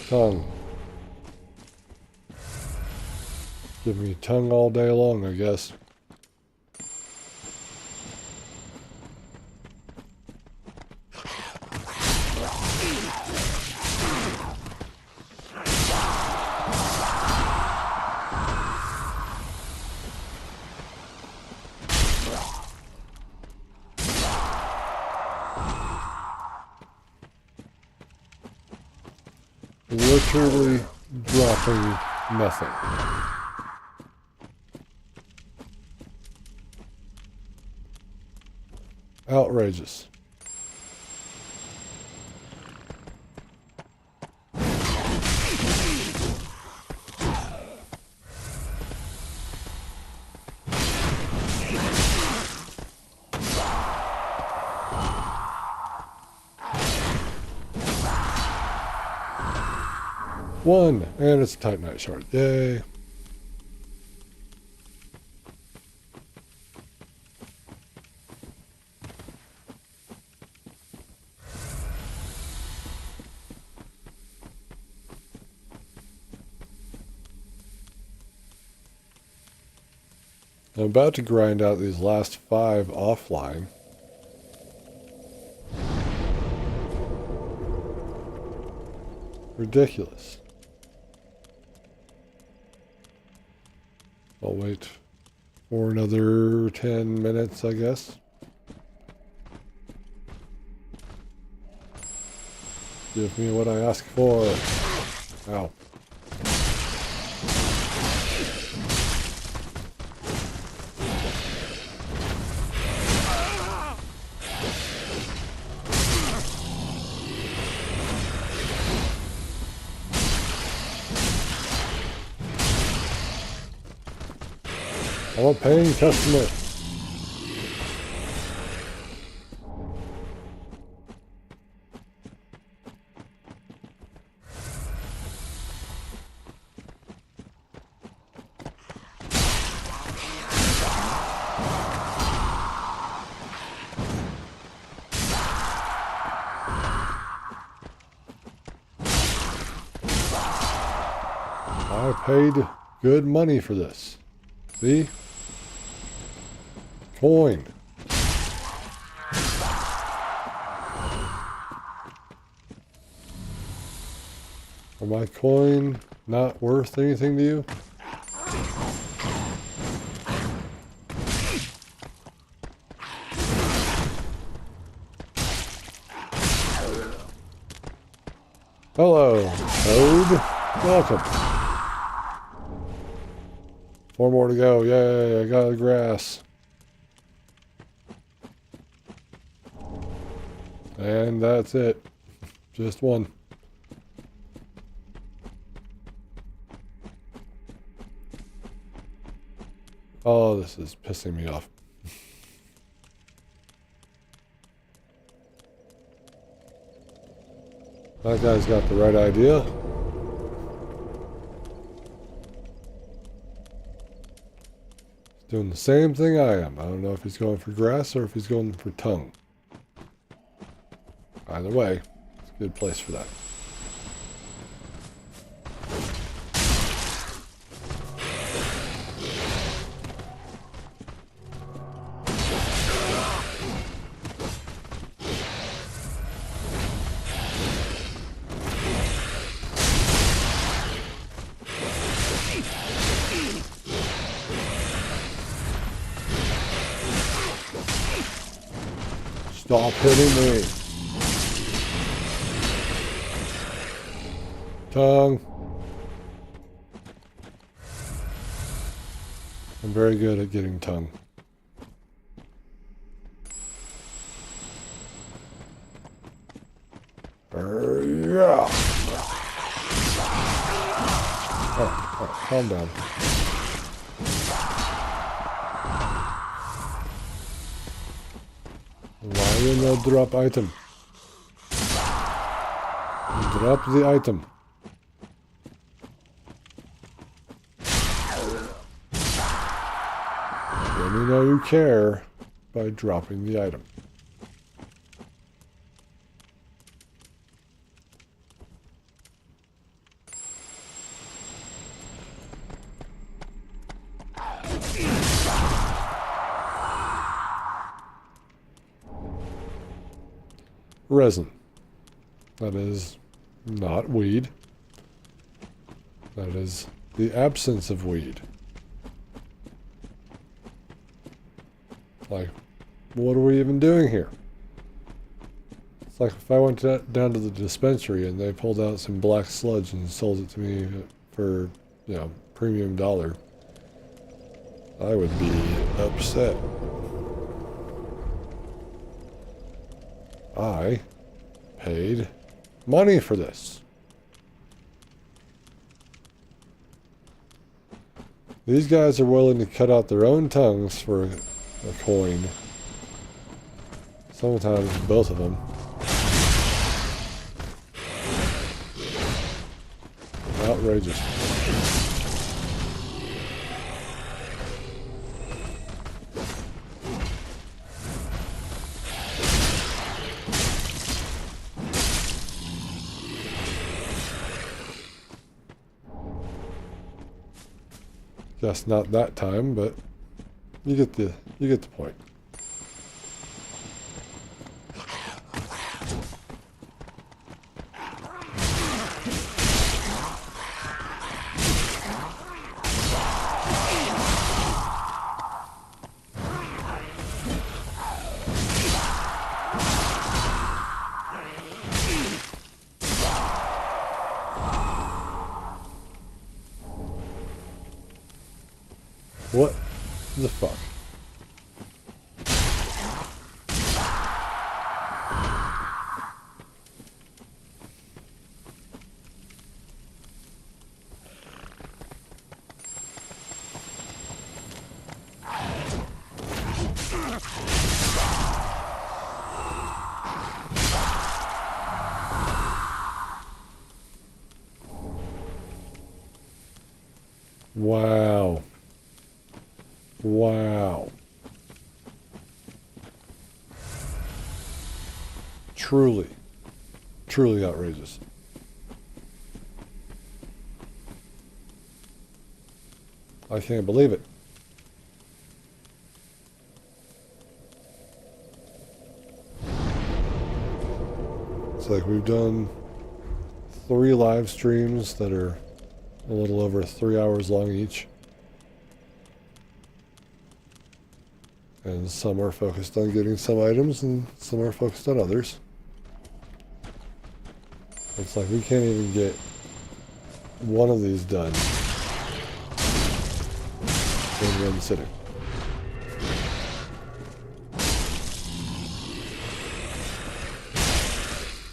Tongue. Give me tongue all day long, I guess. Literally dropping nothing. Outrageous. One, and it's a Titanite shard. Yay. I'm about to grind out these last 5 offline. Ridiculous. I'll wait for another 10 minutes, I guess. Give me what I ask for. Ow. I'm a paying customer. I paid good money for this. See? Coin. Are my coin not worth anything to you? Hello, Toad. Welcome. 4 more to go. Yay, I got the grass. And that's it. Just one. Oh, this is pissing me off. That guy's got the right idea. He's doing the same thing I am. I don't know if he's going for grass or if he's going for tongue. Either way, it's a good place for that. Stop hitting me. Tongue. I'm very good at getting tongue. Yeah. Oh, calm down. Why you not drop item? Drop the item. Let me know you care by dropping the item. Resin. That is not weed. That is the absence of weed. Like, what are we even doing here? It's like if I went down to the dispensary and they pulled out some black sludge and sold it to me for, you know, premium dollar, I would be upset. I paid money for this. These guys are willing to cut out their own tongues for a coin. Sometimes both of them. Outrageous. Guess not that time, but you get the point. What the fuck? Wow. Wow. Truly, truly outrageous. I can't believe it. It's like we've done 3 live streams that are a little over 3 hours long each. And some are focused on getting some items and some are focused on others. It's like we can't even get one of these done in one sitting.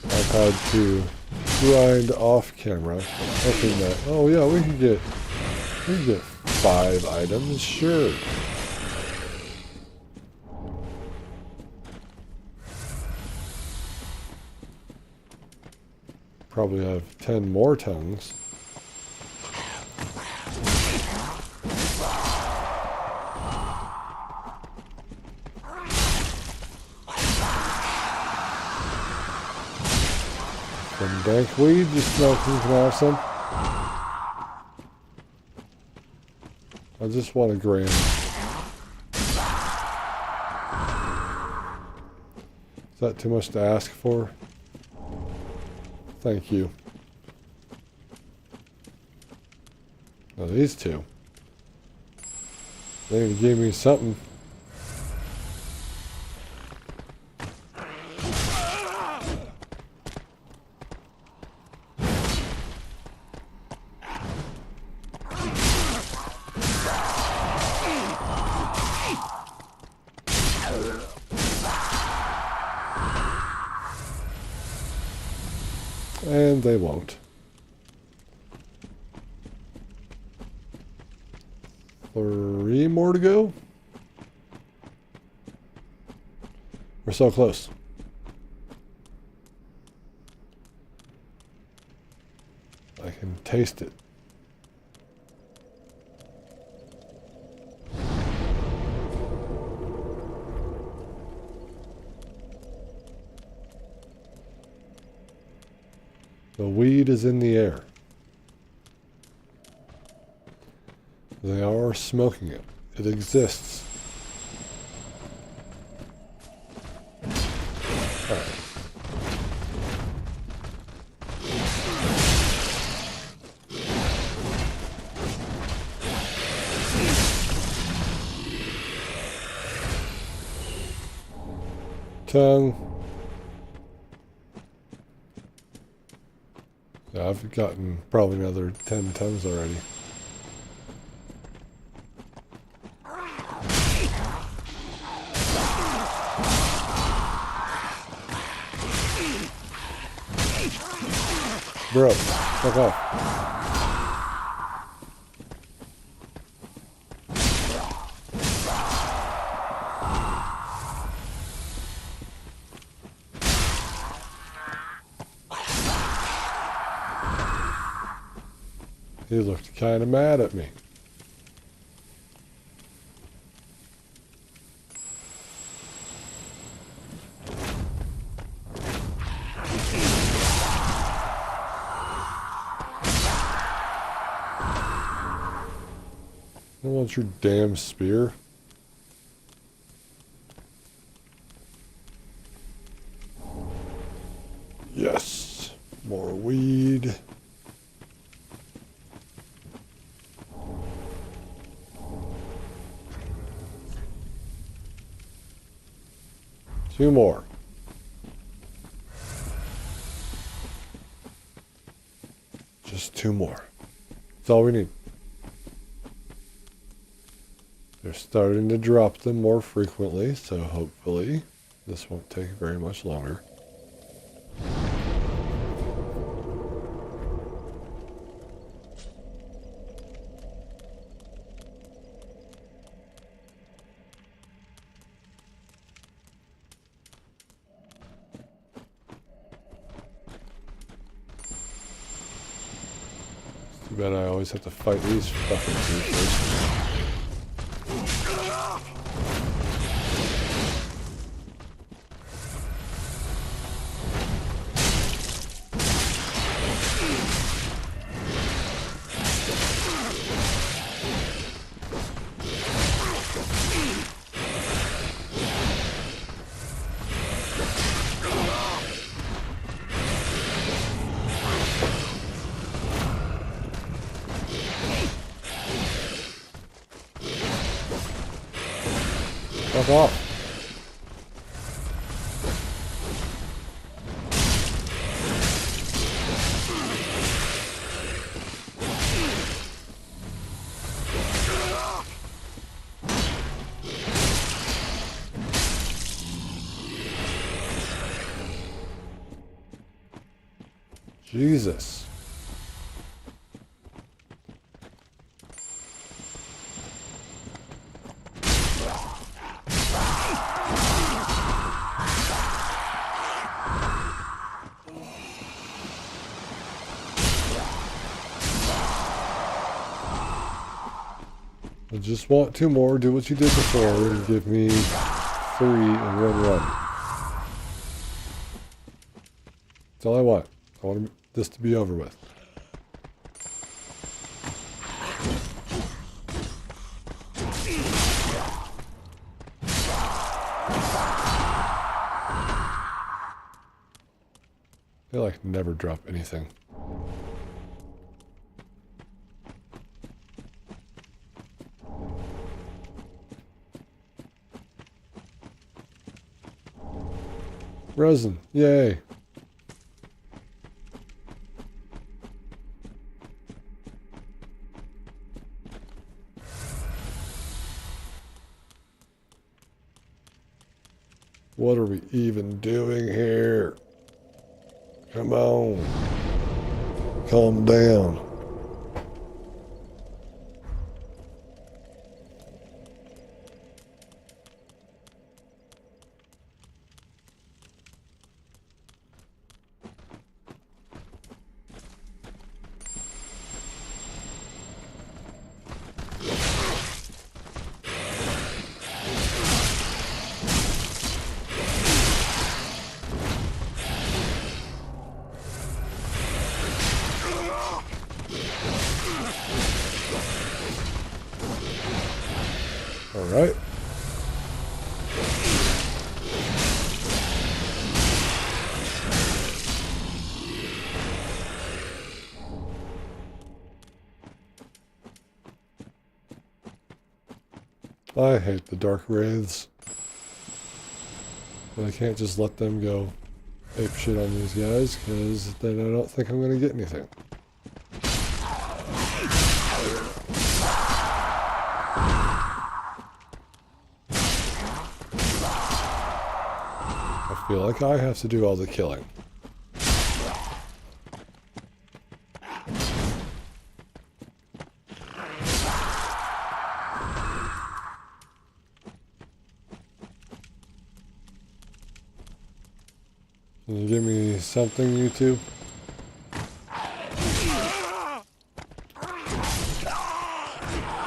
I've had to grind off camera, hoping that, oh yeah, we can get 5 items, sure. Probably have 10 more tongues. Some dank weed, just so you can have some. I just want a gram. Is that too much to ask for? Thank you. Now these two. They gave me something. And they won't. Three more to go. We're so close. I can taste it. The weed is in the air. They are smoking it. It exists. All right. Tongue. Yeah, I've gotten probably another 10 tongues already. Bro, fuck off. He looked kind of mad at me. I don't want your damn spear. Yes, more weed. Two more. Just two more. That's all we need. They're starting to drop them more frequently, so hopefully this won't take very much longer. Too bad I always have to fight these fucking two first. Fuck off. Jesus. I just want two more. Do what you did before and give me 3 in one run. That's all I want. I want this to be over with. They like never drop anything. Resin, yay. What are we even doing here? Come on. Calm down. All right. I hate the dark wraiths. But I can't just let them go ape shit on these guys, because then I don't think I'm going to get anything. I feel like I have to do all the killing. Can you give me something, YouTube?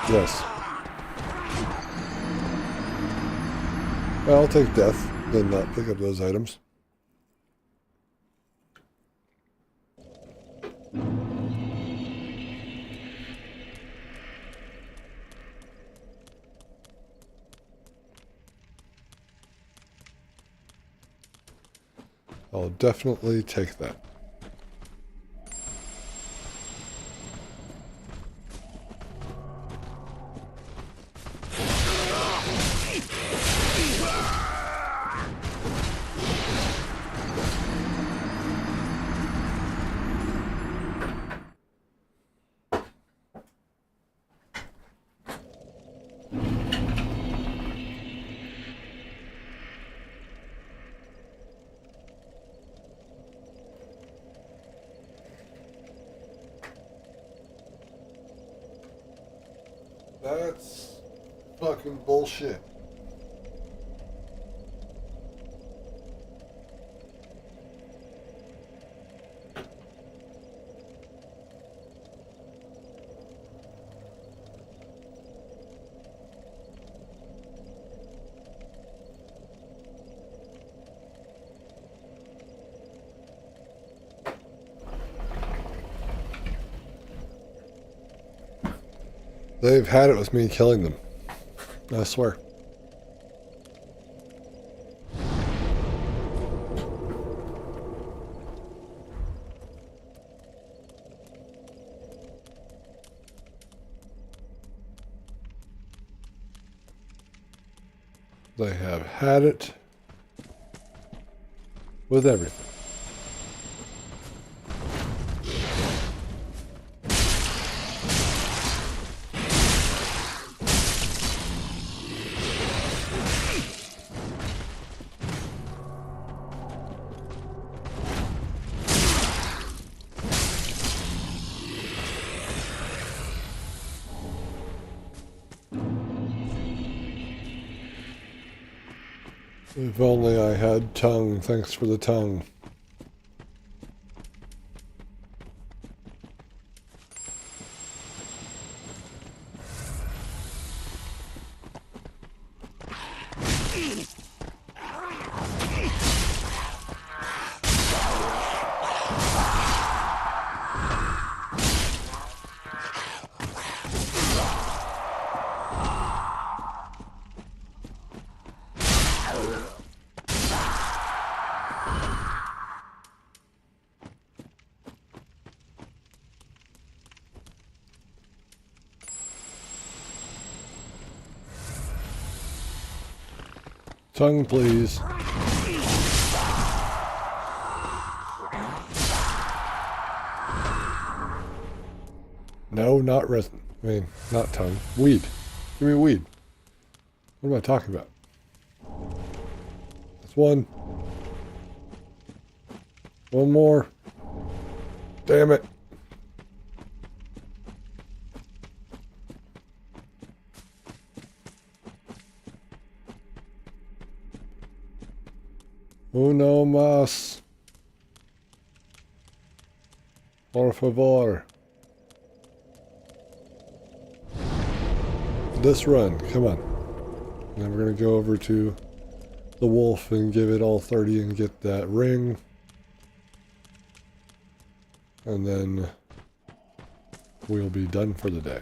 Yes. Well, I'll take death, then not pick up those items. I'll definitely take that. That's fucking bullshit. They've had it with me killing them. I swear. They have had it with everything. If only I had tongue. Thanks for the tongue. Tongue, please. No, not resin. I mean, not tongue. Weed. Give me weed. What am I talking about? That's one. One more. Damn it. Uno más. Por favor. This run, come on. Then we're going to go over to the wolf and give it all 30 and get that ring. And then we'll be done for the day.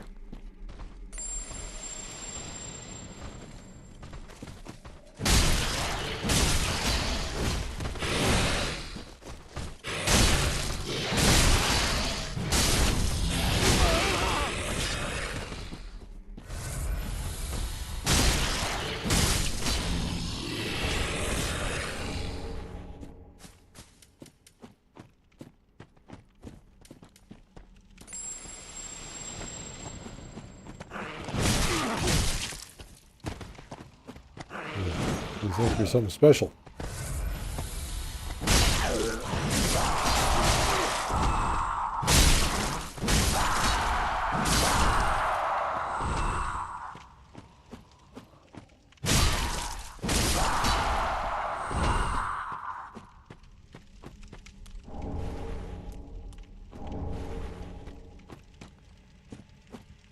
You think you're something special.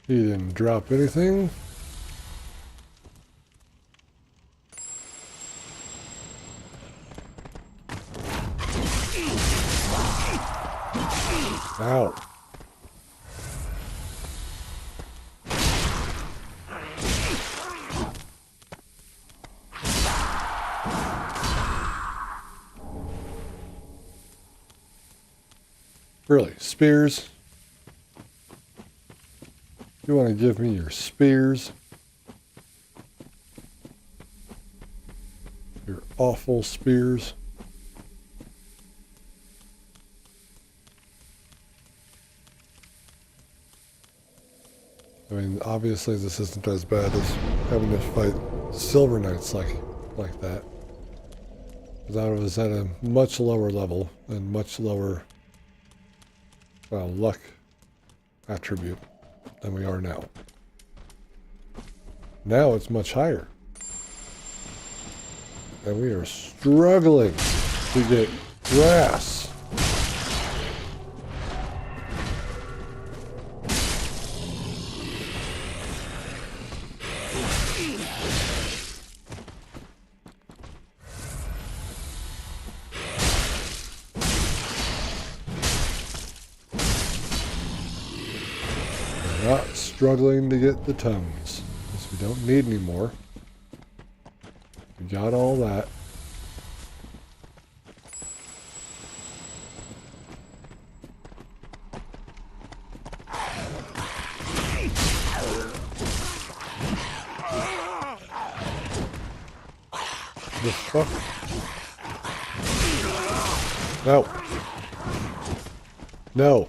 He didn't drop anything. Ow. Really, spears? You want to give me your spears? Your awful spears? I mean, obviously this isn't as bad as having to fight Silver Knights like that. That was at a much lower level and much lower, well, luck attribute than we are now. Now it's much higher. And we are struggling to get grass. Not struggling to get the tongues, because we don't need any more. We got all that. The fuck? No. No.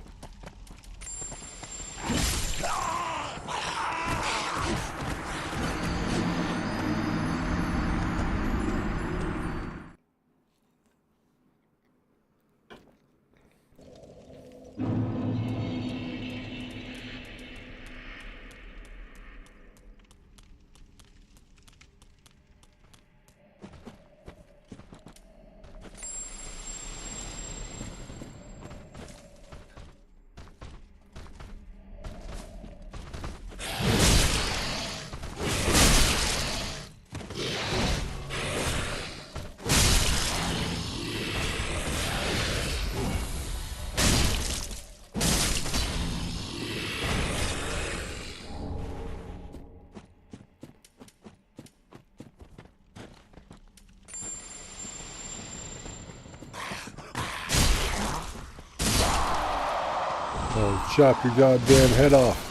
Oh, chop your goddamn head off.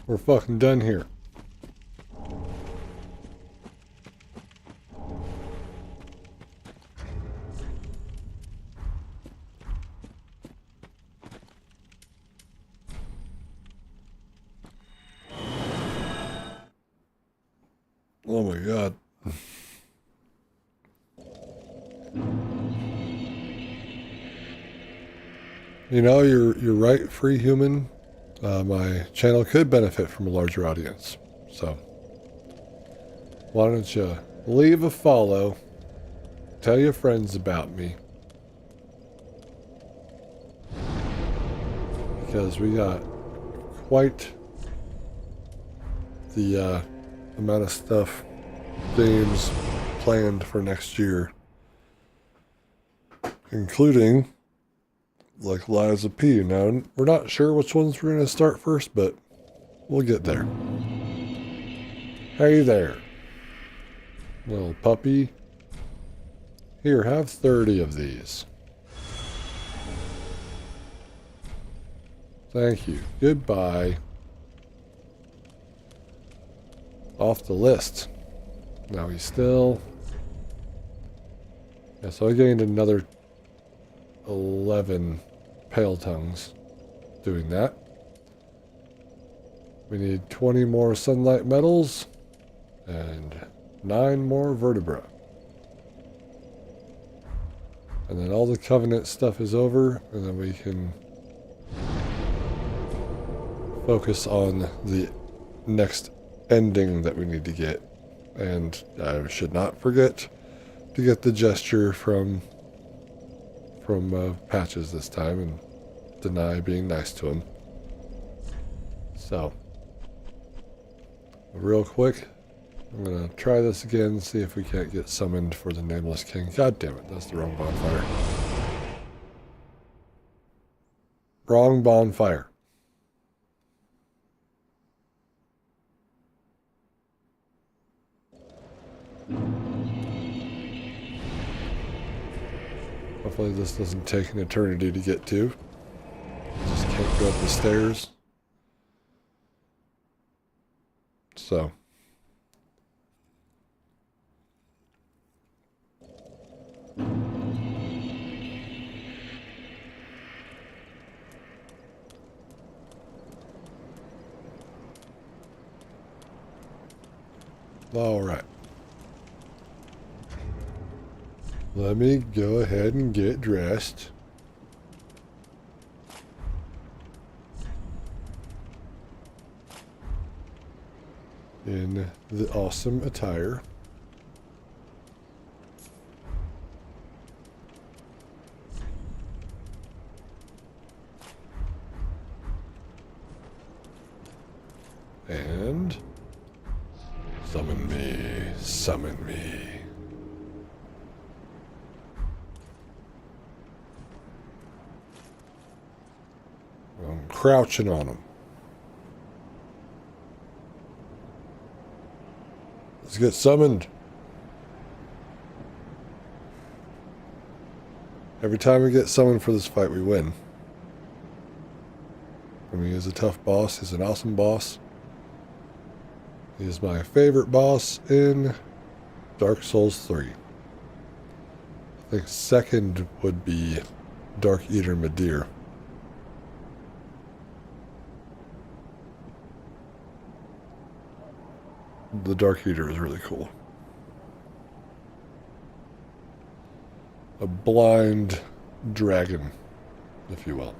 We're fucking done here. Oh my god. You know, you're right, free human. My channel could benefit from a larger audience. So, why don't you leave a follow, tell your friends about me. Because we got quite the amount of stuff, games planned for next year. Including, like, Lies of P. Now, we're not sure which ones we're going to start first, but we'll get there. Hey there, little puppy. Here, have 30 of these. Thank you. Goodbye. Off the list. Now he's still... Yeah, so I gained another 11 pale tongues doing that. We need 20 more sunlight metals and 9 more vertebra. And then all the covenant stuff is over, and then we can focus on the next ending that we need to get. And I should not forget to get the gesture from Patches this time and deny being nice to him. So, real quick, I'm gonna try this again, see if we can't get summoned for the Nameless King. God damn it, that's the wrong bonfire. Wrong bonfire. Hopefully this doesn't take an eternity to get to. Just can't go up the stairs. So. All right. Let me go ahead and get dressed. In the awesome attire. And summon me, summon me. I'm crouching on him. Let's get summoned. Every time we get summoned for this fight, we win. I mean, he's a tough boss. He's an awesome boss. He's my favorite boss in Dark Souls 3. I think second would be Dark Eater Madir. The Dark Eater is really cool. A blind dragon, if you will.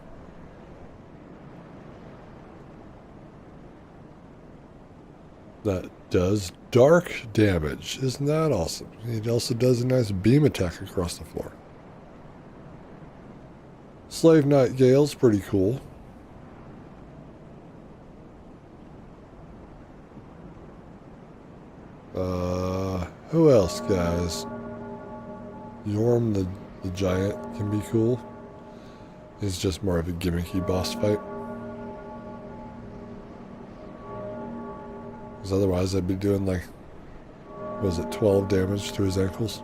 That does dark damage. Isn't that awesome? It also does a nice beam attack across the floor. Slave Knight Gale's pretty cool. Who else, guys? Yorm the Giant can be cool. He's just more of a gimmicky boss fight. Because otherwise I'd be doing like, was it 12 damage to his ankles?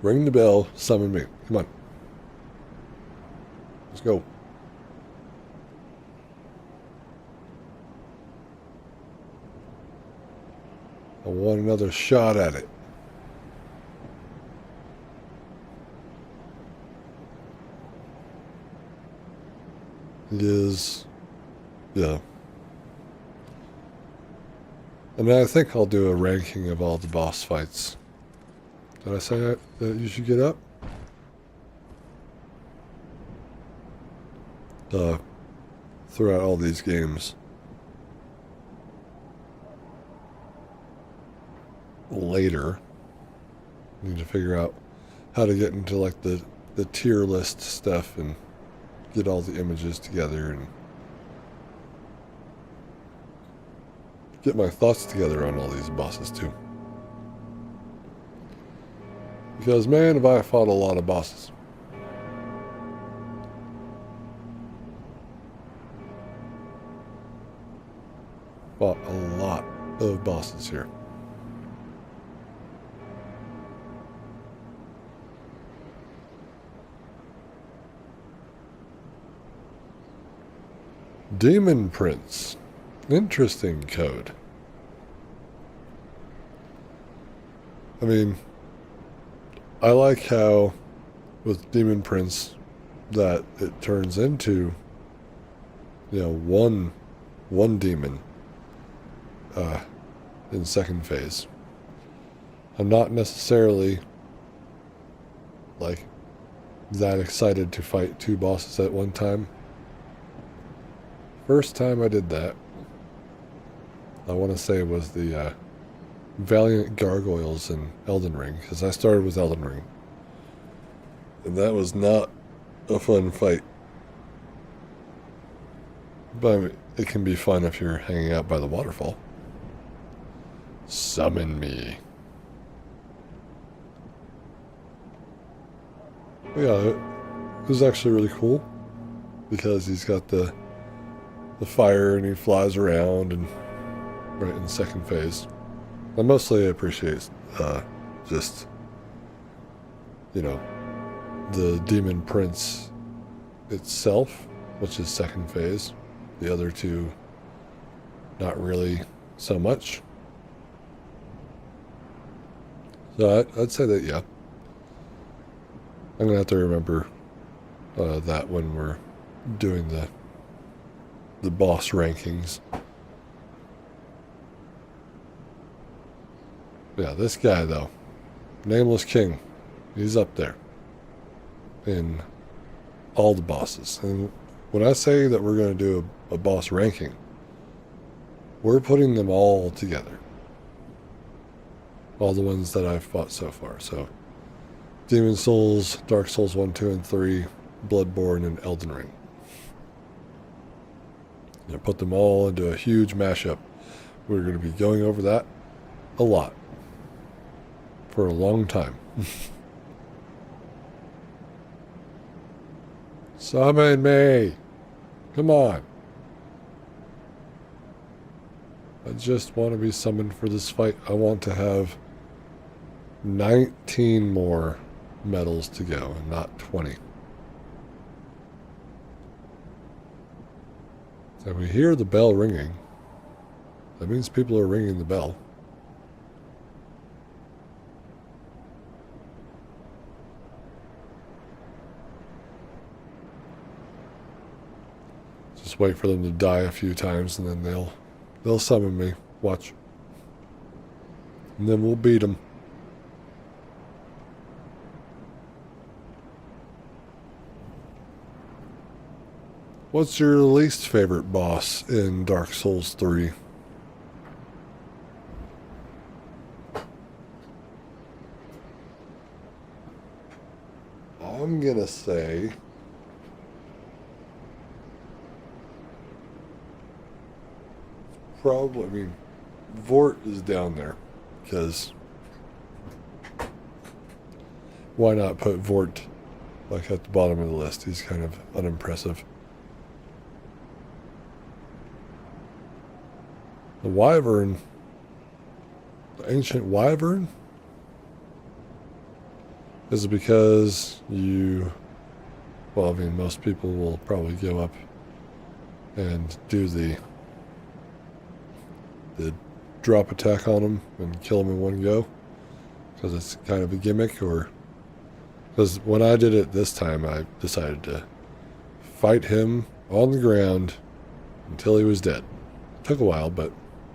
Ring the bell, summon me. Come on. Let's go. I want another shot at it. It is, yeah. And then I think I'll do a ranking of all the boss fights. Did I say that you should get up? Throughout all these games. Later. Need to figure out how to get into like the tier list stuff and get all the images together and get my thoughts together on all these bosses too. Because man, have I fought a lot of bosses. Fought a lot of bosses here. Demon Prince. Interesting code. I mean, I like how with Demon Prince that it turns into, you know, one demon in second phase. I'm not necessarily like that excited to fight two bosses at one time. First time I did that, I want to say it was the Valiant Gargoyles in Elden Ring, because I started with Elden Ring. And that was not a fun fight. But it can be fun if you're hanging out by the waterfall. Summon me. Yeah, it was actually really cool, because he's got the fire and he flies around and right in the second phase. I mostly appreciate just, you know, the Demon Prince itself, which is second phase. The other two, not really so much. So I'd say that, yeah. I'm going to have to remember that when we're doing the boss rankings. Yeah, this guy though, Nameless King, he's up there in all the bosses. And when I say that we're going to do a boss ranking, we're putting them all together. All the ones that I've fought so far. So, Demon Souls, Dark Souls 1, 2, and 3, Bloodborne, and Elden Ring. You know, put them all into a huge mashup. We're going to be going over that a lot. For a long time. Summon me! Come on. I just want to be summoned for this fight. I want to have 19 more medals to go and not 20. So we hear the bell ringing. That means people are ringing the bell. Just wait for them to die a few times and then they'll summon me. Watch. And then we'll beat them. What's your least favorite boss in Dark Souls 3? I'm gonna say probably, I mean, Vort is down there, because why not put Vort like at the bottom of the list? He's kind of unimpressive. The Wyvern, the ancient Wyvern, is it because well, I mean, most people will probably go up and do the drop attack on him and kill him in one go, because it's kind of a gimmick, or because when I did it this time, I decided to fight him on the ground until he was dead. It took a while, but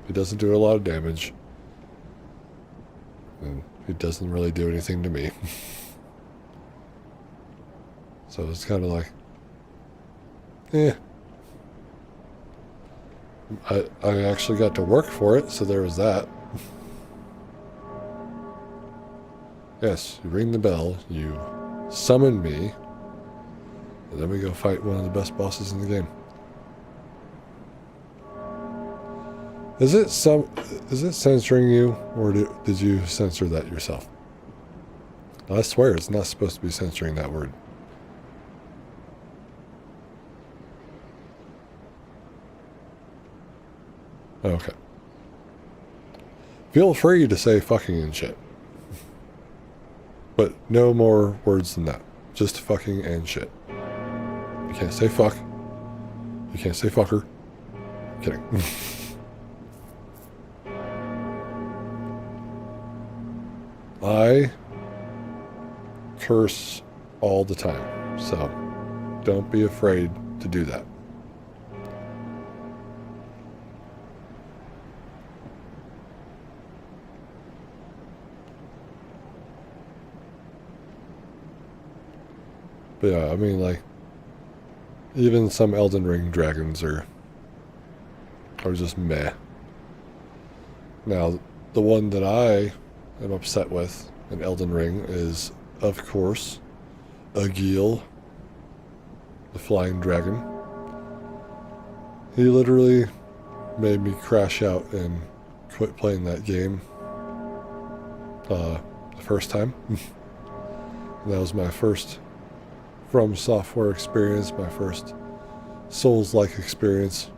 He doesn't do a lot of damage. And he doesn't really do anything to me. So it's kind of like, eh. I actually got to work for it, so there was that. Yes, you ring the bell, you summon me, and then we go fight one of the best bosses in the game. Is it censoring you, or did you censor that yourself? I swear it's not supposed to be censoring that word. Okay. Feel free to say fucking and shit. But no more words than that. Just fucking and shit. You can't say fuck. You can't say fucker. I'm kidding. I curse all the time, so don't be afraid to do that. But yeah, I mean, like, even some Elden Ring dragons are just meh. Now, the one that I am upset with in Elden Ring is, of course, Agil, the flying dragon. He literally made me crash out and quit playing that game the first time. And that was my first From Software experience, my first Souls-like experience.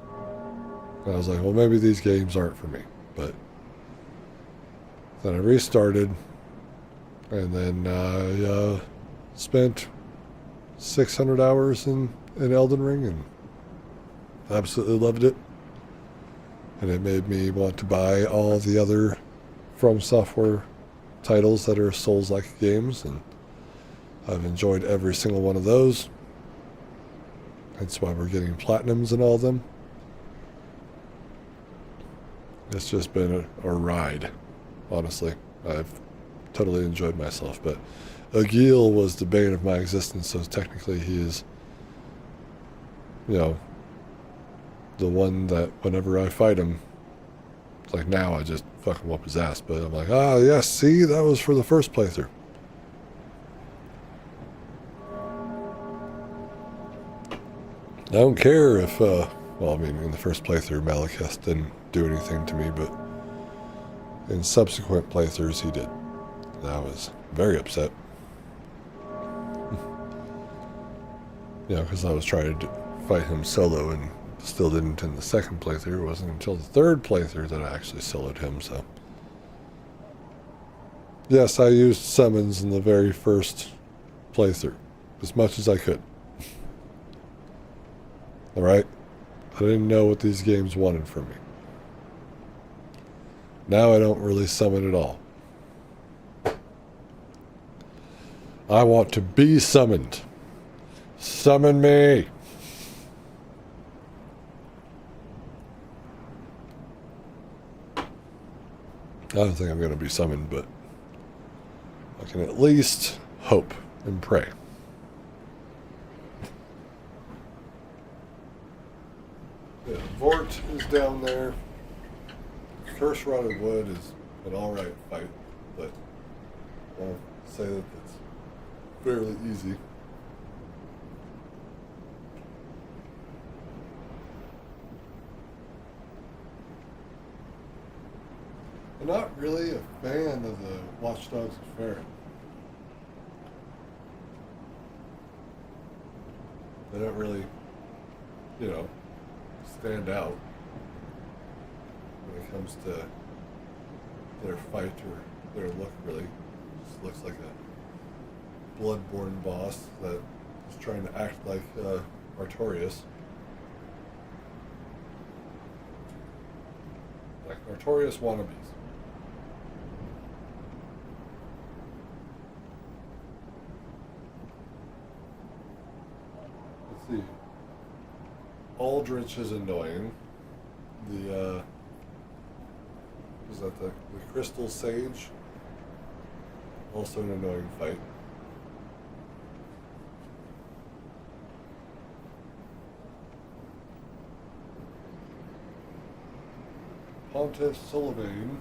And I was like, well, maybe these games aren't for me. But then I restarted, and then I spent 600 hours in Elden Ring and absolutely loved it. And it made me want to buy all the other From Software titles that are Souls-like games, and I've enjoyed every single one of those. That's why we're getting platinums in all of them. It's just been a ride, honestly. I've totally enjoyed myself, but Agil was the bane of my existence, so technically he is, you know, the one that whenever I fight him, it's like now I just fucking whoop his ass, but I'm like, yes, see, that was for the first playthrough. I don't care if, well, I mean, in the first playthrough, Malekith didn't do anything to me, but in subsequent playthroughs, he did. And I was very upset. Yeah, because I was trying to fight him solo and still didn't in the second playthrough. It wasn't until the third playthrough that I actually soloed him, so. Yes, I used summons in the very first playthrough, as much as I could. Alright? I didn't know what these games wanted from me. Now I don't really summon at all. I want to be summoned. Summon me! I don't think I'm going to be summoned, but I can at least hope and pray. Yeah, Vort is down there. Curse Rotted Wood is an alright fight, but I'll say that it's fairly easy. I'm not really a fan of the Watch Dogs of Farron. They don't really, you know, stand out when it comes to their fight or their look, really. It just looks like a bloodborne boss that is trying to act like Artorias. Like Artorias wannabes. Let's see. Aldrich is annoying. The was that the Crystal Sage? Also an annoying fight. Pontiff Sullivan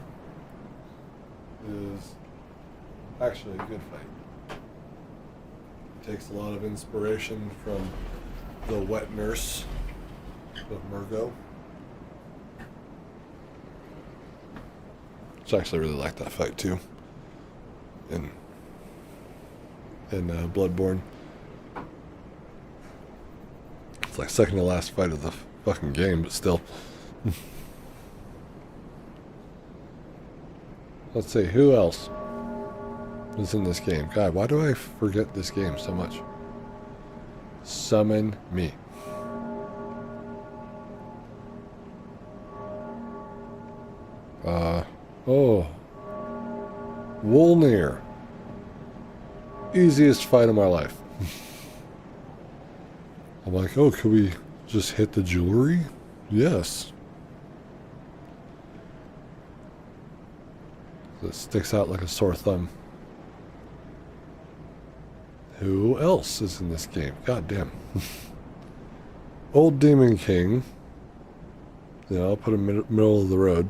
is actually a good fight. It takes a lot of inspiration from the Wet Nurse of Murgo. I actually really like that fight too. In Bloodborne. It's like second to last fight of the fucking game, but still. Let's see, who else is in this game? God, why do I forget this game so much? Summon me. Oh. Wolnir. Easiest fight of my life. I'm like, oh, could we just hit the jewelry? Yes. It sticks out like a sore thumb. Who else is in this game? God damn. Old Demon King. Yeah, I'll put him middle of the road.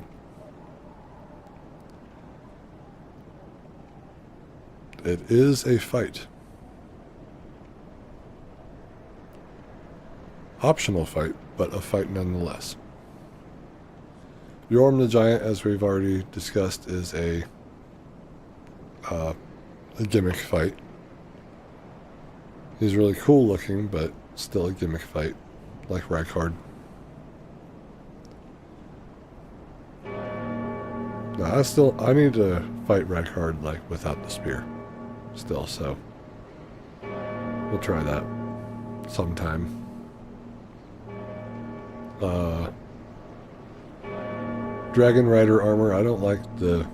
It is a fight. Optional fight, but a fight nonetheless. Yorm the Giant, as we've already discussed, is a gimmick fight. He's really cool looking, but still a gimmick fight, like Rykard. Now, I need to fight Rykard like without the spear, still. So we'll try that sometime. Dragon Rider armor. I don't like the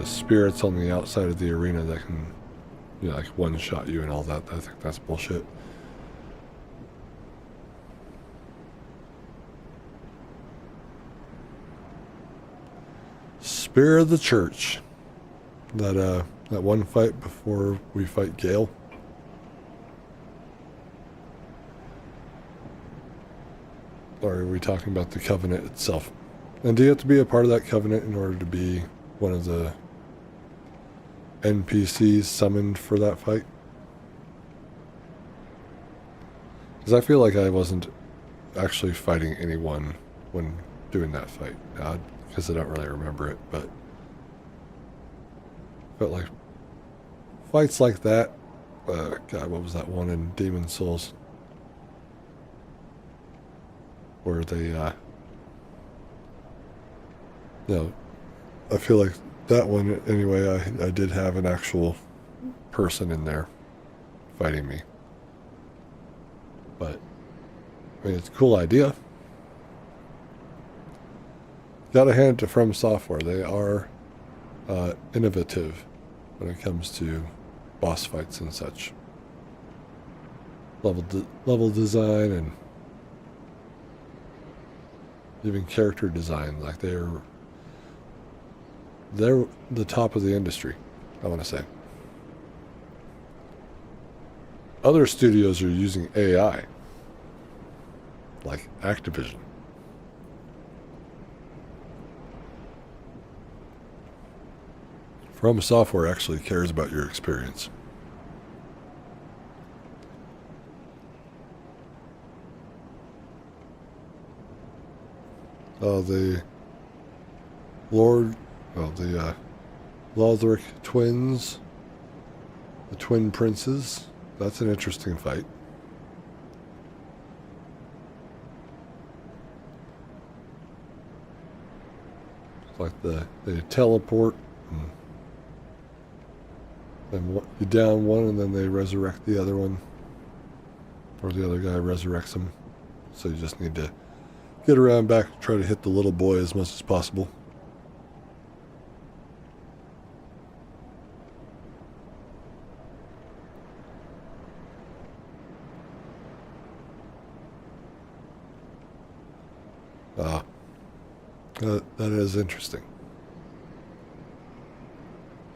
spirits on the outside of the arena that can, you know, like one-shot you and all that. I think that's bullshit. Spear of the Church. That one fight before we fight Gale. Or are we talking about the Covenant itself? And do you have to be a part of that Covenant in order to be one of the NPCs summoned for that fight? Because I feel like I wasn't actually fighting anyone when doing that fight. Because I don't really remember it, but like fights like that. God, what was that one in Demon Souls? Where they, I feel like that one, anyway, I did have an actual person in there fighting me. But, I mean, it's a cool idea. Gotta hand it to From Software. They are innovative when it comes to boss fights and such. Level design and even character design, like they're the top of the industry, I want to say. Other studios are using AI, like Activision. From Software actually cares about your experience. The Lothric twins, the twin princes. That's an interesting fight. It's like they teleport and you down one and then they resurrect the other one, or the other guy resurrects them. So you just need to get around back, try to hit the little boy as much as possible. That is interesting.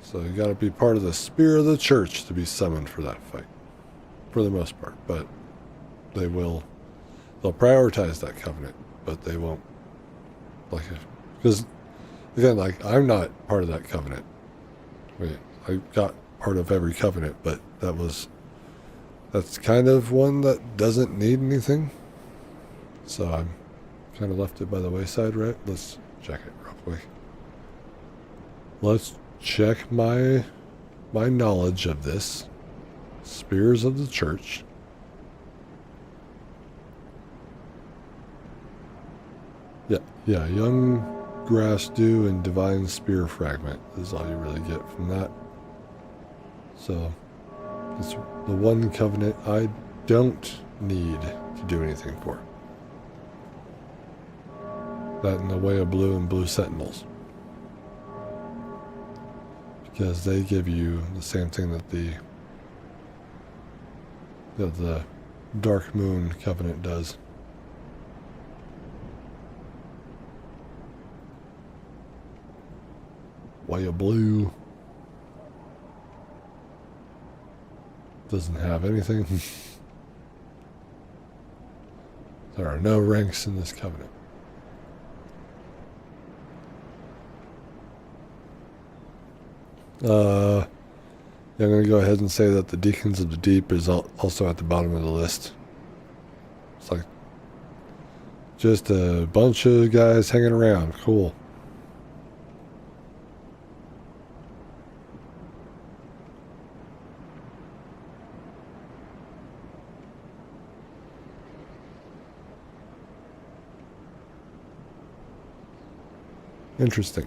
So you got to be part of the spear of the church to be summoned for that fight, for the most part. But they'll prioritize that covenant, but they won't, like, because again, like, I'm not part of that covenant. I got part of every covenant, but that's kind of one that doesn't need anything. So I'm kind of left it by the wayside, right? Let's check it real quick. Let's check my knowledge of this. Spears of the church. Yeah, young grass dew and divine spear fragment is all you really get from that. So it's the one covenant I don't need to do anything for. That in the way of blue and blue sentinels. Because they give you the same thing that the Dark Moon covenant does. Way of blue doesn't have anything. There are no ranks in this covenant. I'm going to go ahead and say that the Deacons of the Deep is also at the bottom of the list. It's like just a bunch of guys hanging around. Cool. Interesting.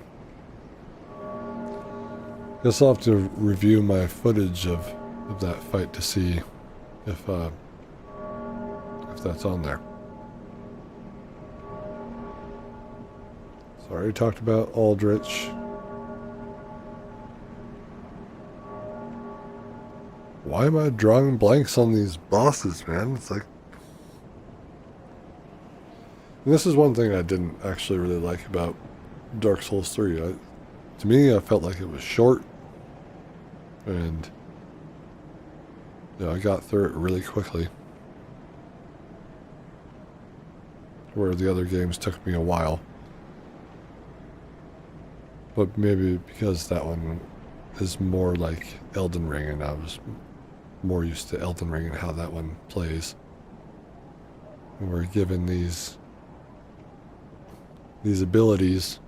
Guess I'll have to review my footage of that fight to see if that's on there. So I already talked about Aldrich. Why am I drawing blanks on these bosses, man? It's like... And this is one thing I didn't actually really like about Dark Souls 3. To me, I felt like it was short. And I got through it really quickly. Where the other games took me a while. But maybe because that one is more like Elden Ring, and I was more used to Elden Ring and how that one plays. And we're given these abilities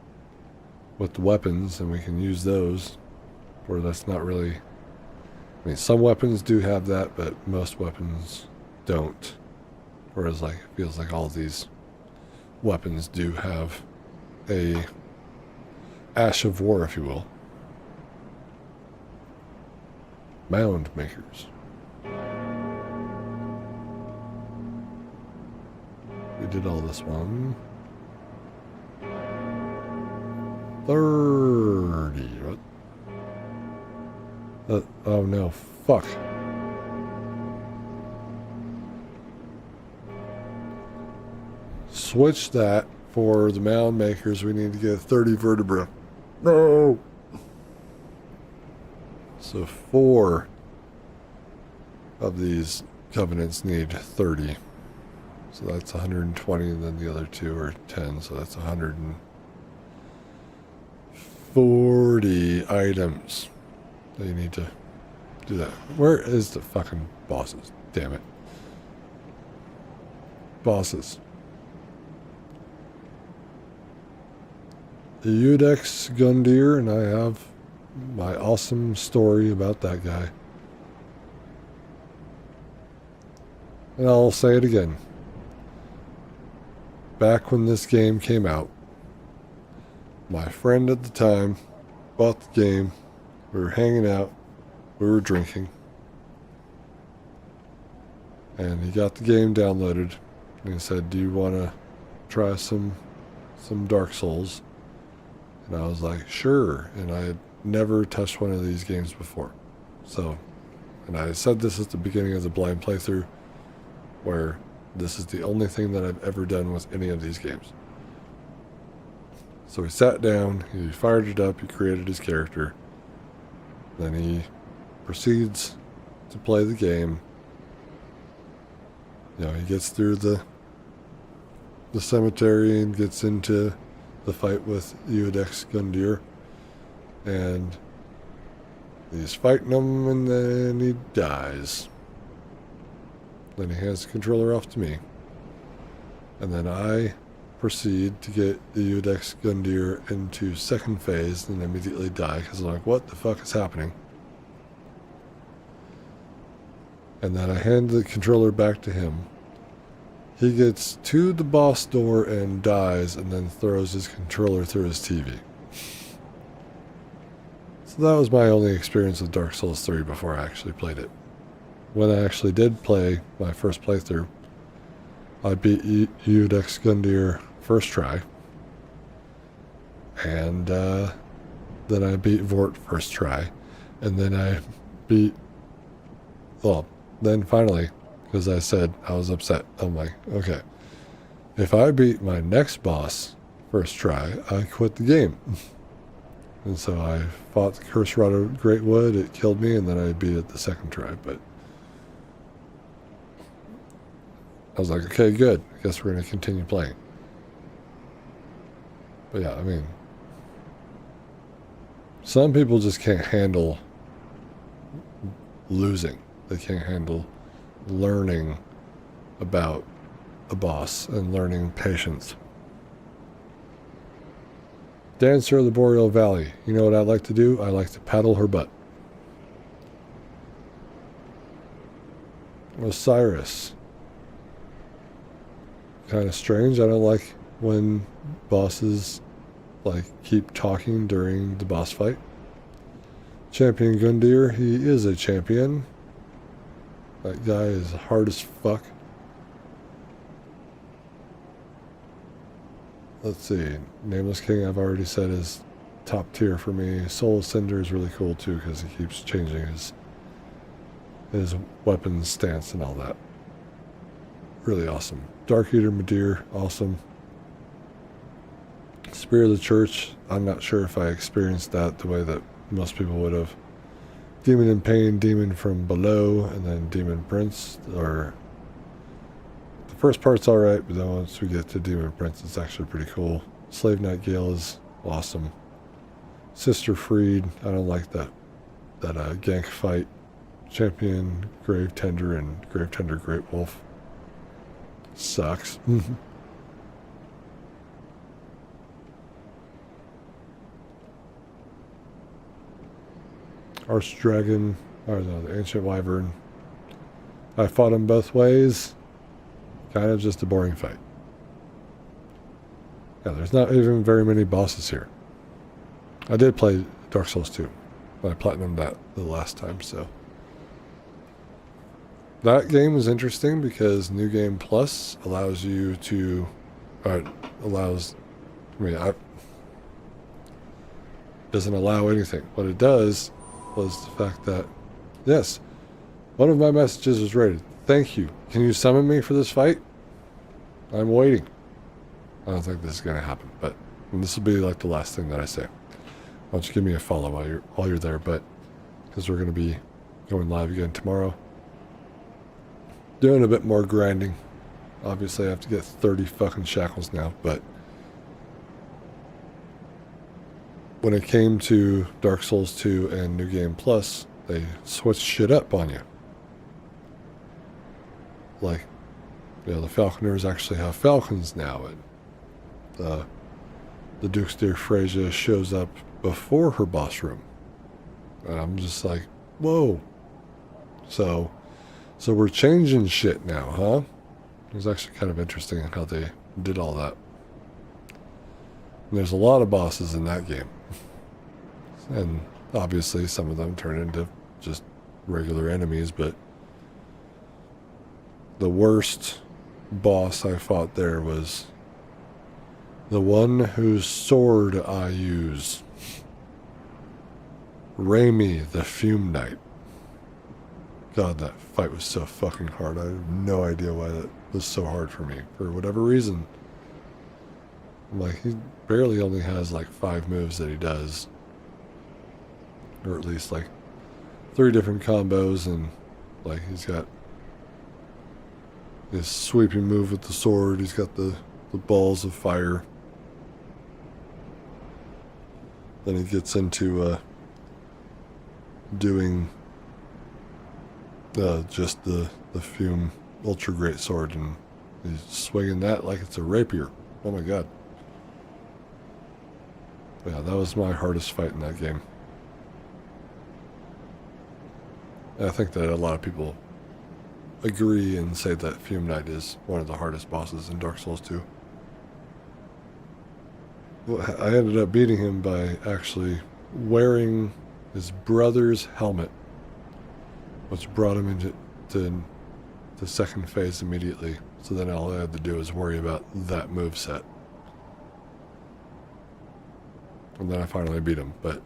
with the weapons, and we can use those, where that's not really... I mean, some weapons do have that, but most weapons don't. Whereas, like, it feels like all of these weapons do have a Ash of War, if you will. Mound makers. We did all this one. 30. What? Oh no, fuck. Switch that for the mound makers. We need to get 30 vertebra. No! So 4 of these covenants need 30. So that's 120, and then the other 2 are 10, so that's 140 items. So you need to do that. Where is the fucking bosses? Damn it. Bosses. Eudex Gundyr, and I have my awesome story about that guy. And I'll say it again. Back when this game came out, my friend at the time bought the game. We were hanging out. We were drinking. And he got the game downloaded. And he said, "Do you want to try some Dark Souls?" And I was like, "Sure." And I had never touched one of these games before. So, and I said this at the beginning of the blind playthrough, where this is the only thing that I've ever done with any of these games. So he sat down, he fired it up, he created his character. Then he proceeds to play the game. He gets through the cemetery and gets into the fight with Eudex Gundyr. And he's fighting him, and then he dies. Then he hands the controller off to me. And then I proceed to get the Eudex Gundyr into second phase and immediately die because I'm like, what the fuck is happening? And then I hand the controller back to him. He gets to the boss door and dies, and then throws his controller through his TV. So that was my only experience with Dark Souls 3 before I actually played it. When I actually did play my first playthrough, I beat Eudex Gundyr first try. And then I beat Vort first try. And then I beat... Well, then finally, because I said I was upset, I'm like, okay, if I beat my next boss first try, I quit the game. And so I fought the Curse Rod of Greatwood, it killed me, and then I beat it the second try. But I was like, okay, good. I guess we're going to continue playing. But yeah, I mean, some people just can't handle losing. They can't handle learning about a boss and learning patience. Dancer of the Boreal Valley. You know what I like to do? I like to paddle her butt. Osiris. Kind of strange. I don't like when bosses keep talking during the boss fight. Champion Gundyr. He is a champion. That guy is hard as fuck. Let's see. Nameless King, I've already said, is top tier for me. Soul Cinder is really cool too because he keeps changing his weapon stance and all that. Really awesome. Dark Eater Madir, awesome. Spear of the Church, I'm not sure if I experienced that the way that most people would have. Demon in Pain, Demon from Below, and then Demon Prince. Or the first part's alright, but then once we get to Demon Prince, it's actually pretty cool. Slave Knight Gale is awesome. Sister Freed, I don't like that gank fight. Champion Grave Tender and Grave Tender Great Wolf. Sucks. Archdragon, or no, the Ancient Wyvern. I fought him both ways. Kind of just a boring fight. Yeah, there's not even very many bosses here. I did play Dark Souls 2. I platinumed that the last time, so. That game was interesting because New Game Plus allows you to, doesn't allow anything. What it does was the fact that, yes, one of my messages was rated. Thank you. Can you summon me for this fight? I'm waiting. I don't think this is going to happen, but this will be like the last thing that I say. Why don't you give me a follow while you're there, but because we're going to be going live again tomorrow. Doing a bit more grinding. Obviously, I have to get 30 fucking shackles now, but when it came to Dark Souls 2 and New Game Plus, they switched shit up on you. Like, the Falconers actually have falcons now, and the Duke's Dear Freyja shows up before her boss room. And I'm just like, whoa. So we're changing shit now, huh? It was actually kind of interesting how they did all that. And there's a lot of bosses in that game. And obviously some of them turn into just regular enemies, but the worst boss I fought there was the one whose sword I use. Raimi the Fume Knight. God, that fight was so fucking hard. I have no idea why that was so hard for me. For whatever reason. Like, he barely only has like 5 moves that he does. Or at least like 3 different combos, and like he's got his sweeping move with the sword, he's got the balls of fire. Then he gets into doing just the Fume Ultra Great Sword, and he's swinging that like it's a rapier. Oh my god. Yeah, that was my hardest fight in that game. And I think that a lot of people agree and say that Fume Knight is one of the hardest bosses in Dark Souls 2. Well, I ended up beating him by actually wearing his brother's helmet, which brought him into the second phase immediately. So then all I had to do was worry about that moveset. And then I finally beat him. But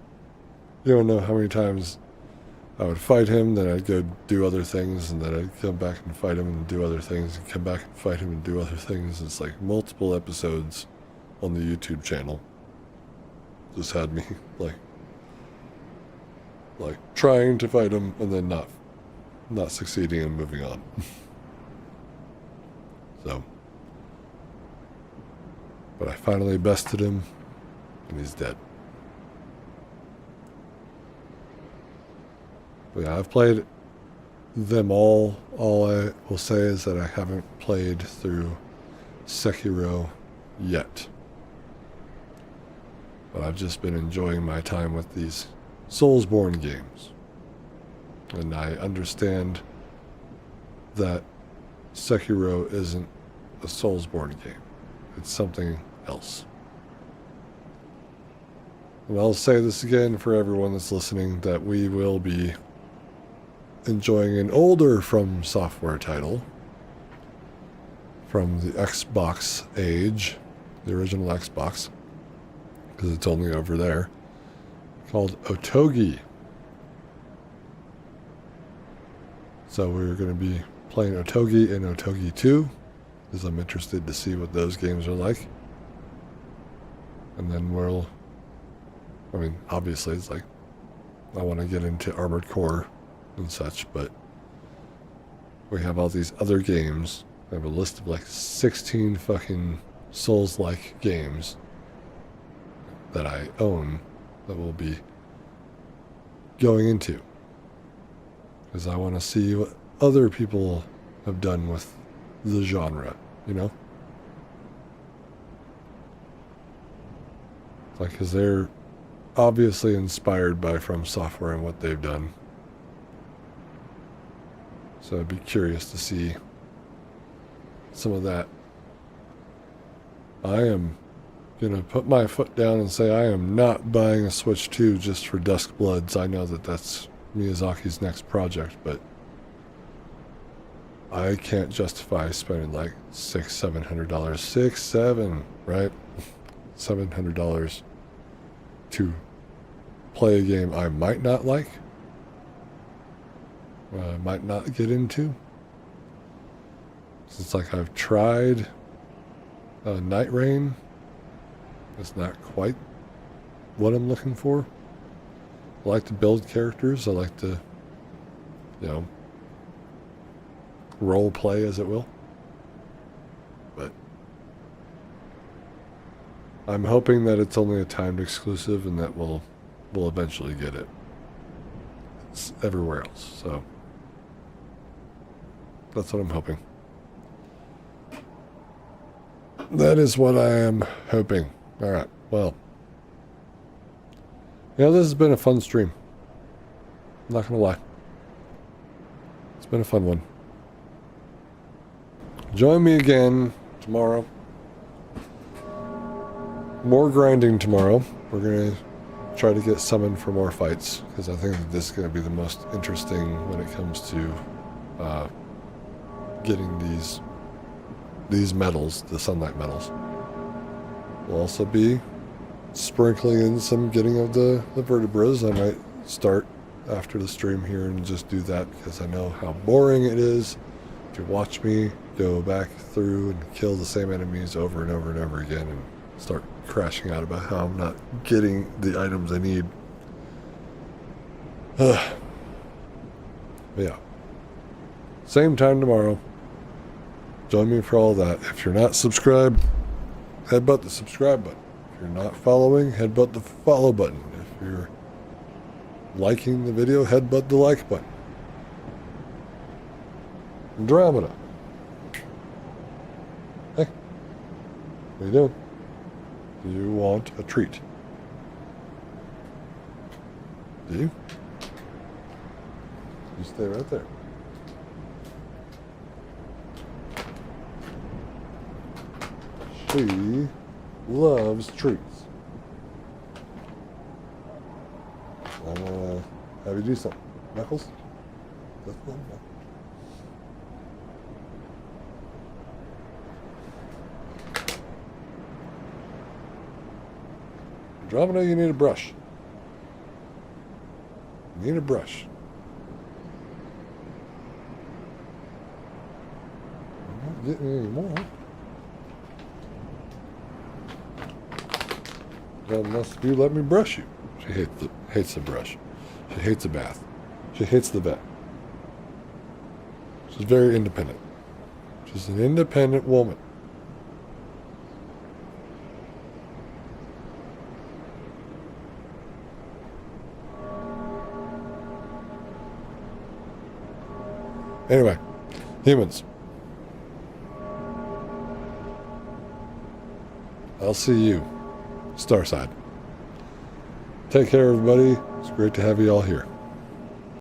you don't know how many times I would fight him, then I'd go do other things, and then I'd come back and fight him and do other things, and come back and fight him and do other things. It's like multiple episodes on the YouTube channel. Just had me like trying to fight him and then not succeeding and moving on. So, but I finally bested him, and he's dead. But yeah, I've played them all. All I will say is that I haven't played through Sekiro yet. But I've just been enjoying my time with these Soulsborne games. And I understand that Sekiro isn't a Soulsborne game. It's something else. And I'll say this again for everyone that's listening, that we will be enjoying an older From Software title from the Xbox age, the original Xbox, because it's only over there, called Otogi. So we're going to be playing Otogi and Otogi 2, because I'm interested to see what those games are like. And then obviously it's like, I want to get into Armored Core and such, but we have all these other games. I have a list of like 16 fucking Souls-like games that I own that we'll be going into, because I want to see what other people have done with the genre, you know? Like, because they're obviously inspired by From Software and what they've done. So I'd be curious to see some of that. I am going to put my foot down and say I am not buying a Switch 2 just for Duskbloods. I know that that's Miyazaki's next project, but I can't justify spending like $700, right? $700 to play a game I might not like, might not get into. It's like I've tried Night Rain. It's not quite what I'm looking for. I like to build characters. I like to, role play, as it will. But I'm hoping that it's only a timed exclusive and that we'll eventually get it. It's everywhere else, so that's what I'm hoping. That is what I am hoping. Alright, well. This has been a fun stream. I'm not gonna lie. It's been a fun one. Join me again tomorrow. More grinding tomorrow. We're gonna try to get summoned for more fights, because I think that this is gonna be the most interesting when it comes to getting these medals, the sunlight medals. We'll also be sprinkling in some getting of the vertebras. I might start after the stream here and just do that, because I know how boring it is to watch me go back through and kill the same enemies over and over and over again and start crashing out about how I'm not getting the items I need. But yeah. Same time tomorrow. Join me for all that. If you're not subscribed, headbutt the subscribe button. If you're not following, headbutt the follow button. If you're liking the video, headbutt the like button. Andromeda. Hey. What are you doing? Do you want a treat? Do you? You stay right there. She loves treats. I'm gonna have you do something. Knuckles? That's one. Andromeda, you need a brush. You need a brush. I'm not getting any more. Unless you let me brush you. She hates the brush. She hates a bath. She hates the vet. She's very independent. She's an independent woman. Anyway, humans. I'll see you Starside. Take care, everybody. It's great to have you all here.